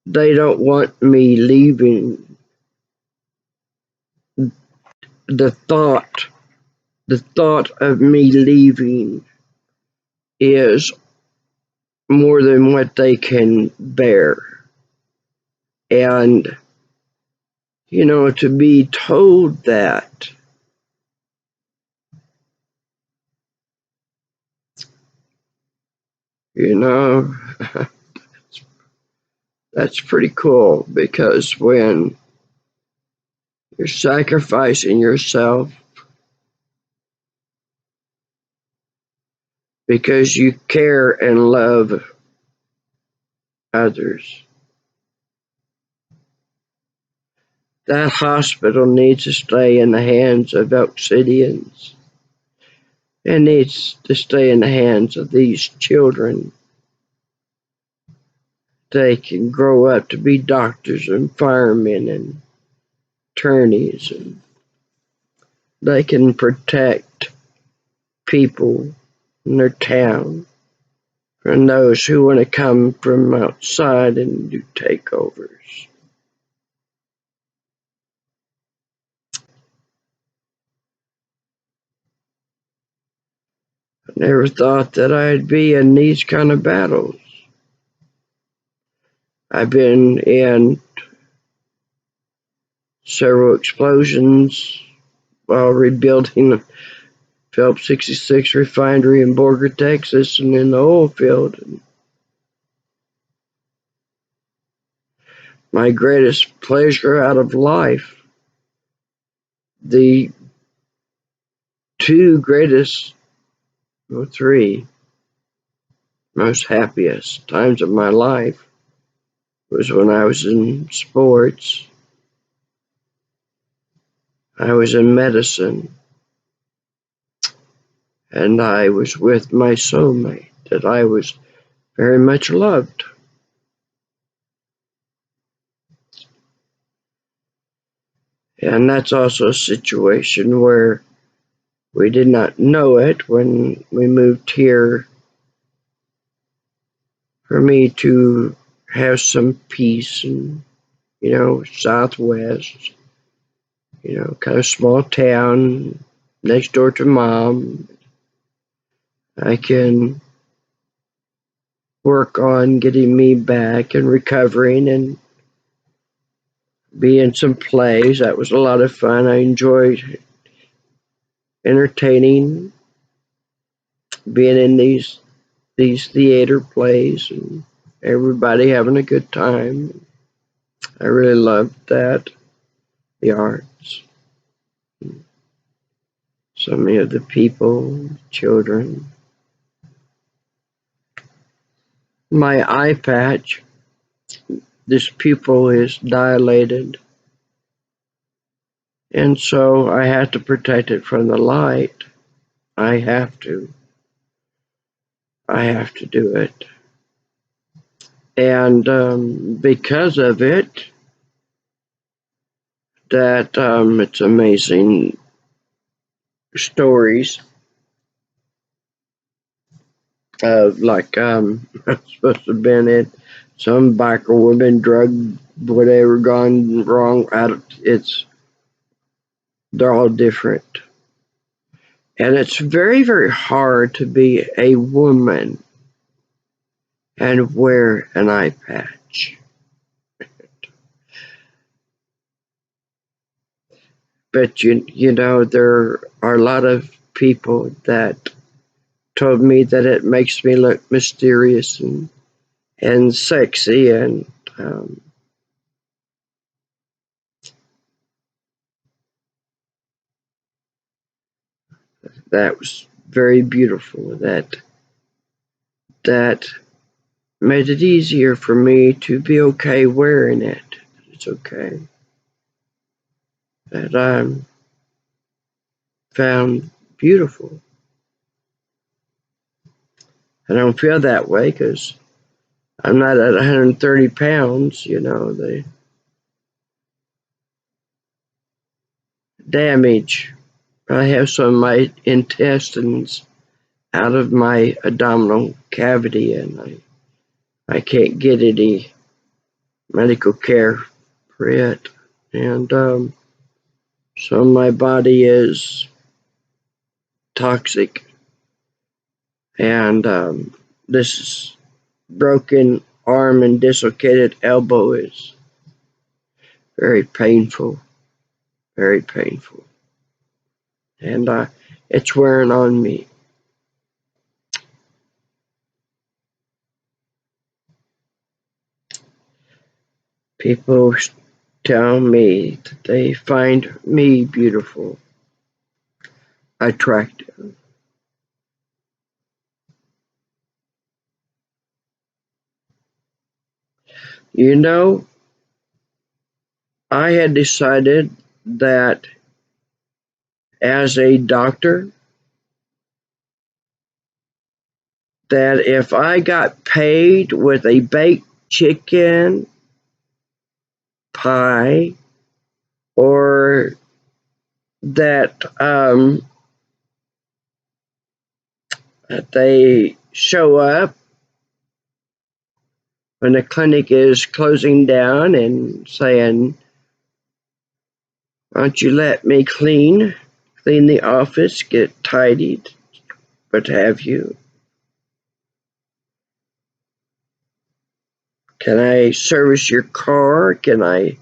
don't want me leaving. The thought of me leaving is more than what they can bear. And, you know, to be told that, you know, that's pretty cool, because when you're sacrificing yourself because you care and love others, that hospital needs to stay in the hands of Elk Cityans. It needs to stay in the hands of these children. They can grow up to be doctors and firemen and attorneys, and they can protect people in their town from those who want to come from outside and do takeovers. I never thought that I'd be in these kind of battles. I've been in several explosions while rebuilding the Phelps 66 refinery in Borger, Texas, and in the oil field. My greatest pleasure out of life, the two greatest, or three, most happiest times of my life was when I was in sports, I was in medicine, and I was with my soulmate that I was very much loved. And that's also a situation where we did not know it when we moved here, for me to have some peace and, Southwest, kind of small town next door to mom. I can work on getting me back and recovering and be in some plays. That was a lot of fun. I enjoyed entertaining, being in these theater plays and everybody having a good time. I really loved that, the arts, so many of the people, children. My eye patch, this pupil is dilated, and so I have to protect it from the light. I have to do it. And because of it, that it's amazing stories of like supposed to have been it. Some biker woman drug whatever gone wrong. They're all different, and it's very very hard to be a woman and wear an eye patch. But there are a lot of people that told me that it makes me look mysterious and sexy, and that was very beautiful. That made it easier for me to be okay wearing it. It's okay. That I found beautiful. I don't feel that way because I'm not at 130 pounds. The damage. I have some of my intestines out of my abdominal cavity, and I can't get any medical care for it. And so my body is toxic. And this broken arm and dislocated elbow is very painful, very painful. And it's wearing on me. People tell me that they find me beautiful, attractive. I had decided that as a doctor, that if I got paid with a baked chicken pie, or that they show up when the clinic is closing down and saying, "Why don't you let me clean the office, get tidied, what have you? Can I service your car? Can I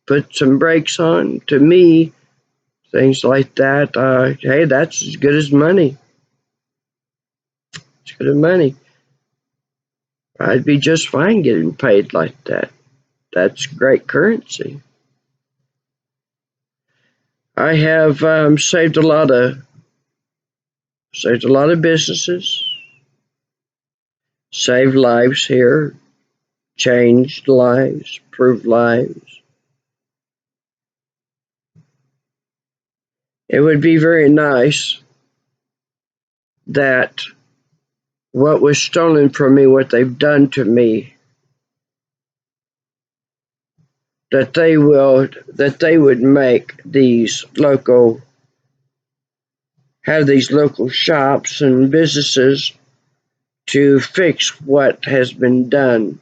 put some brakes on?" To me, things like that, hey, that's as good as money. It's good as money. I'd be just fine getting paid like that. That's great currency. I have saved a lot of businesses, saved lives here, changed lives, improved lives. It would be very nice that what was stolen from me, what they've done to me, that they would make these local shops and businesses to fix what has been done,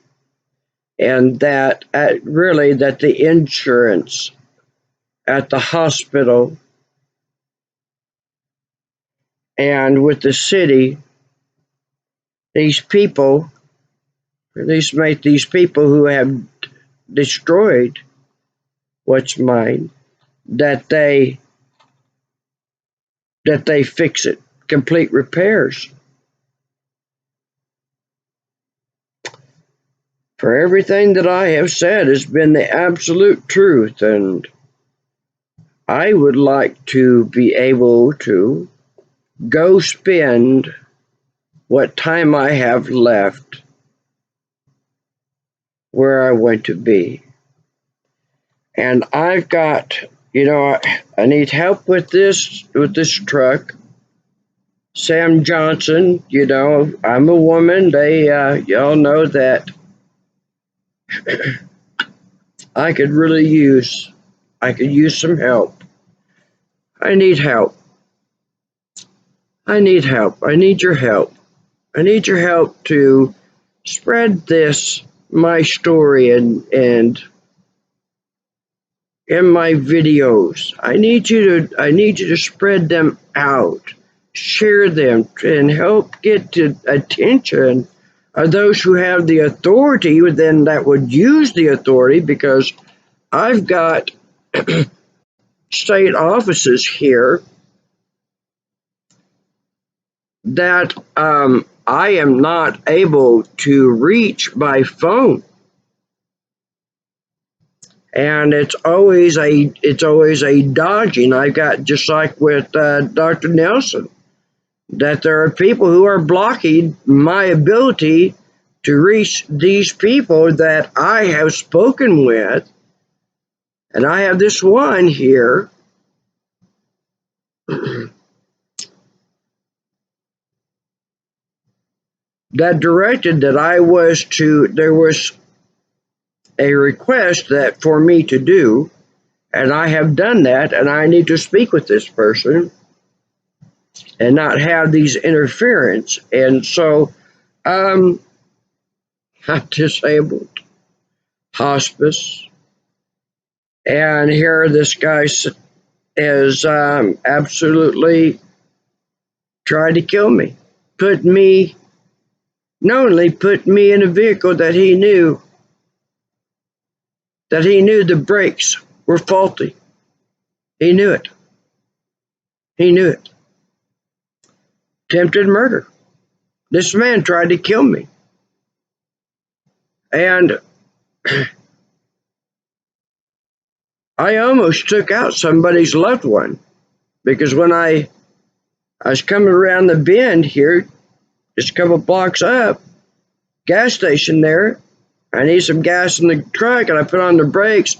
and that really that the insurance at the hospital and with the city, these people who have destroyed what's mine, that they fix it, complete repairs. For everything that I have said has been the absolute truth, and I would like to be able to go spend what time I have left where I want to be. And I've got, I need help with this truck. Sam Johnson, I'm a woman. Y'all know that I could use some help. I need help. I need your help. I need your help to spread my story and in my videos. I need you to spread them out, share them, and help get the attention of those who have the authority, then that would use the authority, because I've got state offices here that I am not able to reach by phone. And it's always a dodging. I've got, just like with Dr. Nelson, that there are people who are blocking my ability to reach these people that I have spoken with. And I have this one here that directed that there was a request that for me to do, and I have done that, and I need to speak with this person and not have these interference. And so I'm disabled, hospice, and here this guy has absolutely tried to kill me, knowingly put me in a vehicle that he knew the brakes were faulty. He knew it. Attempted murder. This man tried to kill me. And I almost took out somebody's loved one, because when I was coming around the bend here, just a couple blocks up, gas station there, I need some gas in the truck, and I put on the brakes,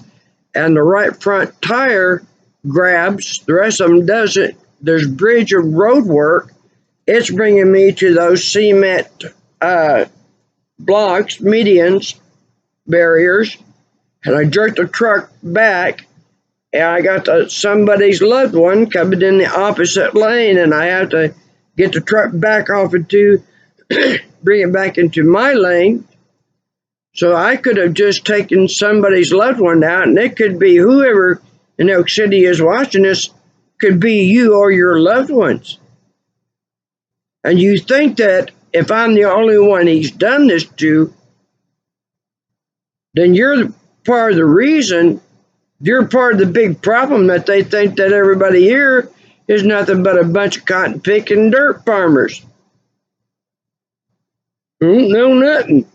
and the right front tire grabs, the rest of them doesn't. There's bridge of road work. It's bringing me to those cement blocks, medians, barriers, and I jerked the truck back, and I got somebody's loved one coming in the opposite lane, and I have to get the truck back off bring it back into my lane. So I could have just taken somebody's loved one out, and it could be whoever in Elk City is watching this, could be you or your loved ones. And you think that if I'm the only one he's done this to, then you're part of the reason, you're part of the big problem, that they think that everybody here is nothing but a bunch of cotton picking dirt farmers. No, nothing.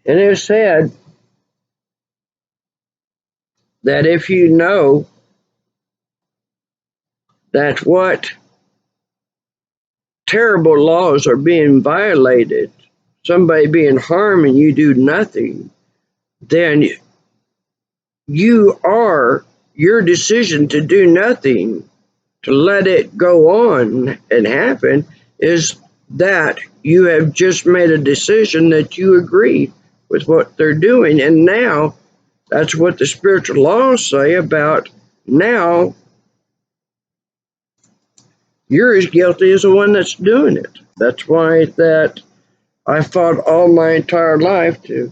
And it said that if you know that what terrible laws are being violated, somebody being harmed, and you do nothing, then your decision to do nothing, to let it go on and happen, is that you have just made a decision that you agree with what they're doing. And now that's what the spiritual laws say about now you're as guilty as the one that's doing it. That's why that I fought all my entire life to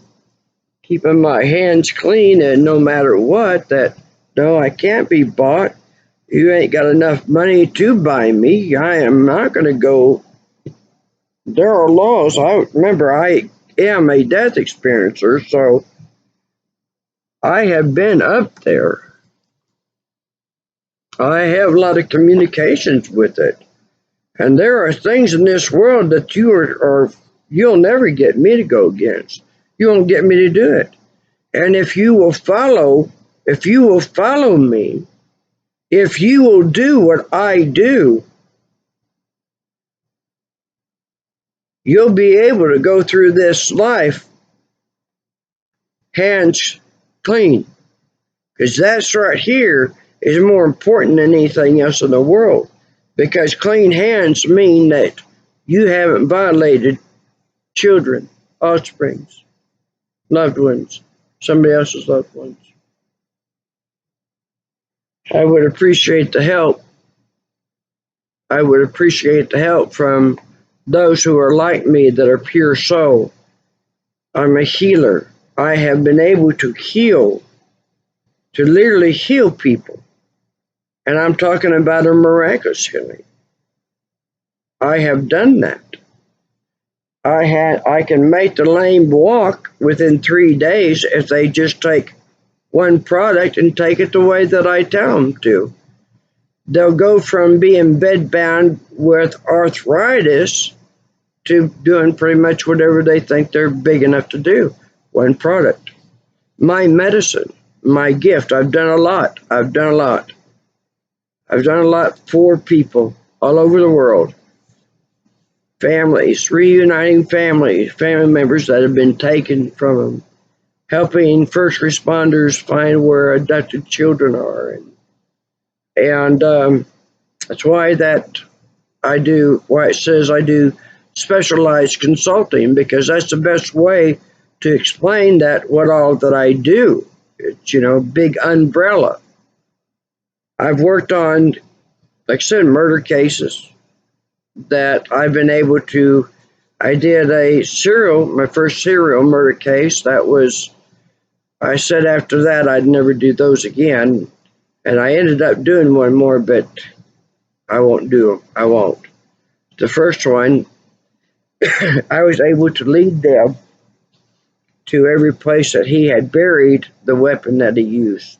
keeping my hands clean, and no matter what, that no, I can't be bought. You ain't got enough money to buy me. I am not going to go. There are laws. I remember I am a death experiencer, so I have been up there. I have a lot of communications with it. And there are things in this world that you'll never get me to go against. You won't get me to do it. And if you will follow me, if you will do what I do, you'll be able to go through this life hands clean. Because that's right here is more important than anything else in the world. Because clean hands mean that you haven't violated children, offsprings, loved ones, somebody else's loved ones. I would appreciate the help. I would appreciate the help from those who are like me that are pure soul. I'm a healer. I have been able to heal, to literally heal people. And I'm talking about a miraculous healing. I have done that. I can make the lame walk within 3 days if they just take one product and take it the way that I tell them to. They'll go from being bedbound with arthritis to doing pretty much whatever they think they're big enough to do. One product. My medicine, my gift. I've done a lot. I've done a lot for people all over the world. Families, reuniting family members that have been taken from them. Helping first responders find where abducted children are. And that's why it says I do specialized consulting, because that's the best way to explain that what all that I do. It's, big umbrella. I've worked on, like I said, murder cases that I've been able to. I did my first serial murder case. I said after that I'd never do those again. And I ended up doing one more, but I won't do them. I won't. The first one, I was able to lead them to every place that he had buried the weapon that he used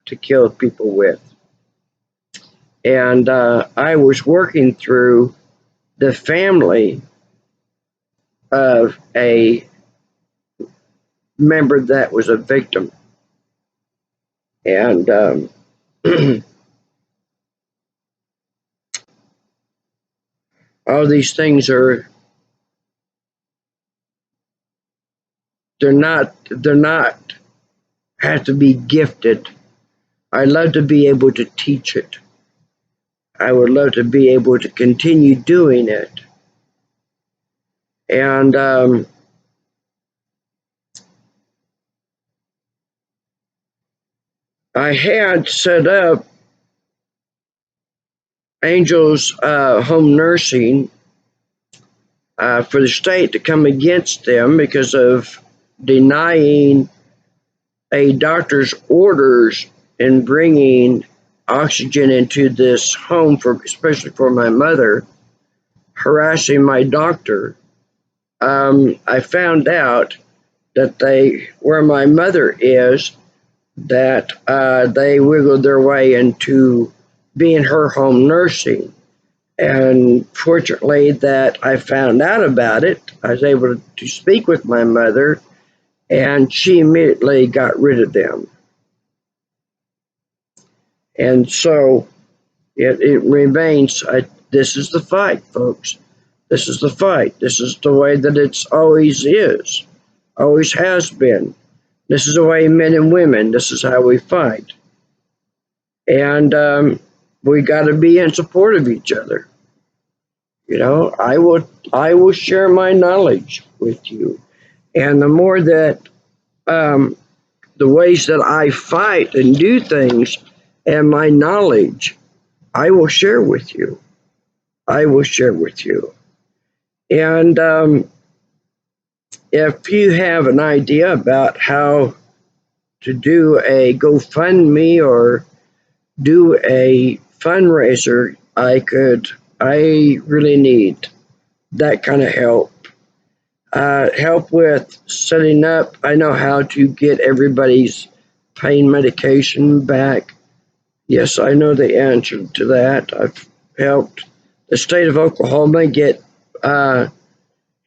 to kill people with. And I was working through the family of a member that was a victim. And all these things they're not have to be gifted. I love to be able to teach it. I would love to be able to continue doing it. And I had set up Angels home nursing for the state to come against them because of denying a doctor's orders and bringing oxygen into this home, especially for my mother, harassing my doctor. I found out that where my mother is, that they wiggled their way into being her home nursing. And fortunately that I found out about it, I was able to speak with my mother, and she immediately got rid of them. And so it remains, this is the fight, folks. This is the fight. This is the way that it's always is, always has been. This is the way men and women, this is how we fight. And we got to be in support of each other. You know, I will share my knowledge with you. And the more that the ways that I fight and do things and my knowledge, I will share with you. I will share with you. And if you have an idea about how to do a GoFundMe or do a fundraiser, I really need that kind of help. Help with setting up. I know how to get everybody's pain medication back. Yes, I know the answer to that. I've helped the state of Oklahoma get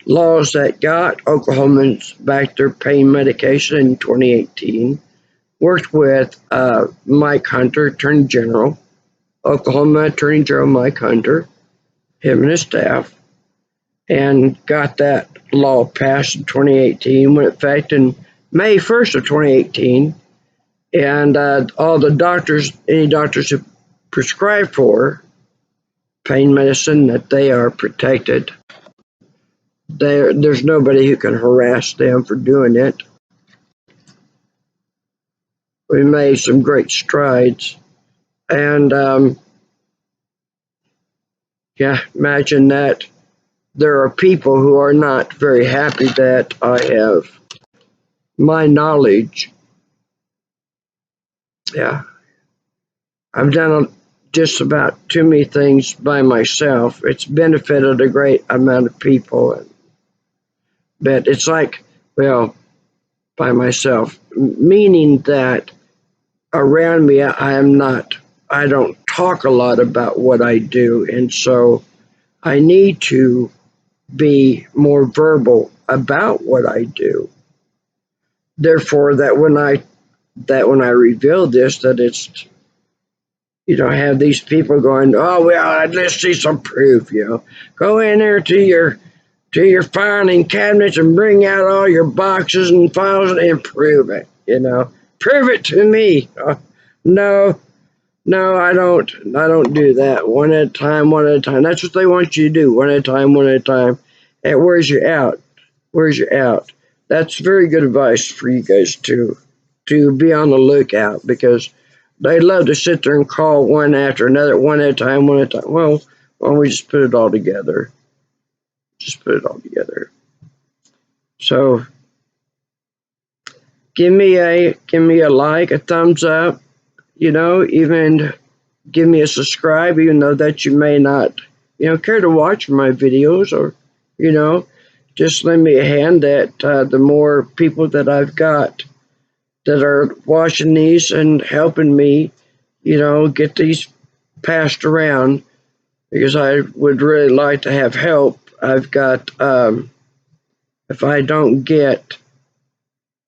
laws that got Oklahomans back their pain medication in 2018. Worked with Mike Hunter, Attorney General, Oklahoma Attorney General Mike Hunter, him and his staff, and got that law passed in 2018, went into effect in May 1st of 2018, and all the doctors, any doctors who prescribe for pain medicine, that they are protected. There's nobody who can harass them for doing it. We made some great strides, and yeah, imagine that there are people who are not very happy that I have my knowledge. Yeah, I've done just about too many things by myself. It's benefited a great amount of people, but it's like, well, by myself, meaning that around me, I don't talk a lot about what I do, and so I need to be more verbal about what I do. Therefore, that when I reveal this, that it's, you know, have these people going, oh well, let's see some proof. You know, go in there to your filing cabinets and bring out all your boxes and files and prove it. You know, prove it to me. No, I don't do that. One at a time, one at a time. That's what they want you to do. One at a time, one at a time. And where's your out? Where's your out? That's very good advice for you guys to be on the lookout, because they love to sit there and call one after another, one at a time, one at a time. Well, why don't we just put it all together? Just put it all together. So give me a like, a thumbs up, you know, even give me a subscribe, even though that you may not, you know, care to watch my videos, or, you know, just lend me a hand. That the more people that I've got that are watching these and helping me, you know, get these passed around, because I would really like to have help. I've got, if I don't get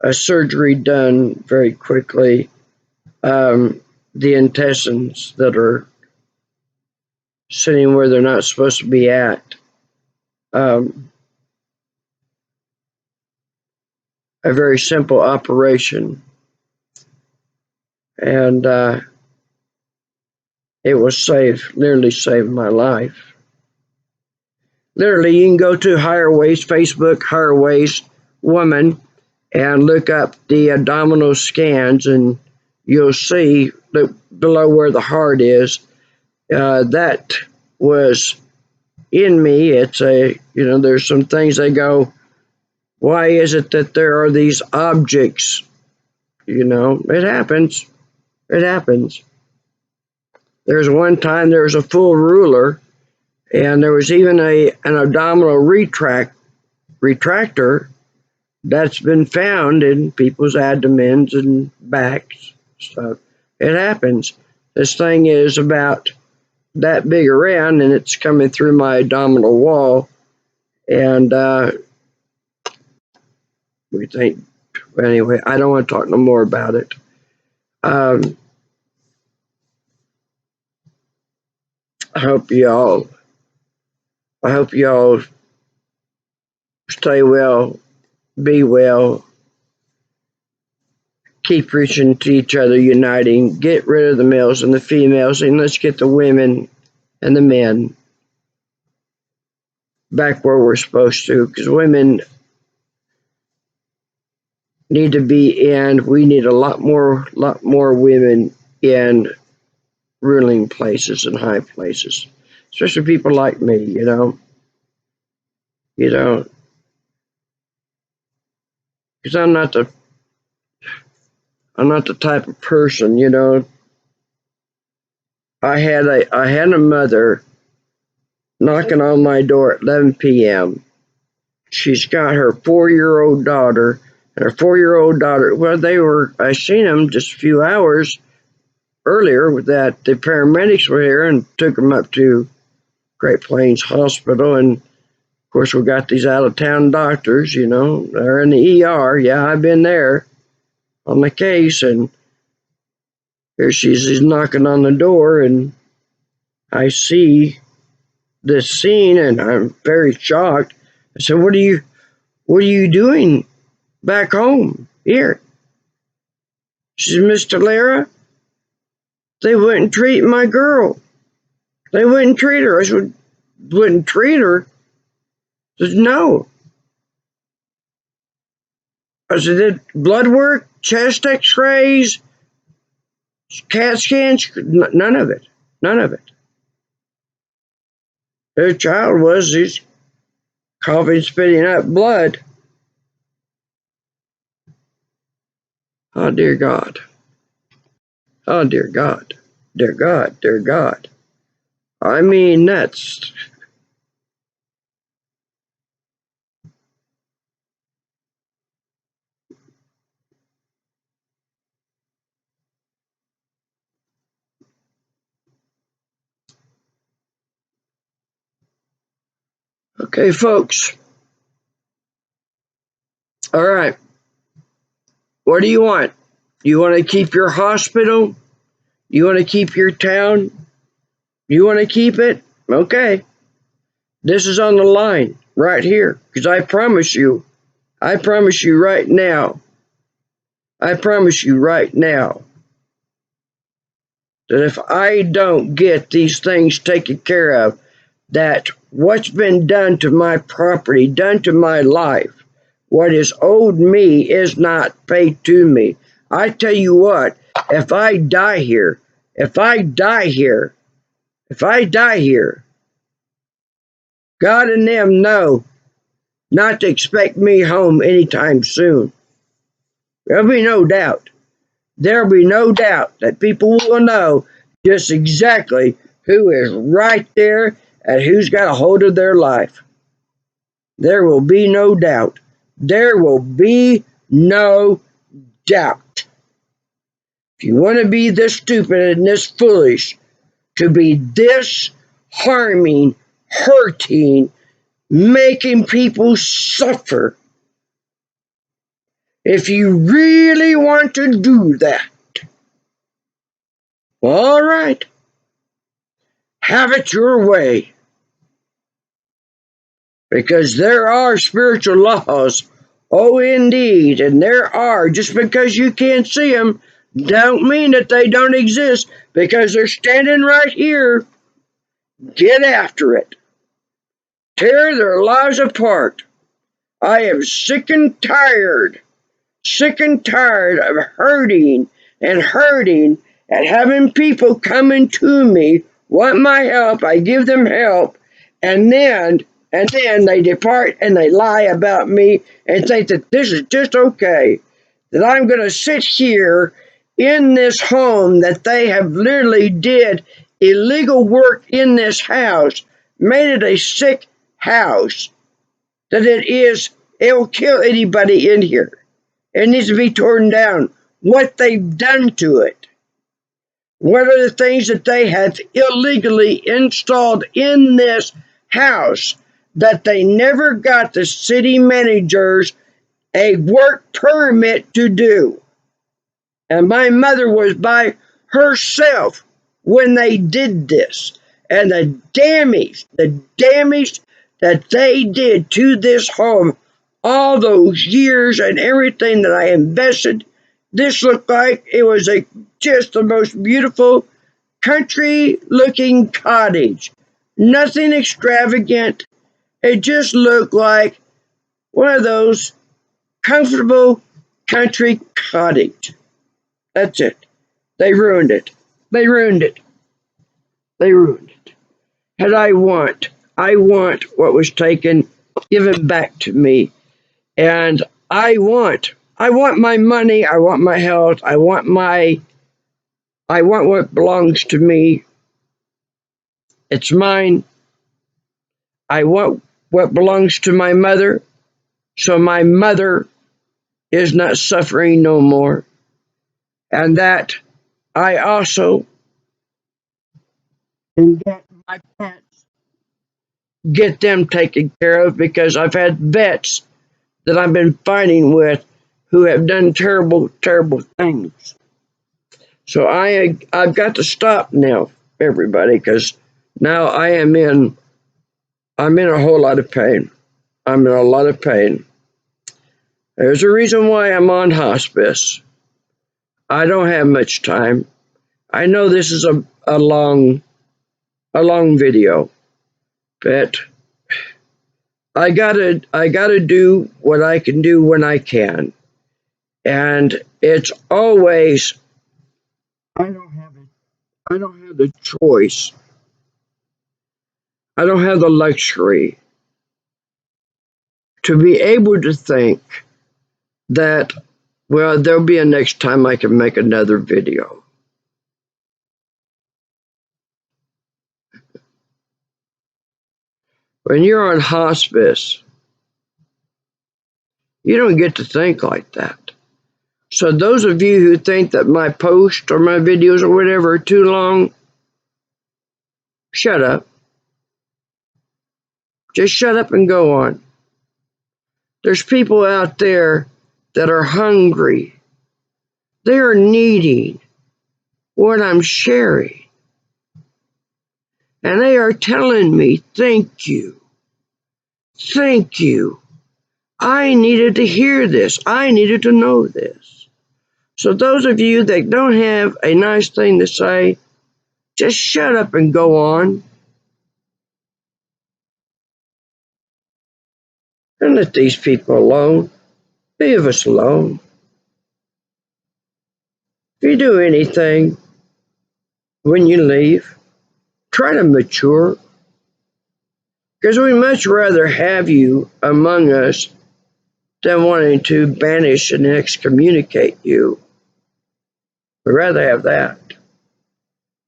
a surgery done very quickly, the intestines that are sitting where they're not supposed to be at, a very simple operation, and it was literally saved my life. Literally, you can go to Higher Waist, Facebook, Higher Waist Woman, and look up the abdominal scans, and you'll see that below where the heart is, that was in me. It's you know, there's some things they go, why is it that there are these objects? You know, it happens. It happens. There's one time there was a full ruler, and there was even an abdominal retractor that's been found in people's abdomens and backs stuff. It happens. This thing is about that big around, and it's coming through my abdominal wall, and we think, anyway, I don't want to talk no more about it. I hope y'all stay well, be well, keep preaching to each other, uniting, get rid of the males and the females, and let's get the women and the men back where we're supposed to, because women need to be in. We need a lot more women in ruling places and high places, especially people like me. Because I'm not the type of person. I had a mother knocking on my door at 11 p.m. She's got her 4-year-old daughter, and her 4-year-old daughter, well, I seen them just a few hours earlier that the paramedics were here and took them up to Great Plains Hospital. And of course, we got these out-of-town doctors, they're in the ER. Yeah, I've been there on the case, and here she's knocking on the door, and I see this scene, and I'm very shocked. I said, what are you doing back home here? She said, Mr. Lara, they wouldn't treat my girl. They wouldn't treat her. I said, wouldn't treat her? She said, no. I said, did blood work, chest x-rays, CAT scans? None of it. None of it. Her child he's coughing, spitting up blood. Oh, dear God. Oh, dear God. Dear God. Dear God. I mean, that's... Okay, folks. All right. What do you want? You want to keep your hospital? You want to keep your town? You want to keep it? Okay. This is on the line right here, because I promise you right now, that if I don't get these things taken care of, that what's been done to my property, done to my life, what is owed me is not paid to me. I tell you what, if I die here, God and them know not to expect me home anytime soon. There'll be no doubt that people will know just exactly who is right there and who's got a hold of their life. There will be no doubt. There will be no doubt. If you want to be this stupid and this foolish, to be this harming, hurting, making people suffer, if you really want to do that, all right, have it your way. Because there are spiritual laws, oh indeed, and there are. Just because you can't see them, don't mean that they don't exist, because they're standing right here. Get after it. Tear their lives apart. I am sick and tired of hurting and having people coming to me, want my help, I give them help, and then they depart and they lie about me and think that this is just okay, that I'm going to sit here in this home that they have literally did illegal work in this house, made it a sick house, that it'll kill anybody in here. It needs to be torn down. What they've done to it. What are the things that they have illegally installed in this house that they never got the city managers a work permit to do? And my mother was by herself when they did this. And the damage that they did to this home, all those years and everything that I invested, This looked like it was just the most beautiful country-looking cottage. Nothing extravagant. It just looked like one of those comfortable country cottage. That's it. They ruined it. They ruined it. They ruined it. And I want what was taken given back to me. And I want my money, I want my health, I want what belongs to me. It's mine. I want what belongs to my mother, so my mother is not suffering no more. And that I also and get my pets, get them taken care of, because I've had vets that I've been fighting with who have done terrible, terrible things. So I've got to stop now, everybody, because now I'm in a whole lot of pain. I'm in a lot of pain. There's a reason why I'm on hospice. I don't have much time. I know this is a long video, but I gotta do what I can do when I can. And it's always, I don't have the choice. I don't have the luxury to be able to think that, well, there'll be a next time I can make another video. When you're on hospice, you don't get to think like that. So those of you who think that my posts or my videos or whatever are too long, shut up. Just shut up and go on. There's people out there that are hungry. They are needing what I'm sharing. And they are telling me, thank you. Thank you. I needed to hear this. I needed to know this. So those of you that don't have a nice thing to say, just shut up and go on. And let these people alone. Leave us alone. If you do anything when you leave, try to mature. Because we'd much rather have you among us than wanting to banish and excommunicate you. We'd rather have that.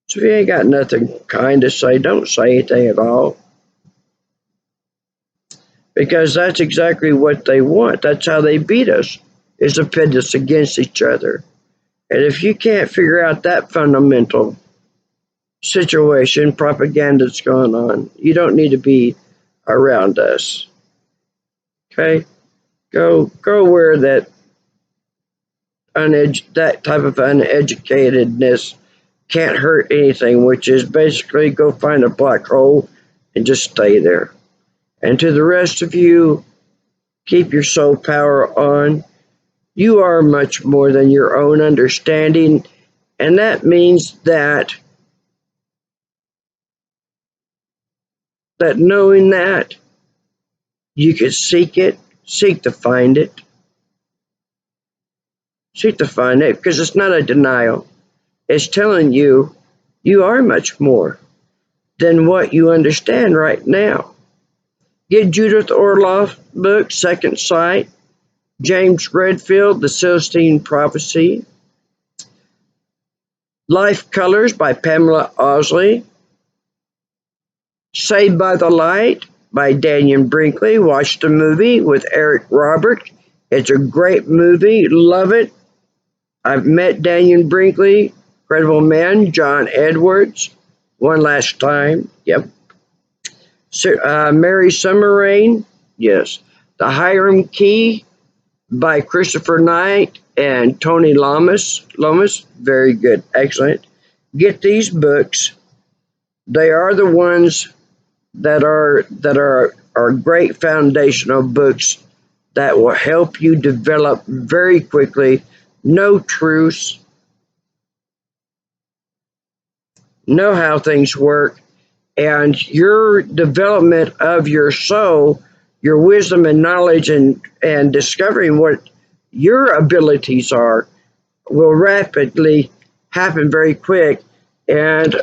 So if you ain't got nothing kind to say, don't say anything at all. Because that's exactly what they want. That's how they beat us, is to pit us against each other. And if you can't figure out that fundamental situation, propaganda that's going on, you don't need to be around us. Okay? Go where that type of uneducatedness can't hurt anything, which is basically go find a black hole and just stay there. And to the rest of you, keep your soul power on. You are much more than your own understanding, and that means that knowing that, you can seek to find it. Seek to find it, because it's not a denial. It's telling you you are much more than what you understand right now. Get Judith Orloff's book, Second Sight, James Redfield, The Celestine Prophecy, Life Colors by Pamela Osley, Saved by the Light by Daniel Brinkley. Watch the movie with Eric Roberts. It's a great movie. Love it. I've met Daniel Brinkley, incredible man. John Edwards, one last time. Yep. Mary Summerrain. Yes. The Hiram Key by Christopher Knight and Tony Lomas. Very good. Excellent. Get these books. They are the ones that are great foundational books that will help you develop very quickly know truths, know how things work, and your development of your soul, your wisdom and knowledge, and discovering what your abilities are will rapidly happen very quick. And